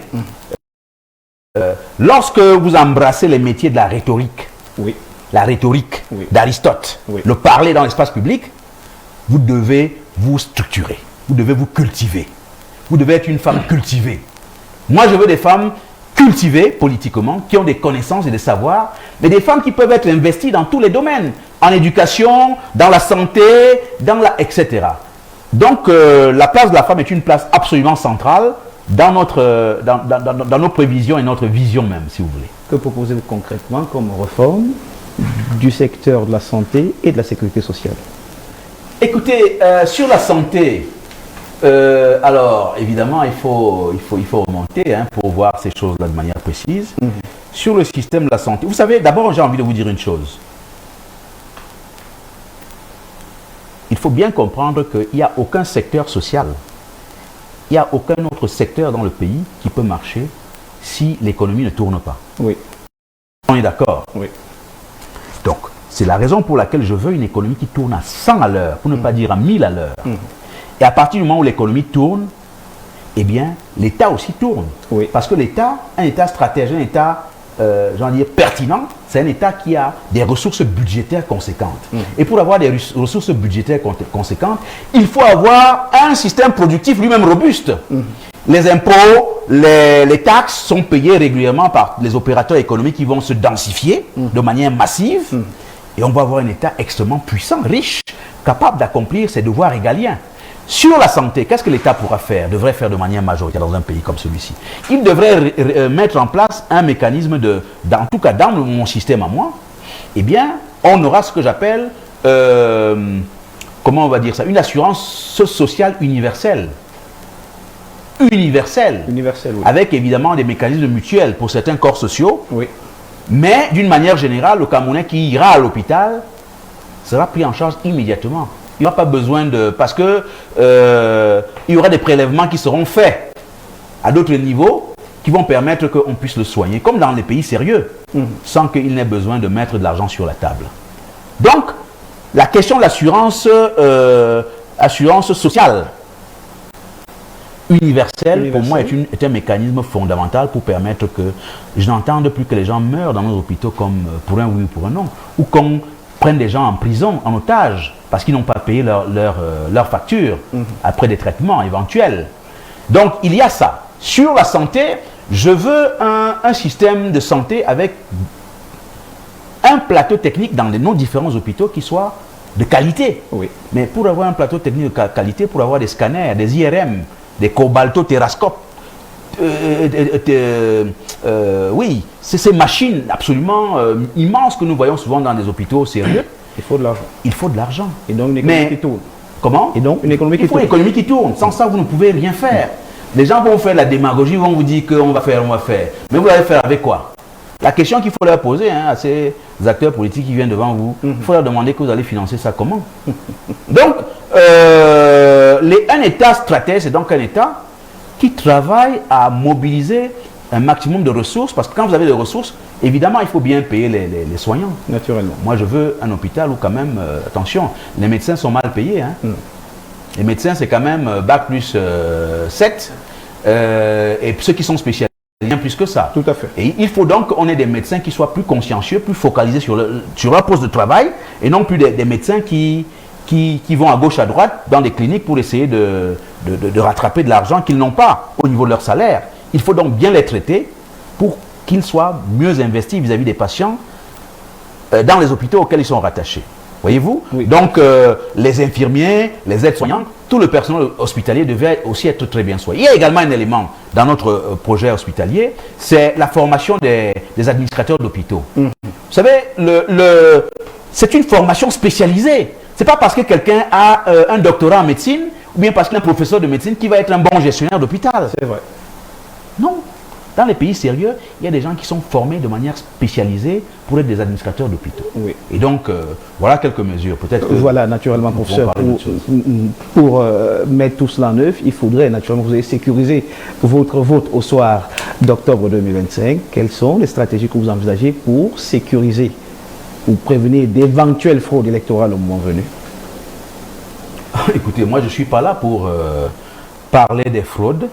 Lorsque vous embrassez les métiers de la rhétorique, la rhétorique d'Aristote, le parler dans l'espace public, vous devez vous structurer, vous devez vous cultiver, vous devez être une femme cultivée. Moi, je veux des femmes cultivées politiquement, qui ont des connaissances et des savoirs, mais des femmes qui peuvent être investies dans tous les domaines, en éducation, dans la santé, etc. Donc, la place de la femme est une place absolument centrale dans nos prévisions et notre vision même, si vous voulez. Que proposez-vous concrètement comme réforme du secteur de la santé et de la sécurité sociale? Écoutez, sur la santé, alors évidemment il faut remonter pour voir ces choses-là de manière précise. Sur le système de la santé, vous savez, d'abord j'ai envie de vous dire une chose. Il faut bien comprendre qu'il n'y a aucun secteur social, il n'y a aucun autre secteur dans le pays qui peut marcher si l'économie ne tourne pas. Oui. On est d'accord? Oui. Donc, c'est la raison pour laquelle je veux une économie qui tourne à 100 à l'heure, pour ne pas dire à 1000 à l'heure. Et à partir du moment où l'économie tourne, eh bien, l'État aussi tourne. Oui. Parce que l'État, un État stratège, un État, pertinent, c'est un État qui a des ressources budgétaires conséquentes. Et pour avoir des ressources budgétaires conséquentes, il faut avoir un système productif lui-même robuste. Les impôts, les taxes sont payées régulièrement par les opérateurs économiques qui vont se densifier de manière massive. Et on va avoir un État extrêmement puissant, riche, capable d'accomplir ses devoirs régaliens. Sur la santé, qu'est-ce que l'État pourra faire, devrait faire de manière majoritaire dans un pays comme celui-ci? Il devrait mettre en place un mécanisme en tout cas dans mon système à moi, eh bien, on aura ce que j'appelle, comment on va dire ça, une assurance sociale universelle. Universelle, oui. Avec évidemment des mécanismes mutuels pour certains corps sociaux, oui. Mais d'une manière générale, le Camerounais qui ira à l'hôpital sera pris en charge immédiatement. Il n'y aura pas besoin de... Parce que il y aura des prélèvements qui seront faits à d'autres niveaux qui vont permettre qu'on puisse le soigner, comme dans les pays sérieux, sans qu'il n'ait besoin de mettre de l'argent sur la table. Donc, la question de l'assurance assurance sociale universelle, pour moi, est un mécanisme fondamental pour permettre que je n'entende plus que les gens meurent dans nos hôpitaux comme pour un oui ou pour un non, ou qu'on prenne des gens en prison, en otage, parce qu'ils n'ont pas payé leur facture après des traitements éventuels. Donc, il y a ça. Sur la santé, je veux un système de santé avec un plateau technique dans nos différents hôpitaux qui soit de qualité. Oui. Mais pour avoir un plateau technique de qualité, pour avoir des scanners, des IRM, des cobaltotérascopes, oui, c'est ces machines absolument immenses que nous voyons souvent dans des hôpitaux sérieux. Il faut de l'argent. Il faut de l'argent. Et donc une économie qui tourne. Comment? Et donc une économie qui tourne. Il faut une économie qui tourne. Sans ça, vous ne pouvez rien faire. Les gens vont faire la démagogie, vont vous dire qu'on va faire, on va faire. Mais vous allez faire avec quoi? La question qu'il faut leur poser à ces acteurs politiques qui viennent devant vous, il faut leur demander que vous allez financer ça comment. Donc, un État stratège, c'est donc un État qui travaille à mobiliser un maximum de ressources, parce que quand vous avez des ressources, évidemment, il faut bien payer les soignants. Naturellement. Moi, je veux un hôpital où quand même, attention, les médecins sont mal payés. Les médecins, c'est quand même Bac plus 7, et ceux qui sont spécialisés, bien plus que ça. Tout à fait. Et il faut donc qu'on ait des médecins qui soient plus consciencieux, plus focalisés sur leur poste de travail, et non plus des médecins qui vont à gauche, à droite, dans des cliniques pour essayer de rattraper de l'argent qu'ils n'ont pas au niveau de leur salaire. Il faut donc bien les traiter pour qu'ils soient mieux investis vis-à-vis des patients dans les hôpitaux auxquels ils sont rattachés. Voyez-vous? Oui. Donc, les infirmiers, les aides-soignants, tout le personnel hospitalier devait aussi être très bien soigné. Il y a également un élément dans notre projet hospitalier, c'est la formation des administrateurs d'hôpitaux. Vous savez, c'est une formation spécialisée. Ce n'est pas parce que quelqu'un a un doctorat en médecine ou bien parce qu'il est un professeur de médecine qui va être un bon gestionnaire d'hôpital. C'est vrai. Non. Dans les pays sérieux, il y a des gens qui sont formés de manière spécialisée pour être des administrateurs d'hôpitaux. Oui. Et donc, voilà quelques mesures. Peut-être que voilà, naturellement, professeur, pour mettre tout cela en œuvre, il faudrait naturellement que vous ayez sécurisé votre vote au soir d'octobre 2025. Quelles sont les stratégies que vous envisagez pour sécuriser ou prévenir d'éventuelles fraudes électorales au moment venu? Écoutez, moi je ne suis pas là pour parler des fraudes,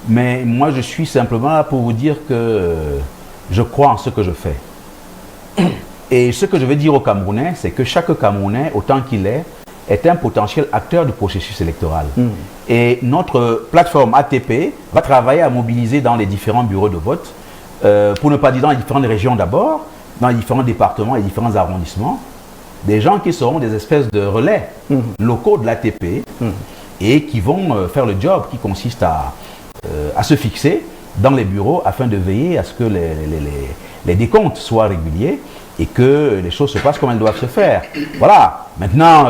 mais moi je suis simplement là pour vous dire que je crois en ce que je fais. Et ce que je veux dire aux Camerounais, c'est que chaque Camerounais, autant qu'il est un potentiel acteur du processus électoral. Et notre plateforme ATP va travailler à mobiliser dans les différents bureaux de vote, pour ne pas dire dans les différentes régions d'abord, dans les différents départements et différents arrondissements, des gens qui seront des espèces de relais locaux de l'ATP et qui vont faire le job qui consiste à se fixer dans les bureaux afin de veiller à ce que les décomptes soient réguliers et que les choses se passent comme elles doivent se faire. Voilà. Maintenant,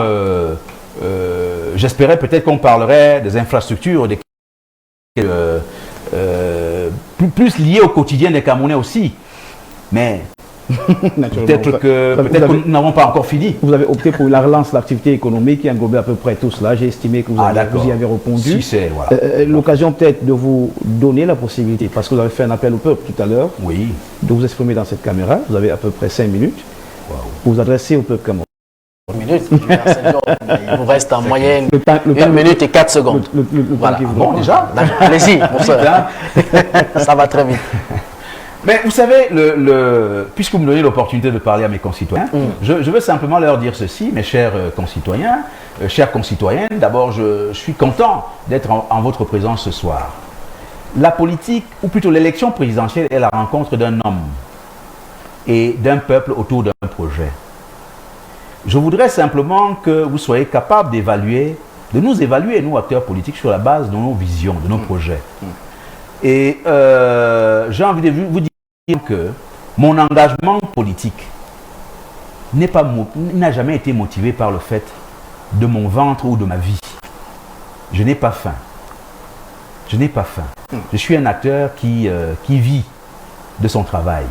j'espérais peut-être qu'on parlerait des infrastructures, plus liées au quotidien des Camerounais aussi. Mais peut-être que nous n'avons pas encore fini. Vous avez opté pour la relance de l'activité économique qui englobait à peu près tout cela. J'ai estimé que vous y avez répondu. Si voilà. L'occasion peut-être de vous donner la possibilité, parce que vous avez fait un appel au peuple tout à l'heure, de vous exprimer dans cette caméra. Vous avez à peu près 5 minutes pour vous adresser au peuple camerounais. Il vous reste en moyenne 1 minute et 4 secondes. Voilà. Bon, déjà. Allez-y, ça va très vite. Mais vous savez, puisque vous me donnez l'opportunité de parler à mes concitoyens, je veux simplement leur dire ceci, mes chers concitoyens, chères concitoyennes. D'abord, je suis content d'être en votre présence ce soir. La politique, ou plutôt l'élection présidentielle, est la rencontre d'un homme et d'un peuple autour d'un projet. Je voudrais simplement que vous soyez capables d'évaluer, de nous évaluer, nous acteurs politiques, sur la base de nos visions, de nos projets. Et j'ai envie de vous dire que mon engagement politique n'a jamais été motivé par le fait de mon ventre ou de ma vie. Je n'ai pas faim. Je n'ai pas faim. Je suis un acteur qui vit de son travail.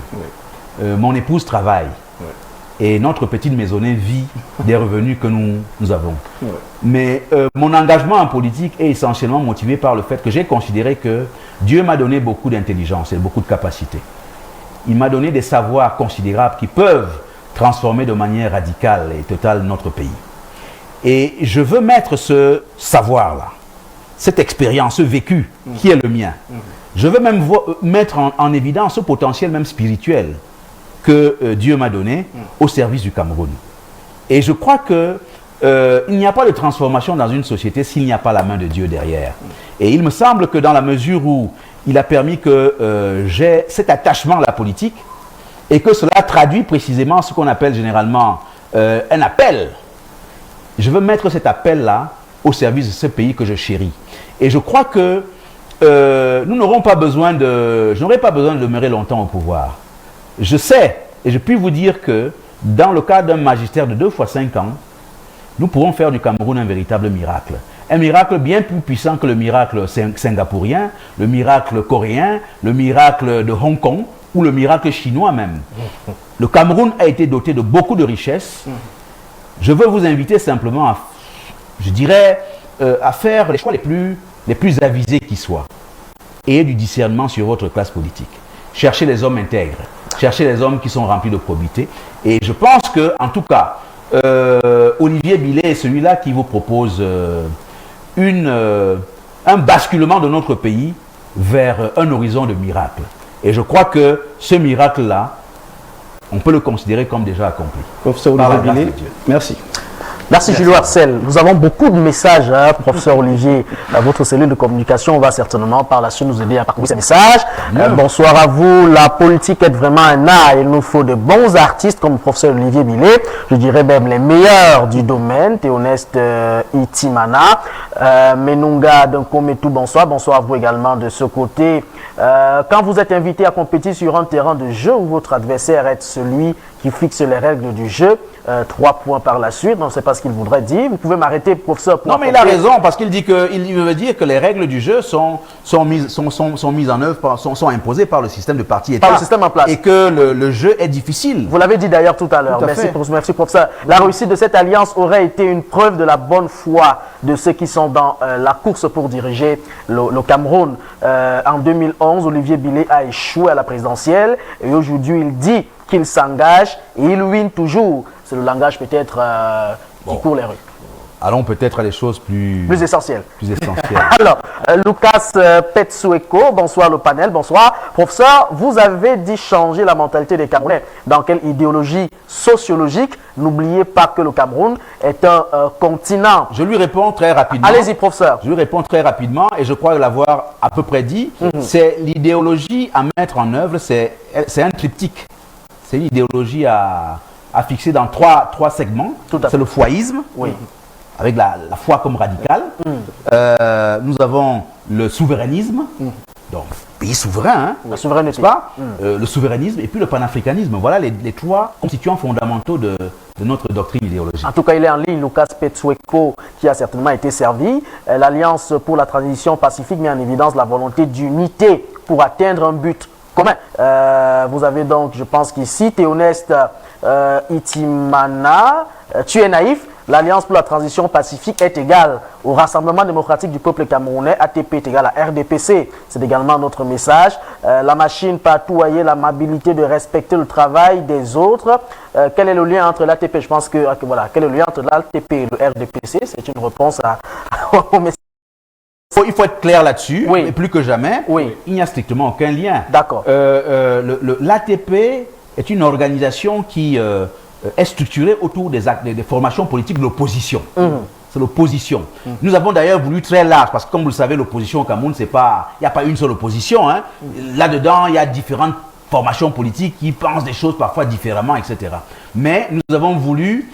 Mon épouse travaille. Et notre petite maisonnée vit des revenus que nous avons. Mais mon engagement en politique est essentiellement motivé par le fait que j'ai considéré que Dieu m'a donné beaucoup d'intelligence et beaucoup de capacités. Il m'a donné des savoirs considérables qui peuvent transformer de manière radicale et totale notre pays. Et je veux mettre ce savoir-là, cette expérience, ce vécu qui est le mien. Je veux même mettre en évidence ce potentiel même spirituel que Dieu m'a donné au service du Cameroun. Et je crois que il n'y a pas de transformation dans une société s'il n'y a pas la main de Dieu derrière. Et il me semble que dans la mesure où il a permis que j'ai cet attachement à la politique et que cela traduit précisément ce qu'on appelle généralement un appel, je veux mettre cet appel-là au service de ce pays que je chéris. Et je crois que nous n'aurons pas besoin je n'aurai pas besoin de demeurer longtemps au pouvoir. Je sais, et je puis vous dire que dans le cadre d'un magistère de 2 fois 5 ans, nous pourrons faire du Cameroun un véritable miracle. un miracle bien plus puissant que le miracle singapourien, le miracle coréen, le miracle de Hong Kong ou le miracle chinois même. Le Cameroun a été doté de beaucoup de richesses. Je veux vous inviter simplement à, je dirais, à faire les choix les plus avisés qui soient. Ayez du discernement sur votre classe politique. Cherchez les hommes intègres. Cherchez les hommes qui sont remplis de probité. Et je pense que, en tout cas, Olivier Billet est celui-là qui vous propose un basculement de notre pays vers un horizon de miracle. Et je crois que ce miracle-là, on peut le considérer comme déjà accompli. Professeur Olivier Billet, merci. Merci Julio Arcel. Nous avons beaucoup de messages, hein, professeur Olivier. Votre cellule de communication va certainement par la suite nous aider à parcourir ces messages. Bonsoir à vous. La politique est vraiment un art. Il nous faut de bons artistes comme le professeur Olivier Billet. Je dirais même les meilleurs du domaine. Théoneste Itimana. Menunga Dunkometou, bonsoir. Bonsoir à vous également de ce côté. Quand vous êtes invité à compétir sur un terrain de jeu où votre adversaire est celui qui fixe les règles du jeu, 3 points par la suite, on ne sait pas ce qu'il voudrait dire. Vous pouvez m'arrêter, professeur. Non, mais il a raison, parce qu'il dit que, il veut dire que les règles du jeu sont mises en œuvre, sont imposées par le système de parti-État. Par le système en place. Et que le jeu est difficile. Vous l'avez dit d'ailleurs tout à l'heure. Merci, professeur. La réussite de cette alliance aurait été une preuve de la bonne foi de ceux qui sont dans la course pour diriger le Cameroun. En 2011, Olivier Billet a échoué à la présidentielle et aujourd'hui, il dit qu'il s'engage et il win toujours. C'est le langage peut-être qui court les rues. Allons peut-être à des choses plus essentielles. Alors, Lucas Petsueko, bonsoir le panel, bonsoir. Professeur, vous avez dit changer la mentalité des Camerounais. Dans quelle idéologie sociologique? N'oubliez pas que le Cameroun est un continent. Je lui réponds très rapidement. Allez-y, professeur. Je lui réponds très rapidement et je crois l'avoir à peu près dit. C'est l'idéologie à mettre en œuvre, c'est un triptyque. C'est une idéologie à fixer dans trois segments. C'est le foyisme, avec la foi comme radicale. Nous avons le souverainisme, donc pays souverain, la souveraineté. Le souverainisme et puis le panafricanisme. Voilà les trois constituants fondamentaux de notre doctrine idéologique. En tout cas, il est en ligne, Lucas Petsueko, qui a certainement été servi. L'Alliance pour la transition pacifique met en évidence la volonté d'unité pour atteindre un but commun. Vous avez donc, je pense qu'ici, Théoneste Itimana, tu es naïf. L'Alliance pour la transition pacifique est égale au Rassemblement démocratique du peuple camerounais. ATP est égal à RDPC. C'est également notre message. La machine partout ailleurs, l'amabilité de respecter le travail des autres. Quel est le lien entre l'ATP? Je pense que, voilà, quel est le lien entre l'ATP et le RDPC? C'est une réponse au message. Il faut être clair là-dessus, et plus que jamais, il n'y a strictement aucun lien. D'accord. L'ATP est une organisation qui est structurée autour des formations politiques de l'opposition. C'est l'opposition. Nous avons d'ailleurs voulu très large, parce que comme vous le savez, l'opposition au Cameroun, il n'y a pas une seule opposition. Hein. Là-dedans, il y a différentes formations politiques qui pensent des choses parfois différemment, etc. Mais nous avons voulu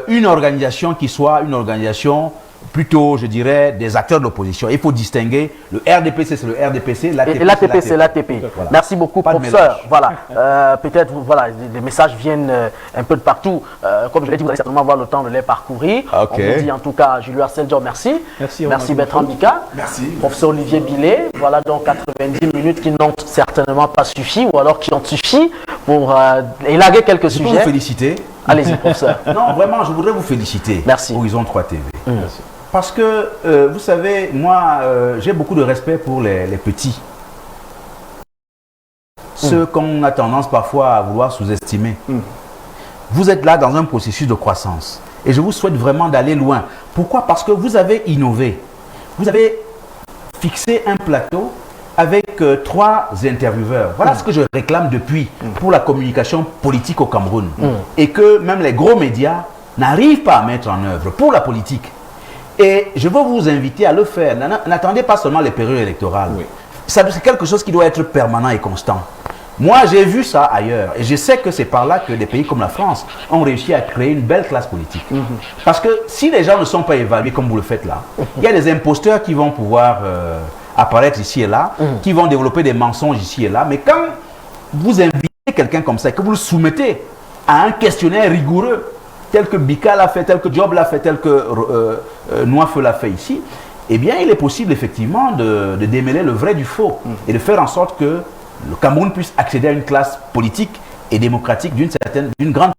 une organisation qui soit une organisation plutôt, je dirais, des acteurs de l'opposition. Il faut distinguer le RDPC, c'est le RDPC, l'ATP, c'est l'ATP. Voilà. Merci beaucoup, professeur. Voilà. Peut-être, voilà, les messages viennent un peu de partout. Comme je l'ai dit, vous allez certainement avoir le temps de les parcourir. On vous dit en tout cas, Julio Arcel, merci. Merci Bertrand Bika. Merci. Professeur Olivier Billet. Voilà donc 90 minutes qui n'ont certainement pas suffi, ou alors qui ont suffi pour élaguer quelques sujets. Je peux vous féliciter. Allez-y, professeur. Non, vraiment, je voudrais vous féliciter. Merci. Horizon 3 TV. Merci. Parce que, vous savez, moi, j'ai beaucoup de respect pour les petits. Ceux qu'on a tendance parfois à vouloir sous-estimer. Vous êtes là dans un processus de croissance. Et je vous souhaite vraiment d'aller loin. Pourquoi? Parce que vous avez innové. Vous avez fixé un plateau avec 3 intervieweurs. Voilà ce que je réclame depuis pour la communication politique au Cameroun. Et que même les gros médias n'arrivent pas à mettre en œuvre pour la politique. Et je veux vous inviter à le faire. N'attendez pas seulement les périodes électorales. C'est quelque chose qui doit être permanent et constant. Moi, j'ai vu ça ailleurs. Et je sais que c'est par là que des pays comme la France ont réussi à créer une belle classe politique. Parce que si les gens ne sont pas évalués comme vous le faites là, il y a des imposteurs qui vont pouvoir apparaître ici et là, qui vont développer des mensonges ici et là. Mais quand vous invitez quelqu'un comme ça et que vous le soumettez à un questionnaire rigoureux, tel que Bika l'a fait, tel que Job l'a fait, tel que Noifeu l'a fait ici, eh bien, il est possible effectivement de démêler le vrai du faux et de faire en sorte que le Cameroun puisse accéder à une classe politique et démocratique d'une grande.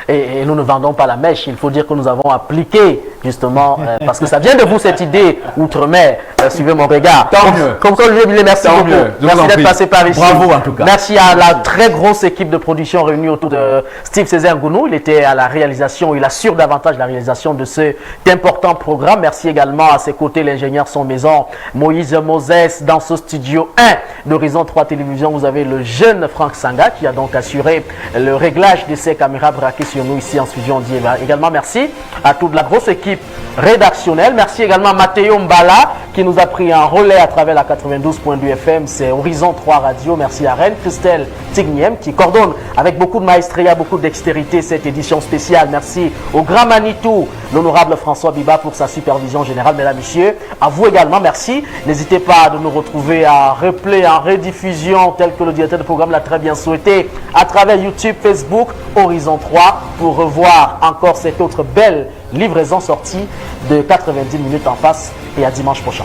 Et nous ne vendons pas la mèche, il faut dire que nous avons appliqué justement, parce que ça vient de vous cette idée outre-mer, suivez mon regard. Tant mieux. Comme ça, Olivier Billet, merci beaucoup. Merci d'être passé par ici. Bravo en tout cas. Merci à la très grosse équipe de production réunie autour de Steve Césaire Gounou. Il était à la réalisation, il assure davantage la réalisation de cet important programme. Merci également à ses côtés l'ingénieur son maison Moïse Moses. Dans ce studio 1 d'Horizon 3 Télévision, vous avez le jeune Franck Sanga qui a donc assuré le réglage de ses caméras braquées sur nous ici en studio. On dit également merci à toute la grosse équipe rédactionnelle. Merci également à Matteo Mbala qui nous a pris un relais à travers la 92.2 FM. C'est Horizon 3 Radio. Merci à Reine Christelle Tigniem qui coordonne avec beaucoup de maestria, beaucoup de dextérité cette édition spéciale. Merci au grand Manitou, l'honorable François Biba pour sa supervision générale. Mesdames, Messieurs, à vous également, merci. N'hésitez pas de nous retrouver en replay, en rediffusion, tel que le directeur de programme l'a très bien souhaité, à travers YouTube, Facebook, Horizon 3, pour revoir encore cette autre belle livraison sortie de 90 minutes en face, et à dimanche prochain.